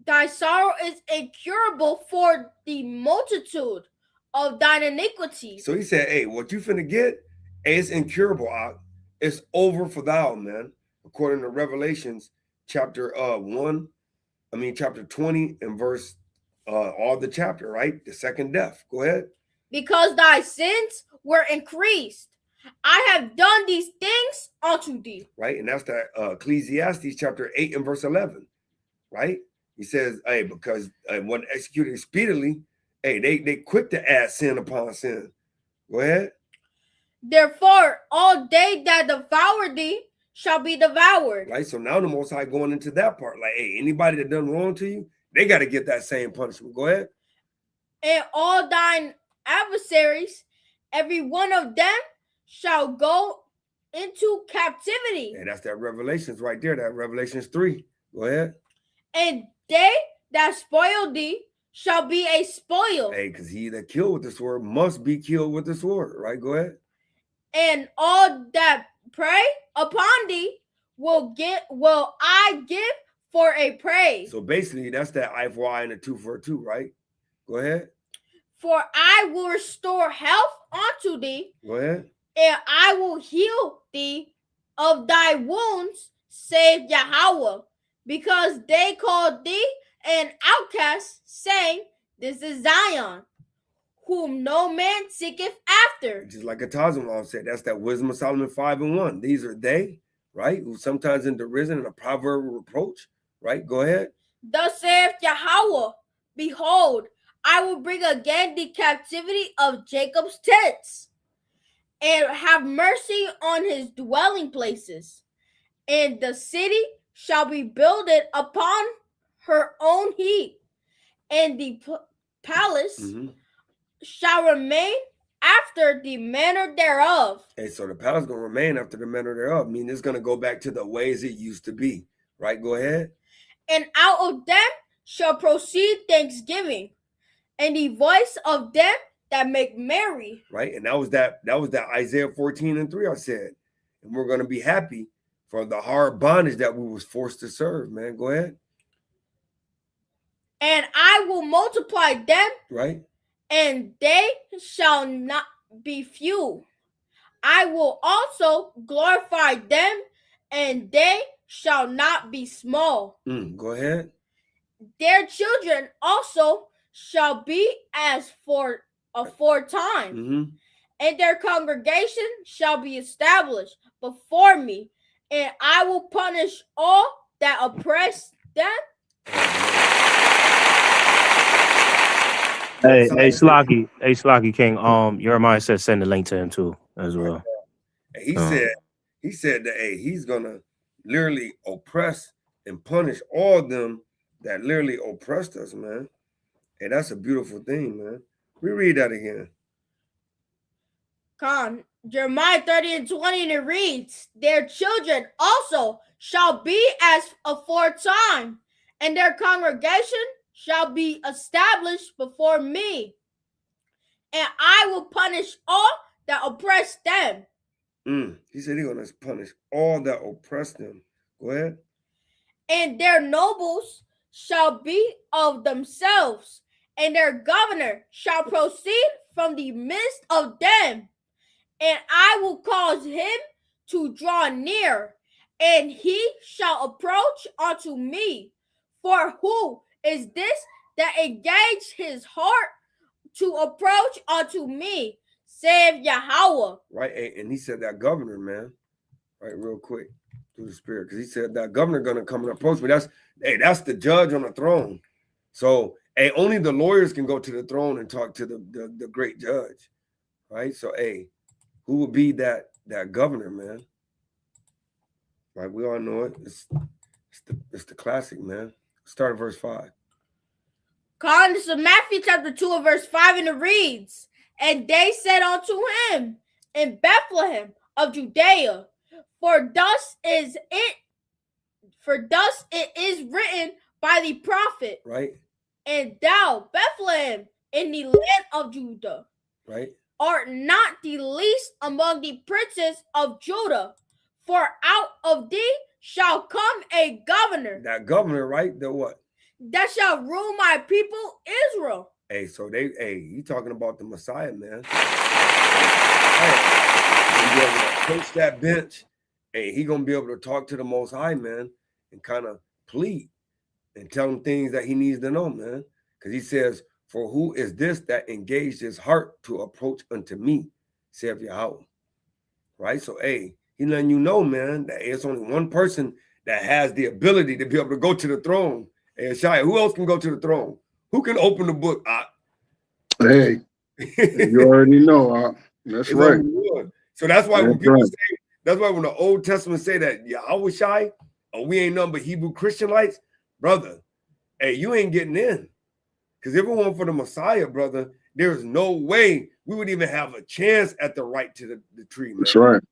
Thy sorrow is incurable for the multitude of thine iniquities. So he said, hey, what you finna get, hey, it's incurable. It's over for thou, man. According to Revelations chapter 20 and verse all the chapter, right? The second death. Go ahead. Because thy sins were increased. I have done these things unto thee. Right? And that's that Ecclesiastes chapter 8 and verse 11. Right? He says, hey, because when executed speedily, hey, they quick to add sin upon sin. Go ahead. Therefore, all they that devour thee shall be devoured. Right? So now the Most High going into that part. Like, hey, anybody that done wrong to you, they got to get that same punishment. Go ahead. And all thine adversaries, every one of them shall go into captivity. And that's that Revelations right there. That Revelations 3. Go ahead. And they that spoil thee shall be a spoil. Hey, because he that killed with the sword must be killed with the sword. Right? Go ahead. And all that prey upon thee will I give for a praise. So basically, that's that eye for eye and a tooth for a tooth, right? Go ahead. For I will restore health unto thee, Go ahead. and I will heal thee of thy wounds, saith Yahweh, because they called thee an outcast, saying, This is Zion, whom no man seeketh after. Just like Atazimah said, that's that Wisdom of Solomon 5 and 1. These are they, right? Who sometimes in derision and a proverb of reproach, right? Go ahead. Thus saith Yahweh, Behold, I will bring again the captivity of Jacob's tents, and have mercy on his dwelling places. And the city shall be builded upon her own heap, and the palace shall remain after the manner thereof. Hey, so the palace going to remain after the manner thereof. I mean, it's going to go back to the ways it used to be, right? Go ahead. And out of them shall proceed thanksgiving, and the voice of them that make merry. Right? And that was that Isaiah 14 and 3 I said. And we're going to be happy for the hard bondage that we was forced to serve, man. Go ahead. And I will multiply them, Right? and they shall not be few. I will also glorify them, and they shall not be small. Go ahead. Their children also shall be as for aforetime, and their congregation shall be established before me, and I will punish all that oppress them. Hey, Slocky King. Jeremiah said send the link to him too as well. He said that hey, he's gonna literally oppress and punish all them that literally oppressed us, man. Hey, that's a beautiful thing, man. Reread that again. Jeremiah 30 and 20, and it reads, Their children also shall be as aforetime, and their congregation shall be established before me, and I will punish all that oppress them. He said he's going to punish all that oppress them. Go ahead. And their nobles shall be of themselves, and their governor shall proceed from the midst of them. And I will cause him to draw near, and he shall approach unto me. For who is this that engaged his heart to approach unto me, saith Yahweh? Right, and he said that governor, man. Right, real quick, through the spirit, because he said that governor gonna come and approach me. That's the judge on the throne. So, hey, only the lawyers can go to the throne and talk to the great judge, right? So, hey, who will be that governor, man? Right, we all know it. It's the classic, man. Start at verse 5. This is Matthew chapter 2 and verse 5, and it reads, And they said unto him in Bethlehem of Judea, For thus it is written by the prophet, right? And thou, Bethlehem, in the land of Judah, right, art not the least among the princes of Judah, For out of thee shall come a governor That governor, right? The what? that shall rule my people Israel. Hey, so you talking about the Messiah, man. Hey, he gonna approach that bench, and he gonna be able to talk to the Most High, man, and kind of plead and tell him things that he needs to know, man. Because he says, "For who is this that engaged his heart to approach unto me?" saith Yahweh. Right? So, hey, he letting you know, man, that it's only one person that has the ability to be able to go to the throne. And Shia, who else can go to the throne? Who can open the book? Hey, you already know. That's It's right. only one. So that's why when That's people right. say, that's why when the Old Testament say that Yahweh Shai, or we ain't nothing but Hebrew Christianites, brother, hey, you ain't getting in. Because if it weren't for the Messiah, brother, there's no way we would even have a chance at the right to the tree, man. That's right.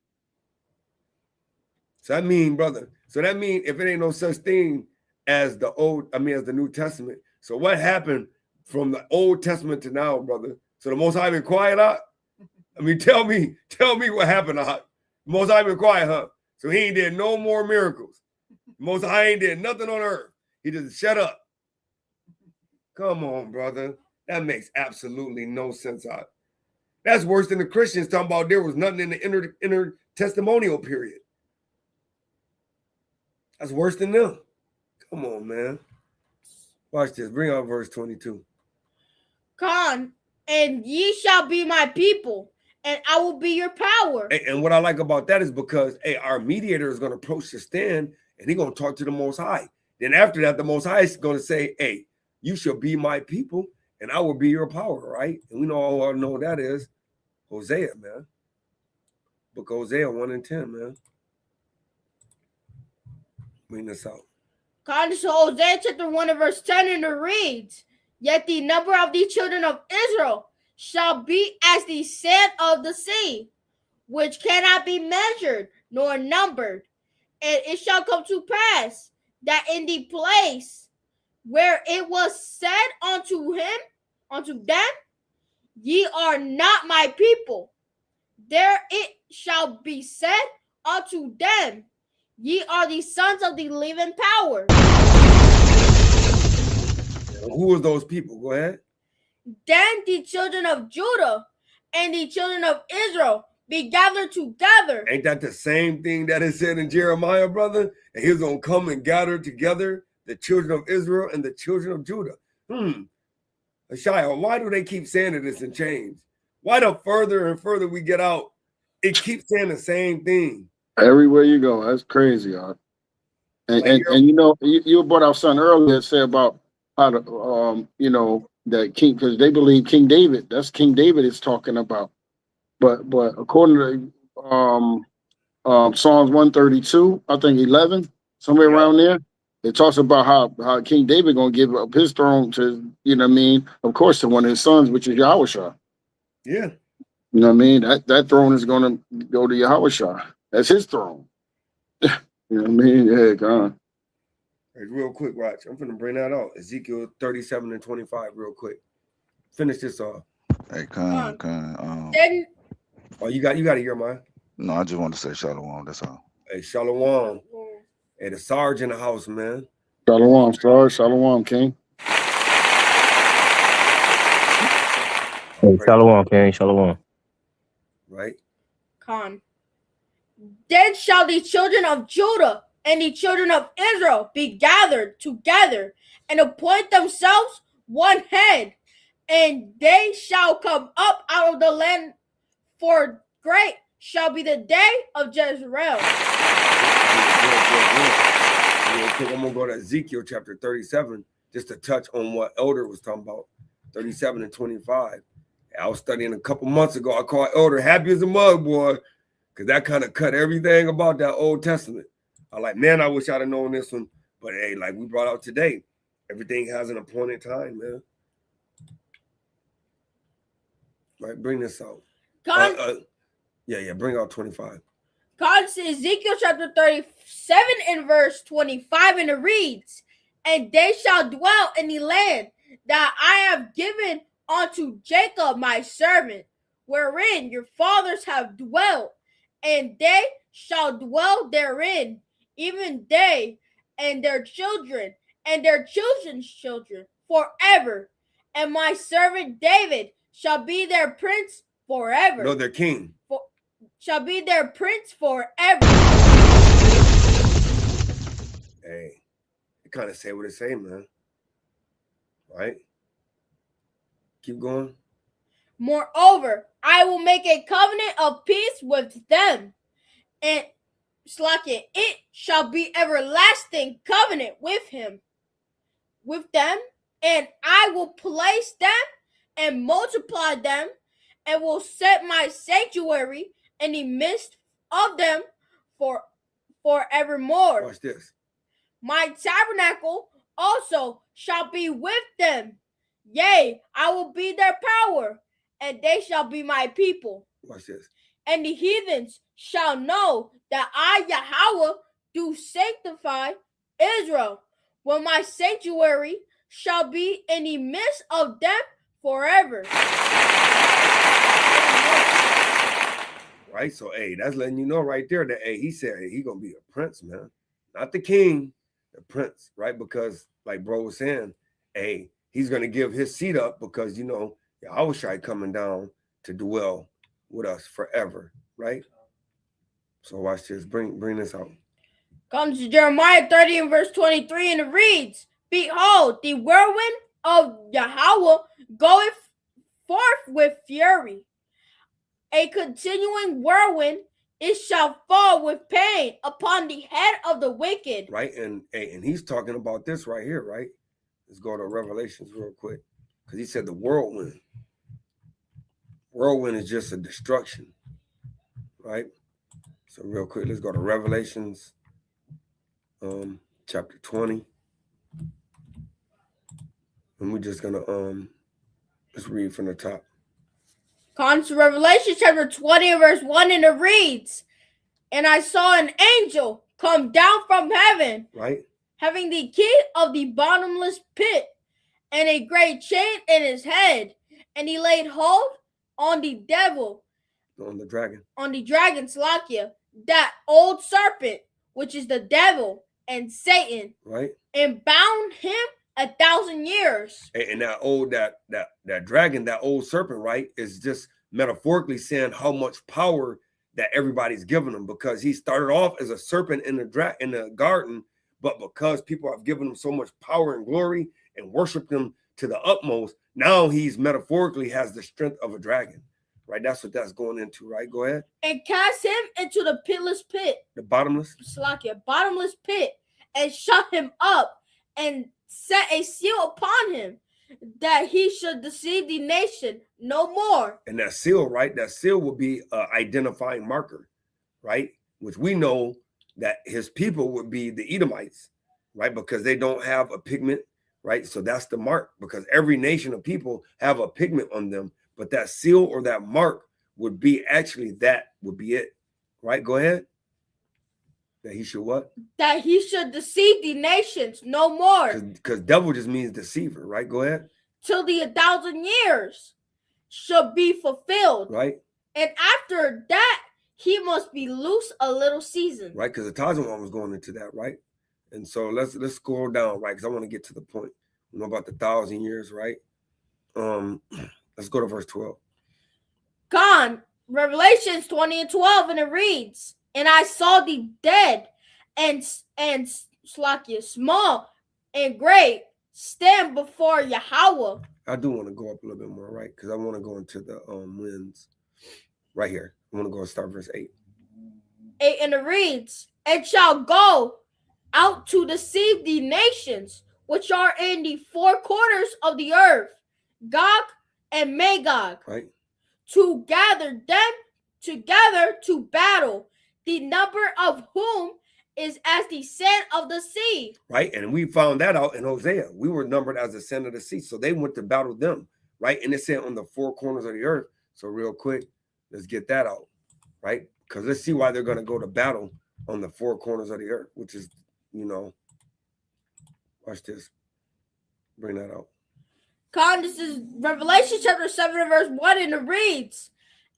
So that mean, brother, if it ain't no such thing as as the New Testament. So what happened from the Old Testament to now, brother? So the Most High been quiet out? I mean, tell me what happened. The Most High been quiet, huh? So he ain't did no more miracles. The Most High ain't did nothing on earth. He just shut up. Come on, brother. That makes absolutely no sense. That's worse than the Christians talking about there was nothing in the intertestamental period. That's worse than them. Come on, man. Watch this. Bring out verse 22. Con, and ye shall be my people, and I will be your power. And what I like about that is because, hey, our mediator is going to approach the stand, and he's going to talk to the Most High. Then after that, the Most High is going to say, hey, you shall be my people, and I will be your power, right? And we all know that is Hosea, man. Book of Hosea 1 and 10, man. Bring this out. Con, so Hosea chapter 1 and verse 10, and it reads, yet the number of the children of Israel shall be as the sand of the sea, which cannot be measured nor numbered. And it shall come to pass that in the place where it was said unto them, ye are not my people, there it shall be said unto them, ye are the sons of the living power. Who are those people? Go ahead. Then the children of Judah and the children of Israel be gathered together. Ain't that the same thing that is said in Jeremiah, brother? And he's going to come and gather together the children of Israel and the children of Judah. Shia, why do they keep saying it in chains? Why the further and further we get out, it keeps saying the same thing? Everywhere you go, that's crazy, Art. And you know, you brought out something earlier, say about how to, that king, because they believe King David. That's King David is talking about. But according to Psalms 132, I think 11, somewhere around there, it talks about how King David gonna give up his throne to, of course, to one of his sons, which is Yahushua. Yeah. You know what I mean? That throne is gonna go to Yahushua. That's his throne. You know what I mean? Yeah, God. Hey, real quick, watch. I'm gonna bring that out. Ezekiel 37 and 25, real quick. Finish this off. Hey, Then you got to hear mine. no, I just want to say shalom. That's all. Hey, Shalom. Hey, the Sarge in the house, man. Shalom, Star. Shalom, King. Hey, shalom, King. Shalom. Right. Con. Then shall the children of Judah and the children of Israel be gathered together and appoint themselves one head, and they shall come up out of the land, for great shall be the day of Jezreel. Real quick, I'm gonna go to Ezekiel chapter 37 just to touch on what Elder was talking about. 37 and 25. I was studying a couple months ago. I called Elder happy as a mug, boy, because that kind of cut everything about that Old Testament. I like, man, I wish I'd have known this one. But hey, like we brought out today, everything has an appointed time, man. Right, bring this out. Bring out 25. God's Ezekiel chapter 37 and verse 25, and it reads, and they shall dwell in the land that I have given unto Jacob my servant, wherein your fathers have dwelt, and they shall dwell therein, even they and their children and their children's children forever. And my servant David shall be their prince forever. No, their king. Shall be their prince forever. Hey, it kind of say what it say, man. Right? Keep going. Moreover, I will make a covenant of peace with them, and it shall be everlasting covenant with them, and I will place them and multiply them, and will set my sanctuary in the midst of them forevermore. Watch this. My tabernacle also shall be with them. Yea, I will be their power, and they shall be my people. Watch this. And the heathens shall know that I, Yahweh, do sanctify Israel, when my sanctuary shall be in the midst of them forever. Right? So, hey, that's letting you know right there that, hey, he said he going to be a prince, man. Not the king, the prince, right? Because, like bro was saying, hey, he's going to give his seat up because, you know, Yahushua coming down to dwell with us forever, right? So watch this. Bring this out. Comes to Jeremiah 30 and verse 23, and it reads, Behold, the whirlwind of Yahweh goeth forth with fury. A continuing whirlwind, it shall fall with pain upon the head of the wicked. Right? And he's talking about this right here, right? Let's go to Revelations real quick. Because he said the whirlwind. Whirlwind is just a destruction. Right? So real quick, let's go to Revelations chapter 20. And we're just gonna let's read from the top. Comes to Revelation chapter 20 and verse 1, and it reads, And I saw an angel come down from heaven, Right? having the key of the bottomless pit, and a great chain in his head. And he laid hold on the devil, On the dragon. on the dragon, Salakia, that old serpent, which is the devil and Satan, Right? and bound him 1,000 years. And that dragon, that old serpent, right, is just metaphorically saying how much power that everybody's giving him, because he started off as a serpent in the garden, but because people have given him so much power and glory and worshiped him to the utmost, now he's metaphorically has the strength of a dragon, right? That's what that's going into, right? Go ahead. And cast him into the pitless pit, The bottomless. Salakia, bottomless pit, and shut him up, and set a seal upon him, that he should deceive the nation no more. And that seal, right? That seal will be an identifying marker, right? Which we know that his people would be the Edomites, right? Because they don't have a pigment, right? So that's the mark, because every nation of people have a pigment on them, but that seal or that mark would be actually that would be it, right? Go ahead. That he should what? That he should deceive the nations no more. Because devil just means deceiver, right? Go ahead. Till the 1,000 years should be fulfilled. Right? And after that, he must be loose a little season. Right? Because the 1,000 one was going into that, right? And so let's scroll down, right? Because I want to get to the point. You know about the 1,000 years, right? Let's go to verse 12. Gone. Revelations 20 and 12, and it reads, And I saw the dead and Slakia, small and great, stand before Yahweh. I do want to go up a little bit more, right? Because I want to go into the winds right here. I want to go and start verse 8. 8, and it reads, And shall go out to deceive the nations which are in the four quarters of the earth, Gog and Magog, Right? to gather them together to battle, the number of whom is as the sand of the sea. Right? And we found that out in Hosea. We were numbered as the sand of the sea. So they went to battle them, right? And it said on the four corners of the earth. So real quick, let's get that out, right? Because let's see why they're going to go to battle on the four corners of the earth, which is, you know, watch this. Bring that out. This is Revelation chapter 7 and verse 1, and it reads,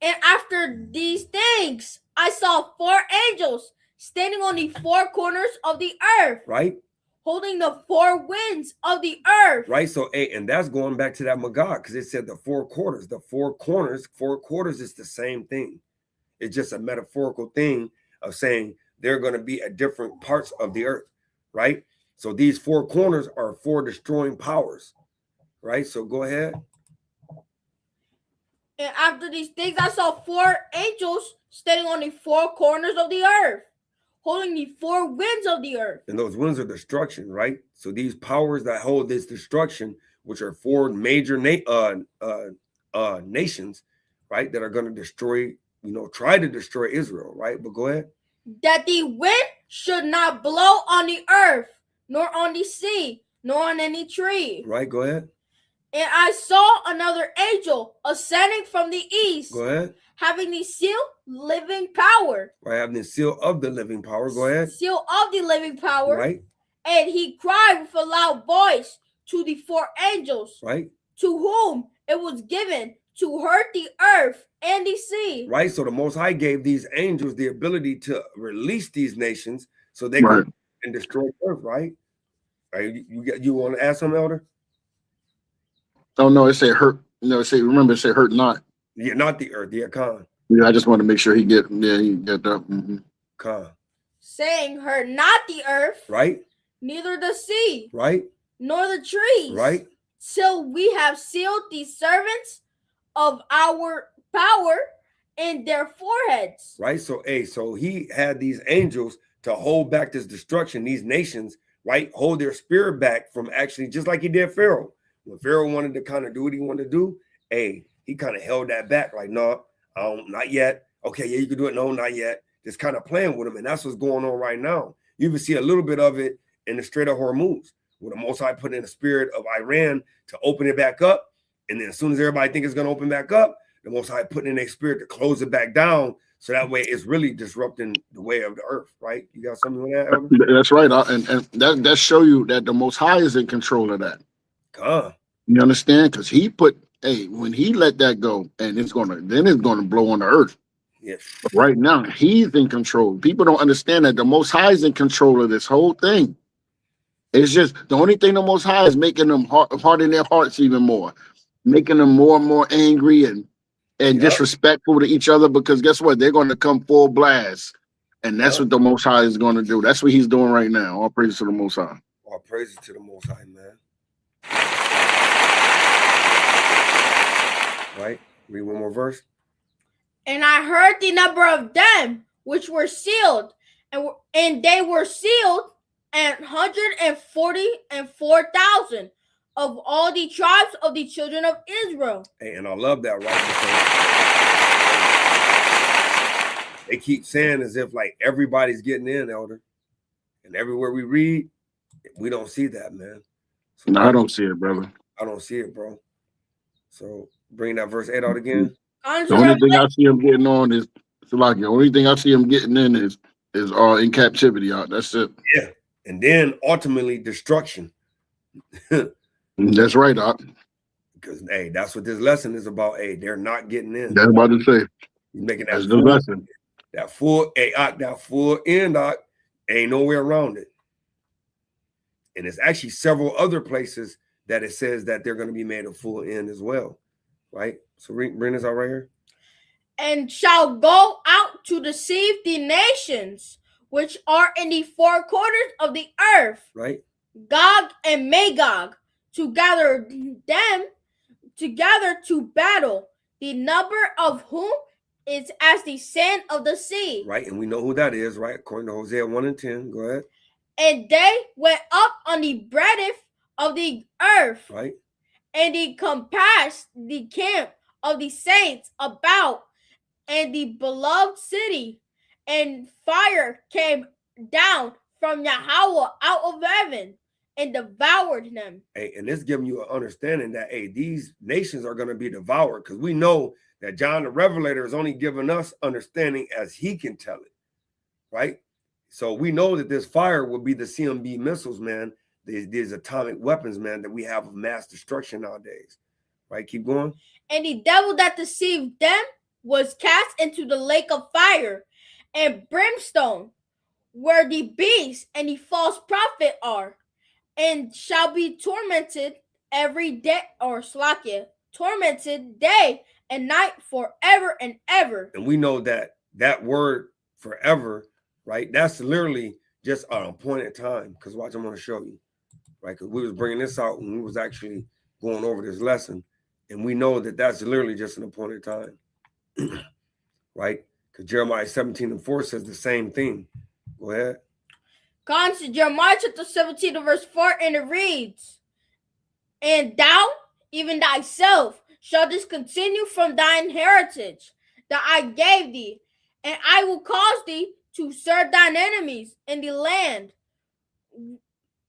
And after these things, I saw 4 angels standing on the 4 corners of the earth, right? holding the 4 winds of the earth. Right. So, and that's going back to that Magog, because it said the 4 quarters. The 4 quarters is the same thing. It's just a metaphorical thing of saying they're going to be at different parts of the earth, right? So these 4 corners are 4 destroying powers, right? So go ahead. And after these things, I saw 4 angels standing on the 4 corners of the earth, holding the 4 winds of the earth. And those winds are destruction, right? So these powers that hold this destruction, which are 4 major nations, right, that are going to destroy, try to destroy Israel, right? But go ahead. That the wind should not blow on the earth, nor on the sea, nor on any tree. Right, go ahead. And I saw another angel ascending from the east, Go ahead. having the seal living power. Right, having the seal of the living power. Go ahead. Seal of the living power. Right. And he cried with a loud voice to the 4 angels, Right. to whom it was given to hurt the earth and the sea. Right. So the Most High gave these angels the ability to release these nations so they Right. can and destroy the earth, right? Right. You want to ask something, Elder? Oh no, it said hurt. No, it said remember it said hurt not. Yeah, not the earth. Yeah, Khan. Yeah, I just want to make sure he get that. Khan. Saying, hurt not the earth, Right. neither the sea, Right. nor the trees, Right. till we have sealed the servants of our power in their foreheads. Right. So he had these angels to hold back this destruction, these nations, right? Hold their spirit back from actually, just like he did Pharaoh. When Pharaoh wanted to kind of do what he wanted to do, he kind of held that back, like, no, not yet. Okay, yeah, you can do it. No, not yet. Just kind of playing with him. And that's what's going on right now. You even see a little bit of it in the Strait of Hormuz, where the Most High put in the spirit of Iran to open it back up. And then as soon as everybody thinks it's going to open back up, the Most High put in their spirit to close it back down. So that way it's really disrupting the way of the earth, right? You got something on that, Elder? That's right, and that show you that the Most High is in control of that. Khan. You understand? Because he put, when he let that go, and it's gonna blow on the earth. Yes. But right now, he's in control. People don't understand that the Most High is in control of this whole thing. It's just the only thing the Most High is making them harden their hearts even more, making them more and more angry and disrespectful to each other. Because guess what? They're going to come full blast, and that's what the Most High is going to do. That's what he's doing right now. All praise to the Most High. All praises to the Most High, man. Right? Read one more verse. And I heard the number of them which were sealed, and they were sealed 144,000 of all the tribes of the children of Israel. And I love that, right? Because they keep saying as if like everybody's getting in, Elder. And everywhere we read, we don't see that, man. So No, I don't see it, brother. I don't see it, bro. So bring that verse 8 out again. The only thing I see him getting on is like the only thing I see him getting in is in captivity. That's it. Yeah. And then ultimately destruction. That's right, Doc. Because that's what this lesson is about. They're not getting in. That's about to say. You're making That's the lesson. That full end, Doc, ain't nowhere around it. And it's actually several other places that it says that they're going to be made a full end as well. Right? So bring this out right here. And shall go out to deceive the nations which are in the 4 quarters of the earth, right? Gog and Magog, to gather them together to battle, the number of whom is as the sand of the sea. Right, and we know who that is, right? According to Hosea 1 and 10. Go ahead. And they went up on the breadth of the earth, right? And they compassed the camp of the saints about and the beloved city, and fire came down from Yahweh out of heaven and devoured them. And it's giving you an understanding that these nations are going to be devoured, because we know that John the Revelator is only giving us understanding as he can tell it, right? So we know that this fire will be the CMB missiles, man. These atomic weapons, man, that we have of mass destruction nowadays, right? Keep going. And the devil that deceived them was cast into the lake of fire and brimstone, where the beast and the false prophet are, and shall be tormented every day, or slakia, tormented day and night forever and ever. And we know that that word forever, right? That's literally just an appointed time. Because watch, I'm going to show you, right? Because we was bringing this out when we was actually going over this lesson, and we know that that's literally just an appointed time, right? Because Jeremiah 17:4 says the same thing. Go ahead. Gone to Jeremiah chapter 17 verse 4, and it reads, "And thou, even thyself, shall discontinue from thine heritage that I gave thee, and I will cause thee to serve thine enemies in the land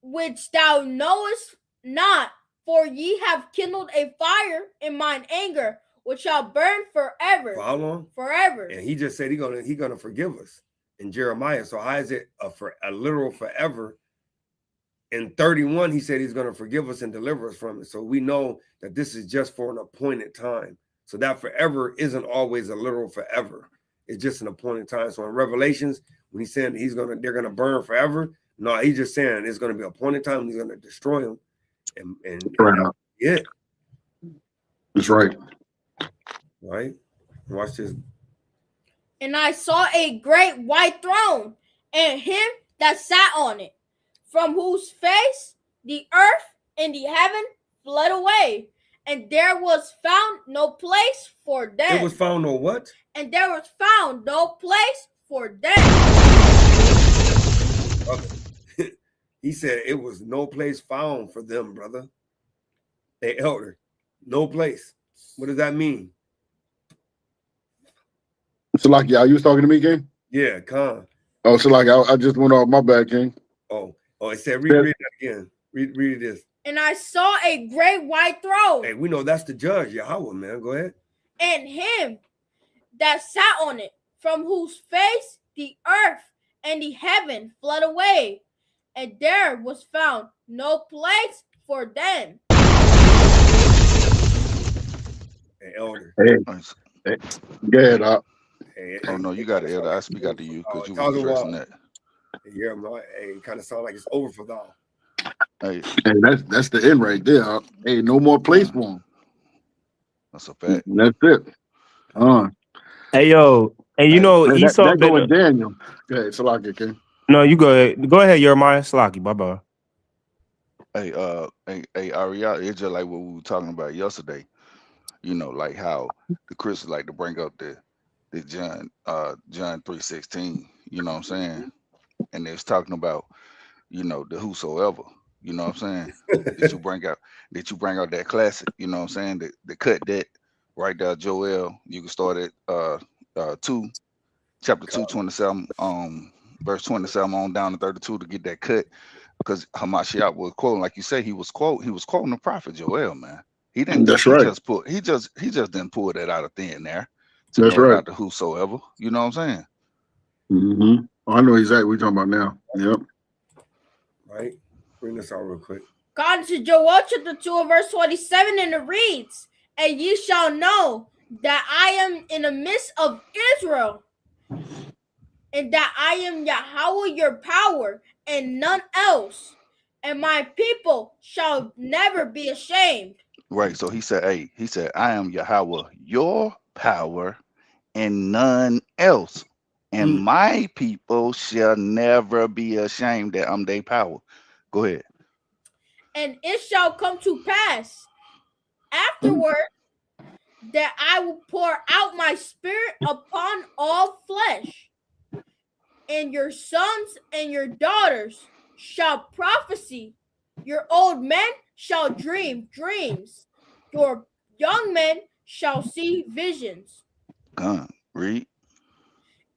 which thou knowest not, for ye have kindled a fire in mine anger, which shall burn forever." For how long? Forever. And he just said he gonna forgive us in Jeremiah. So how is it a literal forever? In 31, he said he's gonna forgive us and deliver us from it. So we know that this is just for an appointed time. So that forever isn't always a literal forever. It's just an appointed time. So in Revelations, when he's saying they're gonna burn forever, no, he's just saying it's gonna be appointed time. He's gonna destroy them. And yeah, That's right. right. Watch this. "And I saw a great white throne, and him that sat on it, from whose face the earth and the heaven fled away, and there was found no place for them." It was found no what? And there was found no place for them. Brother. He said it was no place found for them, brother. Hey, elder, no place. What does that mean? Salaki, you was talking to me, King? Yeah, Khan. Oh, Salaki, I just went off my bad, King. Oh, it said read that again. Read this. "And I saw a great white throne, Hey, we know that's the judge, Yahweh, man. Go ahead. and him that sat on it, from whose face the earth and the heaven fled away, and there was found no place for them." Hey, elder. Hey, go ahead, Hey, Oh no, you got it, Elder. I speak out to you because you were talking addressing about- that. Yeah, hey, it kind of sound like it's over for thou. Hey, Hey, that's the end right there. Huh? Hey, no more place for him. that's a fact. That's it. Hey yo, and you know That Esau go with been, Daniel. Go ahead, Salaki, King. no, you go ahead. Go ahead, Jeremiah. Slocky, bye. Hey, Ariel, it's just like what we were talking about yesterday. You know, like how the Christians like to bring up the John 3:16. You know what I'm saying? And they was talking about, you know, the whosoever. You know what I'm saying? That you bring out that classic. You know what I'm saying? The cut that right there, Joel. You can start at chapter 2, 27, verse 27 on down to 32 to get that cut. Because Hamashiach was quoting, like you say, he was quoting the prophet Joel, man. He didn't. That's right. He just didn't pull that out of thin there. That's right. Out to whosoever. You know what I'm saying? Mm-hmm. Oh, I know exactly what you're talking about now. Yep. Right? Bring this out real quick. God to Joel chapter 2 verse 27, and it reads, "And ye shall know that I am in the midst of Israel, and that I am Yahweh your power, and none else, and my people shall never be ashamed." Right. So he said, I am Yahweh, your power, and none else. And my people shall never be ashamed that I'm their power. Go ahead. "And it shall come to pass afterward that I will pour out my spirit upon all flesh, and your sons and your daughters shall prophesy, your old men shall dream dreams, your young men shall see visions. Read.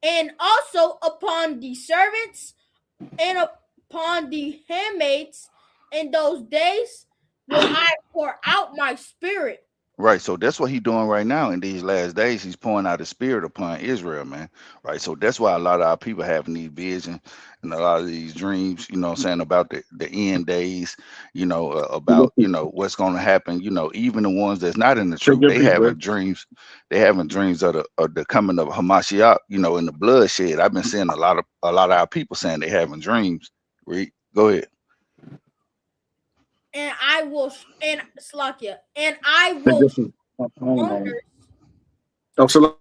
And also upon the servants and upon the handmaids in those days will I pour out my spirit, Right. So that's what he's doing right now in these last days. He's pouring out his spirit upon Israel, man. Right. So that's why a lot of our people having these visions and a lot of these dreams, you know what I'm saying, about the end days, you know, about, you know, what's going to happen, you know, even the ones that's not in the Take truth, your they piece, bro. having dreams. They having dreams of the coming of Hamashiach, you know, in the bloodshed. I've been seeing a lot of our people saying they having dreams. Read. Go ahead. And I will, and Slakia, and I Take will your piece. wonders, Oh, so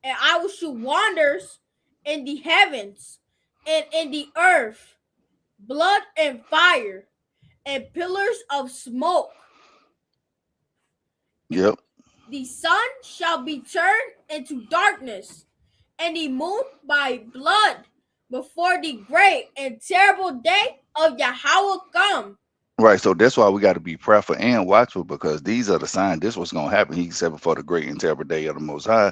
and I will shoot wonders in the heavens and in the earth, blood and fire, and pillars of smoke. Yep. The sun shall be turned into darkness, and the moon by blood, before the great and terrible day of Yahweh come. Right, so that's why we got to be prayerful and watchful, because these are the signs. This what's gonna happen. He said before the great and terrible day of the Most High.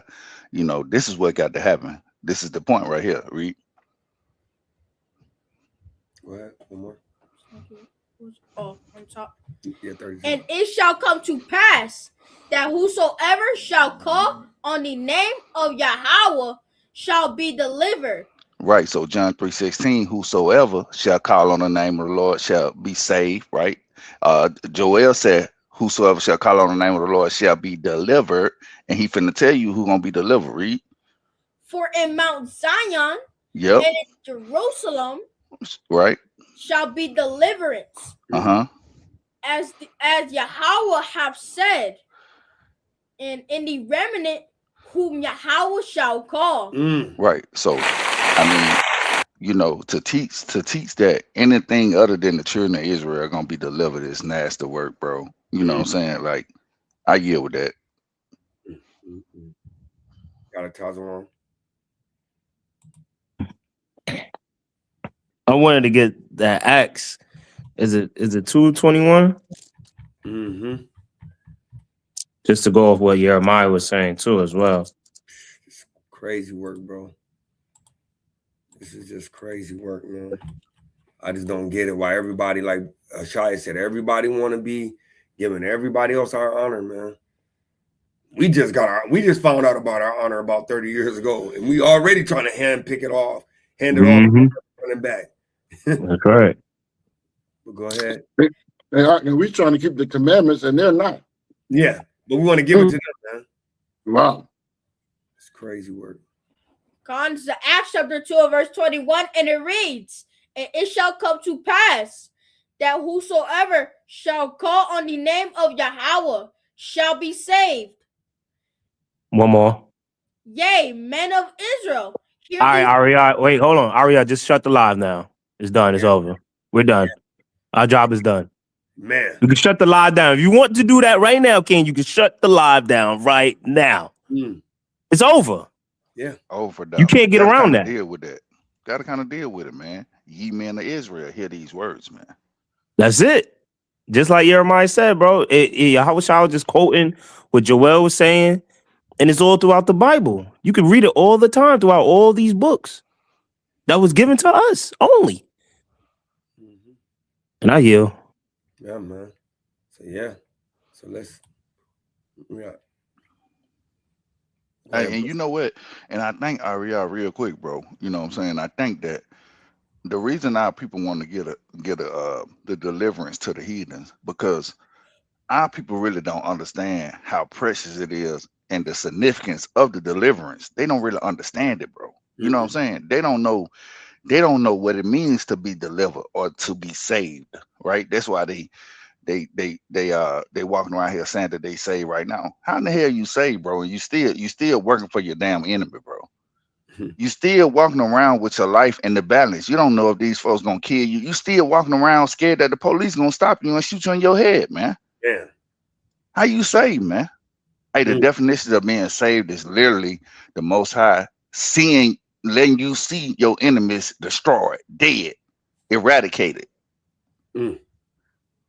You know, this is what got to happen. This is the point right here. Read. Go ahead. One more. Oh, on top. Yeah, 30 And it shall come to pass that whosoever shall call on the name of Yahweh shall be delivered. Right. So John 3:16, whosoever shall call on the name of the Lord shall be saved. Right. Joel said, whosoever shall call on the name of the Lord shall be delivered. And he finna tell you who gonna be delivered. Read. For in Mount Zion Yep. and in Jerusalem Right. shall be deliverance, Uh-huh. as Yahweh hath said, and in the remnant whom Yahweh shall call. Right. So I mean, you know, to teach that anything other than the children of Israel are gonna be delivered is nasty work, bro. You know what I'm saying? Like, I yield with that. Got a toss on. I wanted to get that Acts. Is it 2:21? Mm-hmm. Just to go off what Jeremiah was saying too, as well. It's crazy work, bro. This is just crazy work, man. I just don't get it. Why everybody, like Shai said, everybody want to be giving everybody else our honor, man. We just found out about our honor about 30 years ago, and we already trying to hand it off, running back. That's right. But go ahead. and we trying to keep the commandments, and they're not. Yeah, but we want to give it to them, man. Wow. It's crazy work. Cons the Acts chapter 2 verse 21, and it reads, and it shall come to pass that whosoever shall call on the name of Yahweh shall be saved. One more. Yea, men of Israel. Hear All right, these- Aria. Wait, hold on. Aria, just shut the live now. It's done. It's over. We're done. Our job is done. Man. You can shut the live down. If you want to do that right now, King, you can shut the live down right now. It's over. Yeah. Over. You can't get around that. Deal with that. Gotta kind of deal with it, man. Ye men of Israel, hear these words, man. That's it. Just like Jeremiah said, bro. I was just quoting what Joel was saying, and it's all throughout the Bible. You can read it all the time throughout all these books that was given to us only. And I yield. Yeah, man. So yeah. So let's Hey, and you know what? And I think Aria, real quick, bro. You know what I'm saying? I think that the reason our people want to get the deliverance to the heathens, because our people really don't understand how precious it is and the significance of the deliverance. They don't really understand it, bro. You know what I'm saying? They don't know what it means to be delivered or to be saved, right? That's why they walking around here saying that they saved right now. How in the hell you saved, bro? And you still working for your damn enemy, bro. You still walking around with your life in the balance. You don't know if these folks gonna kill you. You still walking around scared that the police gonna stop you and shoot you in your head, man. Yeah. How you saved, man? Hey, the definition of being saved is literally the Most High letting you see your enemies destroyed, dead, eradicated.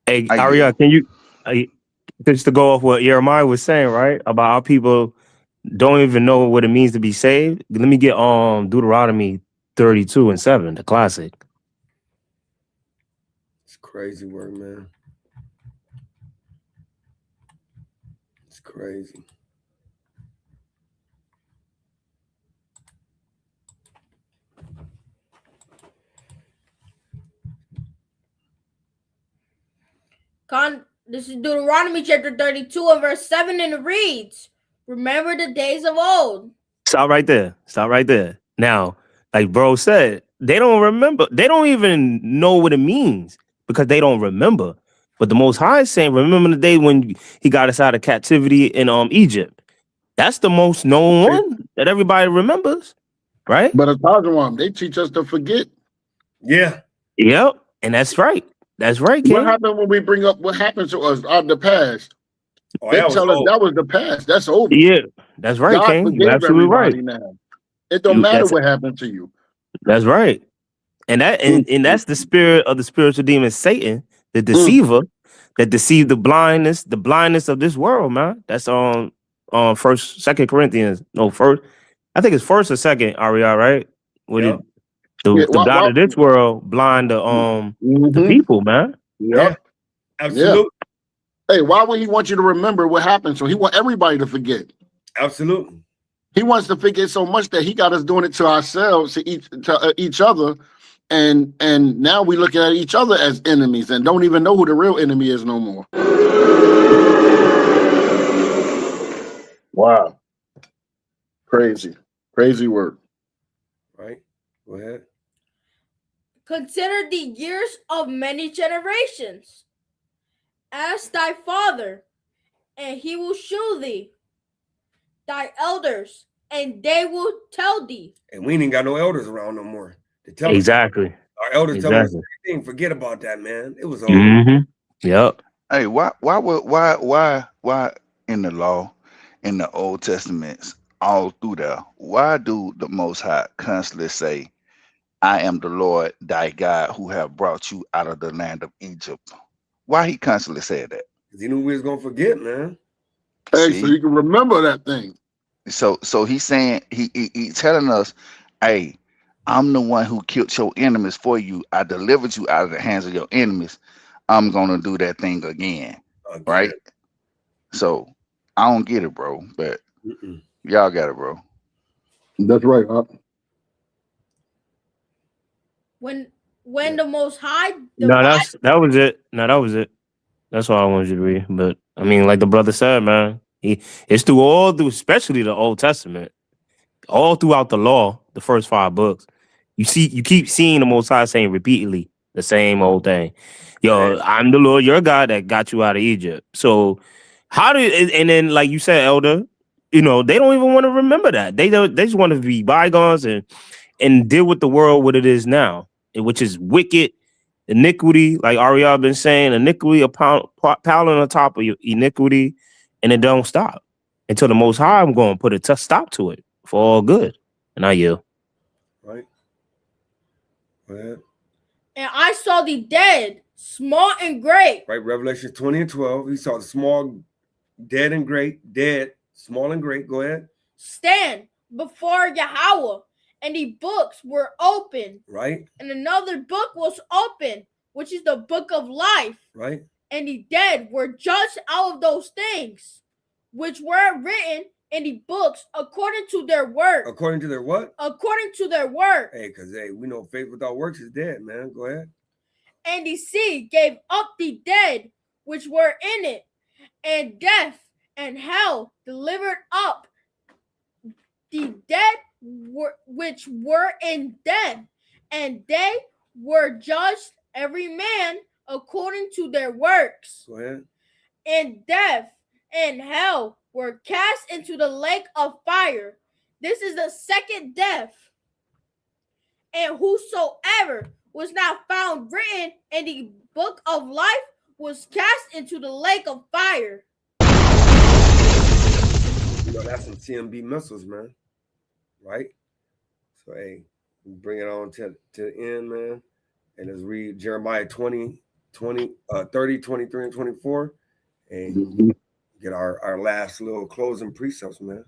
Hey, Aria, can you just to go off what Jeremiah was saying, right? About how people don't even know what it means to be saved. Let me get Deuteronomy 32:7, the classic. It's crazy work, man. Crazy. This is Deuteronomy chapter 32 and verse 7, and it reads, "Remember the days of old." Stop right there. Stop right there. Now, like bro said, they don't remember. They don't even know what it means because they don't remember. But the Most High is saying, remember the day when he got us out of captivity in Egypt. That's the most known one that everybody remembers, right? But Atazawam, they teach us to forget. Yeah. Yep. And that's right. That's right, King. What happened when we bring up what happened to us out the past? Oh, They that was tell us old. that was the past. That's over. Yeah, that's right, God King. forgave You're absolutely right. everybody now. It don't matter That's, what happened to you. that's right. And that's the spirit of the spiritual demon Satan, the deceiver, that deceived the blindness of this world, man. That's on Second Corinthians. No, first. I think it's first or second, Ariel, right? What Yeah. the God of this world blind the people, man. Yep. Absolutely. Hey, why would he want you to remember what happened? So he want everybody to forget. Absolutely. He wants to forget so much that he got us doing it to ourselves, to each other, and now we looking at each other as enemies and don't even know who the real enemy is no more. Wow, crazy work. Right. Go ahead. Consider the years of many generations. Ask thy father, and he will shew thee, thy elders, and they will tell thee. And we ain't got no elders around no more to tell Exactly. us. Our elders tell us Exactly. everything. Forget about that, man. It was old. Yep. Hey, why in the law, in the Old Testaments, all through there, why do the Most High constantly say, "I am the Lord thy God who have brought you out of the land of Egypt"? Why he constantly said that? Because he knew we was gonna forget, man. Hey, See? so you can remember that thing. So he's saying he telling us, "Hey, I'm the one who killed your enemies for you. I delivered you out of the hands of your enemies. I'm gonna do that thing again." Right? So I don't get it, bro. But y'all got it, bro. That's right. When the Most High No, that was it. No, that was it. That's all I wanted you to read. But I mean, like the brother said, man, it's through especially the Old Testament, all throughout the law, the first 5 books. You keep seeing the Most High saying repeatedly the same old thing. Yo, I'm the Lord your God that got you out of Egypt. So and then like you said, Elder, they don't even want to remember that. They just want to be bygones and deal with the world what it is now, which is wicked, iniquity, like Ariel been saying, iniquity piling on top of your iniquity, and it don't stop until the Most High I'm going to put a stop to it for all good. And I yield. Right. Go ahead. And I saw the dead, small and great. Right. Revelation 20 and 12. He saw the small, dead and great, dead, small and great. Go ahead. Stand before Yahweh, and the books were open. Right. And another book was open, which is the book of life. Right. And the dead were judged out of those things which were written in the books according to their work. According to their what? According to their work. Hey, because we know faith without works is dead, man. Go ahead. And the sea gave up the dead which were in it, and death and hell delivered up the dead which were in death, and they were judged every man according to their works. Go ahead. And death and hell were cast into the lake of fire. This is the second death. And whosoever was not found written in the book of life was cast into the lake of fire. That's some CMB missiles, man. Right? So, hey, we bring it on to the end, man. And let's read Jeremiah 30, 23, and 24. And get our last little closing precepts, man.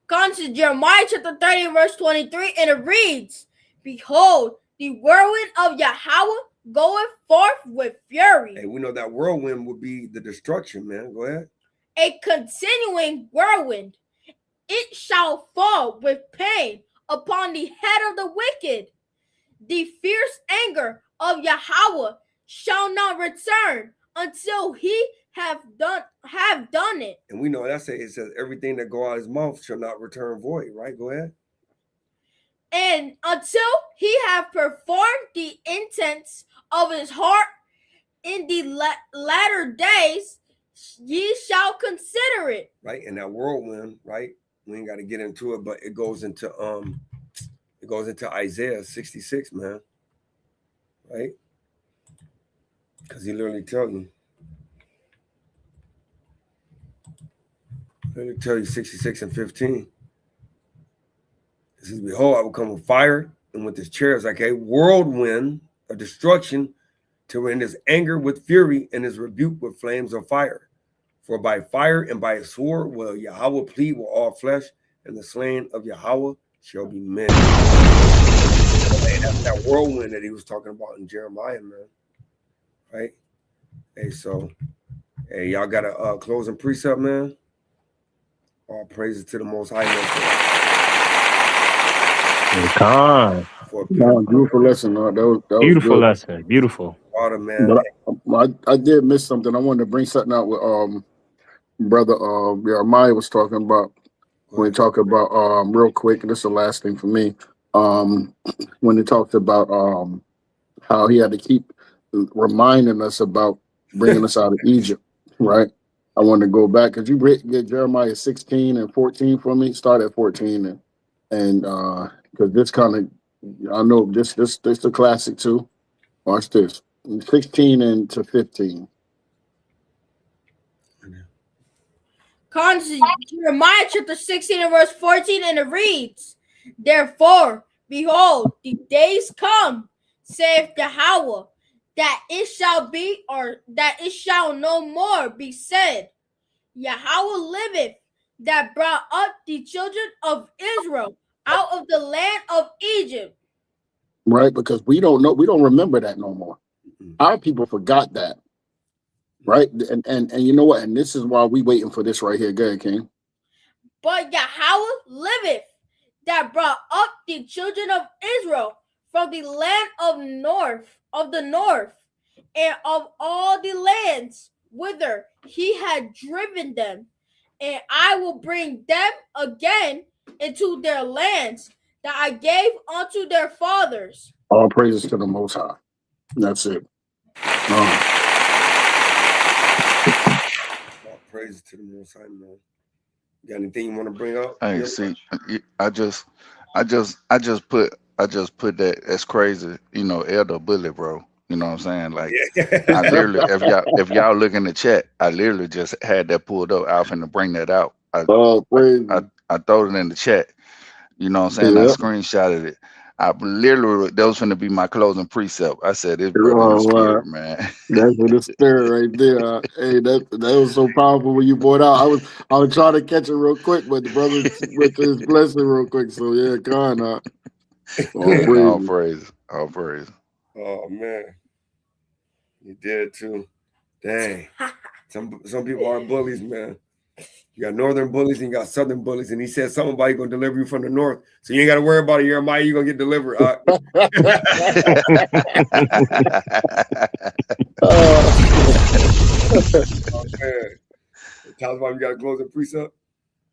Comes to Jeremiah chapter 30, verse 23, and it reads, "Behold, the whirlwind of Yahweh goeth forth with fury." Hey, we know that whirlwind would be the destruction, man. Go ahead. a continuing whirlwind. It shall fall with pain upon the head of the wicked. The fierce anger of Yahweh shall not return until he have done it. And we know it says everything that go out of his mouth shall not return void, right? Go ahead. And until he have performed the intents of his heart in the latter days, ye shall consider it. Right. And that whirlwind, right? We ain't got to get into it, but it goes into Isaiah 66, man. Right? Because he literally tells you. Let me tell you 66 and 15. It says, behold, I will come with fire, and with his chariots like a whirlwind of destruction, to rend his anger with fury and his rebuke with flames of fire. For by fire and by a sword will Yahweh plead with all flesh, and the slain of Yahweh shall be many. And that's that whirlwind that he was talking about in Jeremiah, man. Right? Hey, so, hey, y'all got a closing precept, man? All praises to the Most High. Beautiful lesson. That was Beautiful good. lesson. Beautiful. Water, man. But I did miss something. I wanted to bring something out with brother Jeremiah was talking about when he talked about real quick, and this is the last thing for me. When he talked about how he had to keep reminding us about bringing us out of Egypt, right? I wanted to go back. Could you get Jeremiah 16 and 14 for me? Start at 14 and because this kind of, I know this the classic too. Watch this. 16 and to 15. Jeremiah chapter 16 and verse 14, and it reads, therefore, behold, the days come, saith Yahweh, that it shall be, or that it shall no more be said, Yahweh liveth, that brought up the children of Israel out of the land of Egypt. Right, because we don't remember that no more. Our people forgot that. Right? And you know what? And this is why we waiting for this right here. Go ahead, King. But Yahweh liveth, that brought up the children of Israel from the land of the north, and of all the lands whither he had driven them, and I will bring them again into their lands that I gave unto their fathers. All praises to the Most High. That's it. All praises to the Most High, man. You got anything you want to bring up? Hey, see, I just put that as crazy, Elder Bullet, bro. You know what I'm saying? Like, I literally, if y'all look in the chat, I literally just had that pulled up. I was finna bring that out. I throw it in the chat. You know what I'm saying? Yep. I screenshotted it. I literally, that was finna be my closing precept. I said, this brother is scared, man. That's the spirit right there. Hey, that was so powerful when you brought out. I was trying to catch it real quick, but the brother went to his blessing real quick. So yeah, God, all praise. Oh man, you did too. Dang, some people are bullies, man. You got northern bullies and you got southern bullies, and he said something about he gonna deliver you from the north, so you ain't got to worry about it. Jeremiah, you gonna get delivered. Oh man, tell us why you got to close the precept.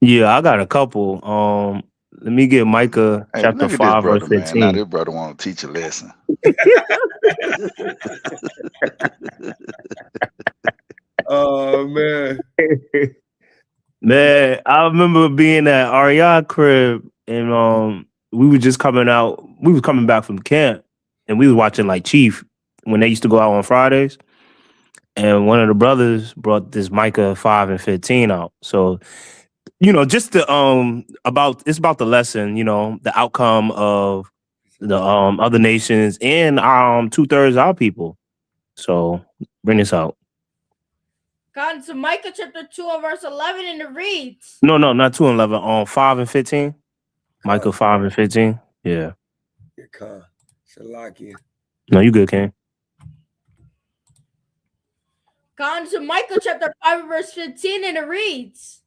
Yeah, I got a couple. Let me get Micah chapter 5, verse 15. Now this brother want to teach a lesson. Oh man. Man, I remember being at Ariana crib, and we were just coming out. We was coming back from camp, and we was watching like Chief when they used to go out on Fridays. And one of the brothers brought this Micah 5 and 15 out. So, just the it's about the lesson, the outcome of the other nations and 2/3 of our people. So bring this out. Gone to Micah chapter 2 and verse 11, and it reads. No, not 2 and 11. 5 and 15. Micah 5 and 15. Yeah. Shalakia. No, you good, King. Gone to Micah chapter 5 verse 15, and it reads,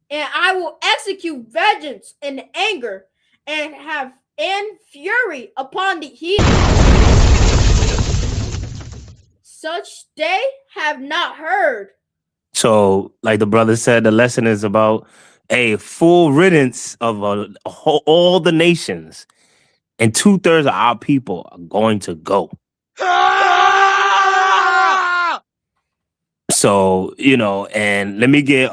and I will execute vengeance and anger and have and fury upon the heathen. Such they have not heard. So, like the brother said, the lesson is about a full riddance of all the nations, and 2/3 of our people are going to go. So, and let me get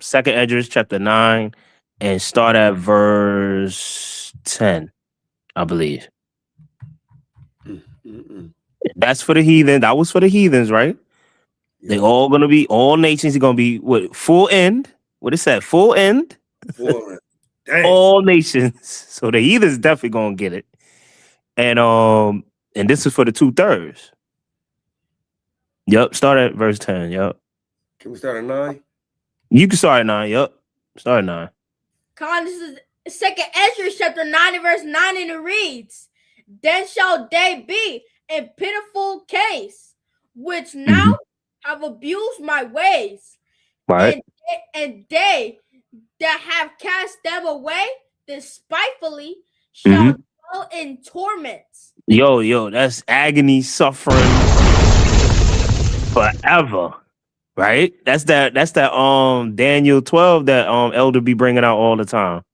Second Esdras chapter 9 and start at verse 10, I believe. That's for the heathen. That was for the heathens, right? They all gonna be, all nations are gonna be what, full end? What it said, full end? Full end. Dang. All nations. So the heathens definitely gonna get it. And this is for the 2/3. Yep, start at verse 10. Yep. Can we start at 9? You can start at 9. Yep. Start at 9. This is Second Esdras chapter 9 and verse 9, and it reads, then shall they be in pitiful case, which now have abused my ways, Right. and they that have cast them away despitefully shall dwell in torments. Yo, that's agony, suffering forever. Right? That's that Daniel 12 that Elder be bringing out all the time.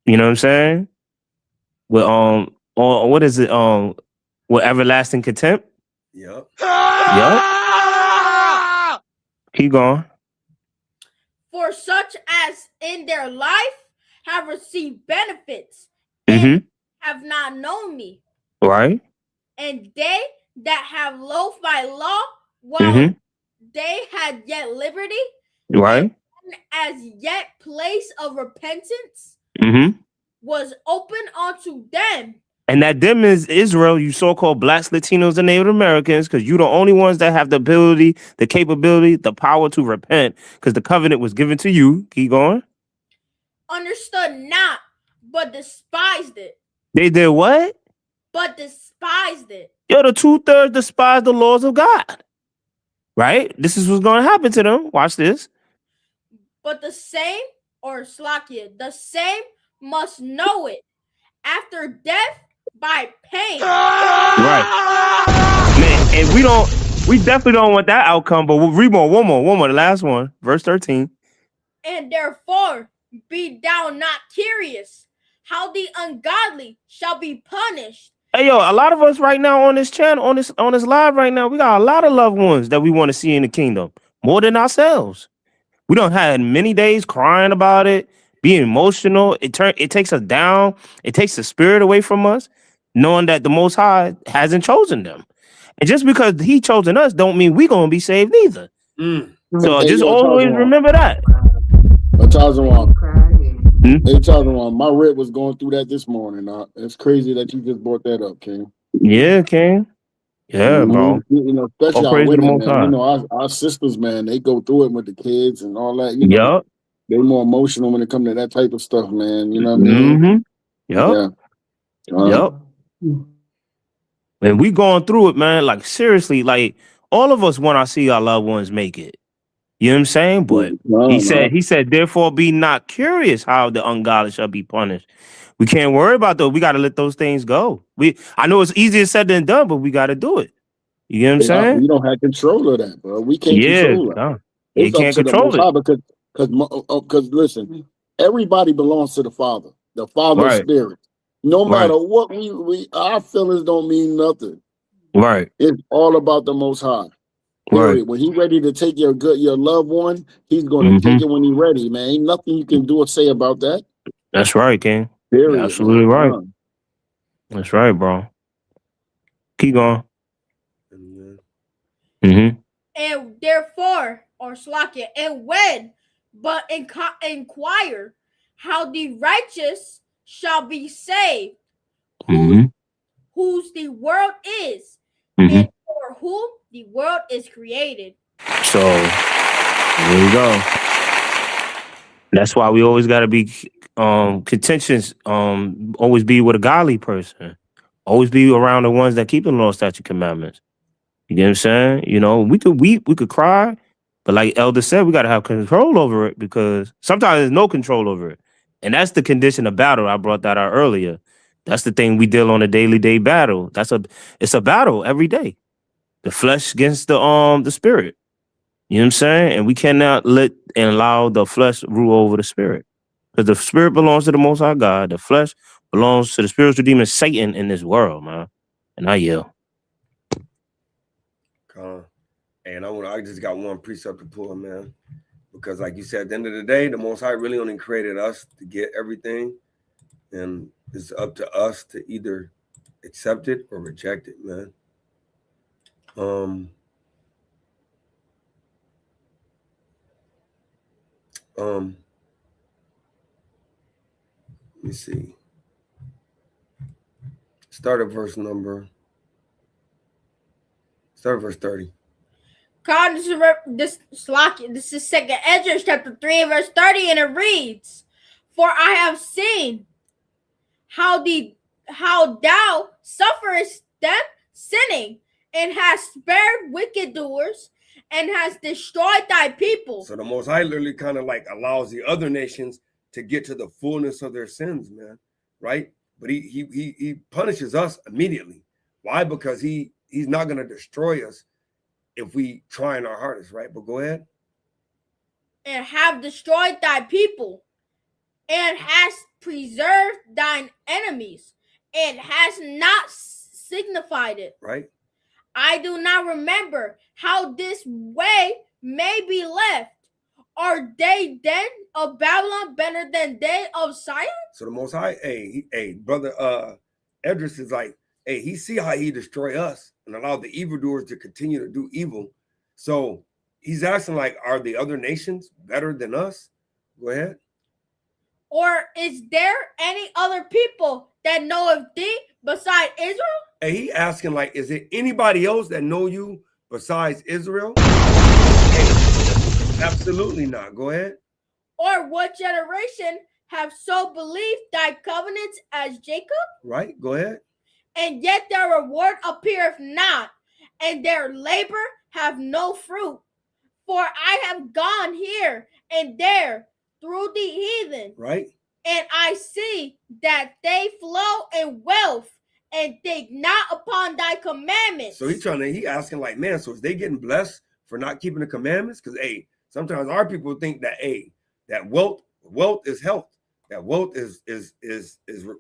You know what I'm saying? With or what is it? With everlasting contempt? Yep. Keep going. For such as in their life have received benefits and have not known me. Right. And they that have loathed my law while they had yet liberty, Right. as yet place of repentance was open unto them. And that them is Israel, you so-called blacks, Latinos, and Native Americans, because you're the only ones that have the ability, the capability, the power to repent, because the covenant was given to you. Keep going. Understood not, but despised it. They did what? But despised it. Yo, the 2/3 despise the laws of God. Right? This is what's going to happen to them. Watch this. But the same, or Slakia, the same must know it after death by pain. Right. Man, and we definitely don't want that outcome, but we'll read more, one more, the last one, verse 13. And therefore be thou not curious how the ungodly shall be punished. Hey, yo, a lot of us right now on this channel, on this live right now, we got a lot of loved ones that we want to see in the kingdom, more than ourselves. We don't have many days crying about it, being emotional. It takes us down. It takes the spirit away from us, knowing that the Most High hasn't chosen them. And just because He chosen us, don't mean we're gonna be saved either. So just always remember that. Hey, Tazwan, my rib was going through that this morning. It's crazy that you just brought that up, King. Yeah, King. Yeah, bro. You know, especially our women, man. You know, our sisters, man, they go through it with the kids and all that. You know, they're more emotional when it comes to that type of stuff, man. You know what I mean? Yep. And we going through it, man. Like, seriously, like, all of us want to see our loved ones make it. You know what I'm saying? But he said, therefore be not curious how the ungodly shall be punished. We can't worry about those. We got to let those things go. I know it's easier said than done, but we got to do it. You know what I'm saying? We don't have control of that, bro. We can't control that. You can't control it. Because listen, everybody belongs to the Father Spirit. No matter what our feelings don't mean nothing. Right. It's all about the Most High. Right. When He's ready to take your loved one, He's going to take it when He's ready, man. Ain't nothing you can do or say about that. That's right, King. Period. Absolutely right. That's right, bro. Keep going. And therefore, or Slakia, and when, but inquire how the righteous shall be saved, whose the world is, and for whom the world is created. So there you go. That's why we always got to be contentious. Always be with a godly person. Always be around the ones that keep the law, statute, commandments. You get what I'm saying? You know, we could weep, we could cry, but like Elder said, we gotta have control over it because sometimes there's no control over it. And that's the condition of battle. I brought that out earlier. That's the thing we deal on a daily day battle. It's a battle every day. The flesh against the spirit. You know what I'm saying? And we cannot let and allow the flesh rule over the spirit. Because the spirit belongs to the Most High God. The flesh belongs to the spiritual demon Satan in this world, man. And I yell. And I just got one precept to pull, man. Because like you said, at the end of the day, the Most High really only created us to get everything. And it's up to us to either accept it or reject it, man. Let me see. Start at verse 30. God, this is 2nd Ezra chapter 3 verse 30, and it reads, "For I have seen how thou sufferest them sinning, and hast spared wicked doers, and hast destroyed thy people." So the Most High literally kind of like allows the other nations to get to the fullness of their sins, man, right? But he punishes us immediately. Why? Because he's not going to destroy us if we try our hardest, right? But go ahead. "And have destroyed thy people, and hast preserved thine enemies, and hast not signified it. Right. I do not remember how this way may be left. Are they then of Babylon better than they of Zion?" So the Most High, hey, brother Edris is like, hey, he see how he destroy us and allow the evildoers to continue to do evil. So he's asking, like, are the other nations better than us? Go ahead. "Or is there any other people that know of thee beside Israel?" Hey, he asking, like, is there anybody else that know you besides Israel? Absolutely not. Go ahead. "Or what generation have so believed thy covenants as Jacob? Right. Go ahead. And yet their reward appeareth not, and their labor have no fruit. For I have gone here and there through the heathen, Right. and I see that they flow in wealth and think not upon thy commandments." So he asking, like, man, so is they getting blessed for not keeping the commandments? Because sometimes our people think that that wealth is health, that wealth is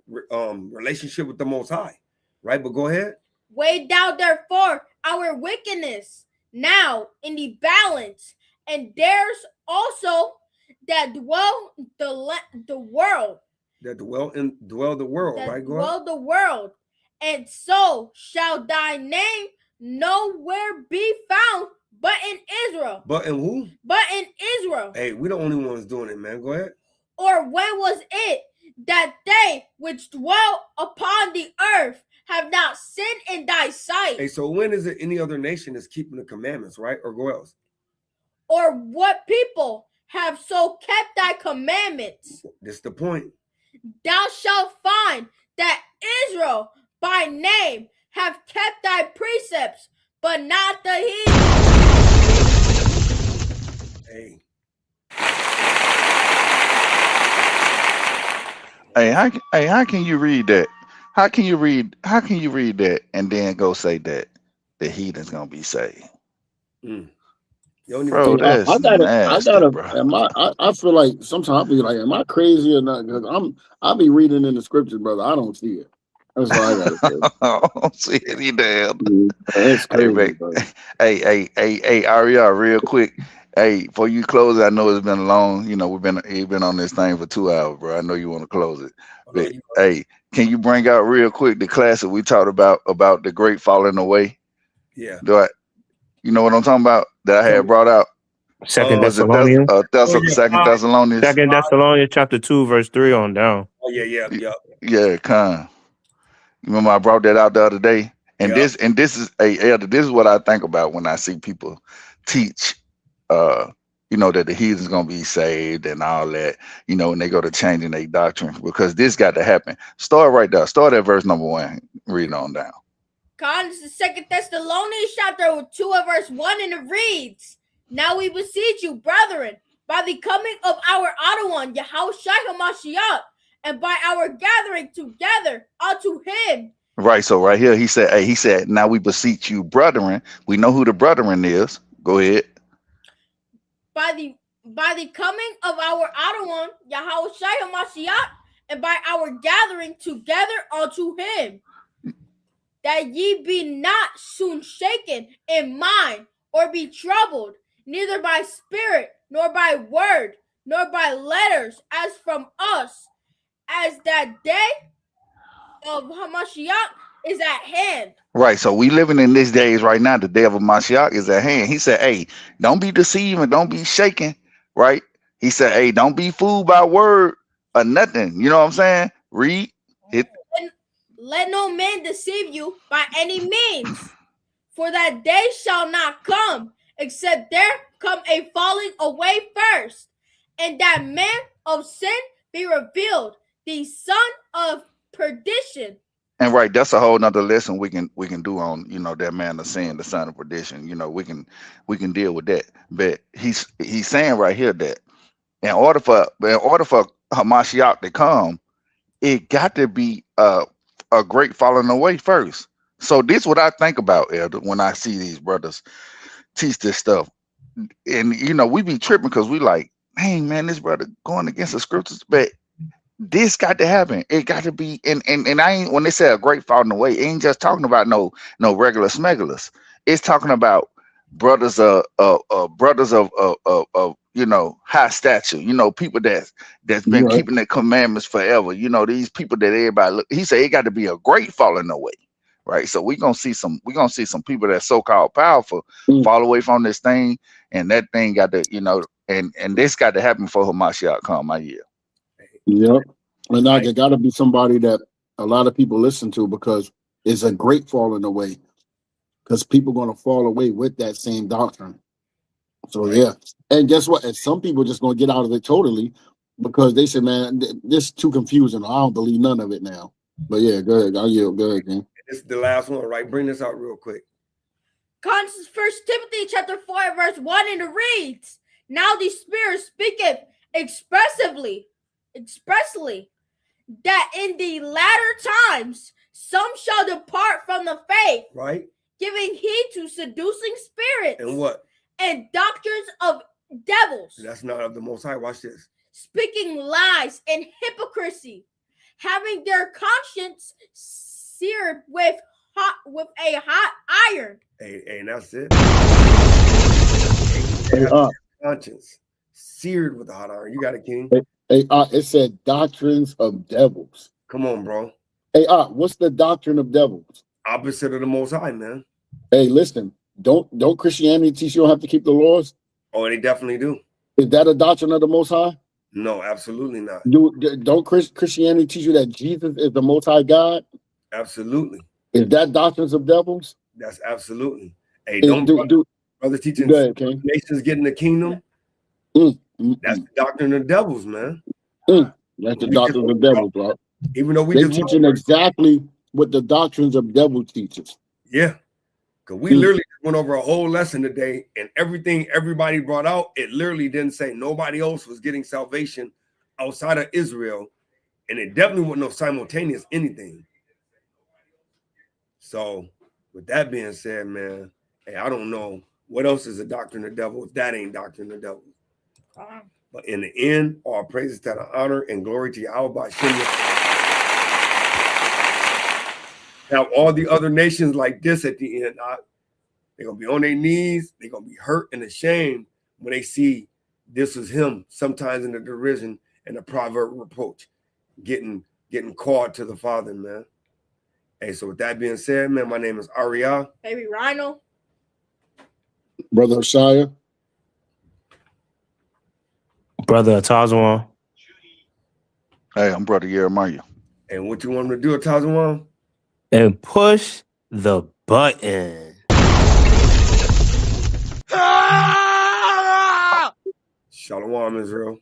relationship with the Most High, right? But go ahead. "Weigh thou therefore our wickedness now in the balance, and there's also that dwell the world, That dwell the world, that right? Go dwell ahead. the world, and so shall thy name nowhere be found but in Israel." But in who? But in Israel. Hey, we the only ones doing it, man. Go ahead. "Or when was it that they which dwell upon the earth have not sinned in thy sight?" Hey, so when is it any other nation is keeping the commandments, right? Or go else? "Or what people have so kept thy commandments? This is the point. Thou shalt find that Israel by name have kept thy precepts, but not the heathen." Hey. How can you read that? How can you read that and then go say that the heathen's gonna be saved? Bro, that's nasty, bro. I feel like sometimes I'll be like, am I crazy or not? Because I'll be reading in the scriptures, brother. I don't see it. That's all I gotta say. I don't see it either. That's crazy, Hey, Aria, real quick. Hey, before you close it, I know it's been long. You know, we've been on this thing for 2 hours, bro. I know you want to close it. But hey, can you bring out real quick the class that we talked about the great falling away? Yeah. You know what I'm talking about? That I had brought out. Second Thessalonians. Second Thessalonians. Second Thessalonians chapter 2, verse 3 on down. Oh, yeah. Yeah, con. You remember I brought that out the other day? And this is what I think about when I see people teach that the heathen's gonna be saved and all that, and they go to changing their doctrine, because this got to happen. Start right there. Start at verse number 1. Read on down. This is 2 Thessalonians chapter 2 and verse 1, and it reads, Now we beseech you, brethren, by the coming of our Adonai, Yahushua HaMashiach, and by our gathering together unto him. Right. So right here, he said, now we beseech you, brethren. We know who the brethren is. Go ahead. By the coming of our Adonai, Yahushua HaMashiach, and by our gathering together unto him, that ye be not soon shaken in mind, or be troubled, neither by spirit, nor by word, nor by letters, as from us, as that day of Hamashiach is at hand. Right. So we living in these days right now. The day of Mashiach is at hand. He said, hey, don't be deceived and don't be shaken. Right. He said, hey, don't be fooled by word or nothing. You know what I'm saying? Read it. Let no man deceive you by any means, for that day shall not come, except there come a falling away first, and that man of sin be revealed, the son of perdition. And right, that's a whole nother lesson we can do on, you know, that man of sin, the son of perdition. You know, we can deal with that. But he's saying right here that in order for Hamashiach to come, it got to be a great falling away first. So this is what I think about, Elder, when I see these brothers teach this stuff. And you know, we be tripping because we like, hey man, this brother going against the scriptures, but this got to happen. It got to be, and I ain't, when they say a great falling away, it ain't just talking about no regular smugglers. It's talking about brothers of you know, high stature, you know, people that's been keeping their commandments forever. You know, these people that everybody look, he said it got to be a great falling away. Right. So we're gonna see some people that so-called powerful fall away from this thing, and that thing got to, you know, and this got to happen before Hamashiach come, my year. Yep. And now there got to be somebody that a lot of people listen to, because it's a great falling away, because people going to fall away with that same doctrine. So yeah, and guess what? And some people just going to get out of it totally, because they say, man, this is too confusing. I don't believe none of it now. But yeah, go ahead. I'll yield. Go ahead, man. This is the last one, right? Bring this out real quick. 1 Timothy chapter 4 verse 1, and it reads, Now the Spirit speaketh expressly, that in the latter times some shall depart from the faith, right? Giving heed to seducing spirits And what? and doctrines of devils. That's not of the Most High. Watch this. Speaking lies and hypocrisy, having their conscience seared with a hot iron. Hey, and that's it. Hey, conscience seared with a hot iron. You got it, King. Hey, it said doctrines of devils. Come on, bro. Hey, what's the doctrine of devils? Opposite of the Most High, man. Hey, listen, don't Christianity teach you don't have to keep the laws? Oh, they definitely do. Is that a doctrine of the Most High? No, absolutely not. Don't Christianity teach you that Jesus is the Most High God? Absolutely. Is that doctrines of devils? That's absolutely. Hey, Hey, brother teaching go ahead, King. nations getting the kingdom. That's the doctrine of devils, man. That's the doctrine of devils, bro. Even though They teaching exactly what the doctrines of devil teaches. Yeah. Because we literally went over a whole lesson today, and everything everybody brought out, it literally didn't say nobody else was getting salvation outside of Israel. And it definitely wasn't no simultaneous anything. So with that being said, man, hey, I don't know what else is a doctrine of devil if that ain't doctrine of devil. But in the end, all praises to the honor and glory to Yahweh Shem. Now, all the other nations like this at the end, they're going to be on their knees. They're going to be hurt and ashamed when they see this was him, sometimes in the derision and the proverb reproach, getting called to the Father, man. Hey, so with that being said, man, my name is Aria. Baby Rhino. Brother Shia. Brother Tazwan. Hey, I'm Brother Jeremiah. And what you want me to do, Tazwan? And push the button. Shalom, Israel.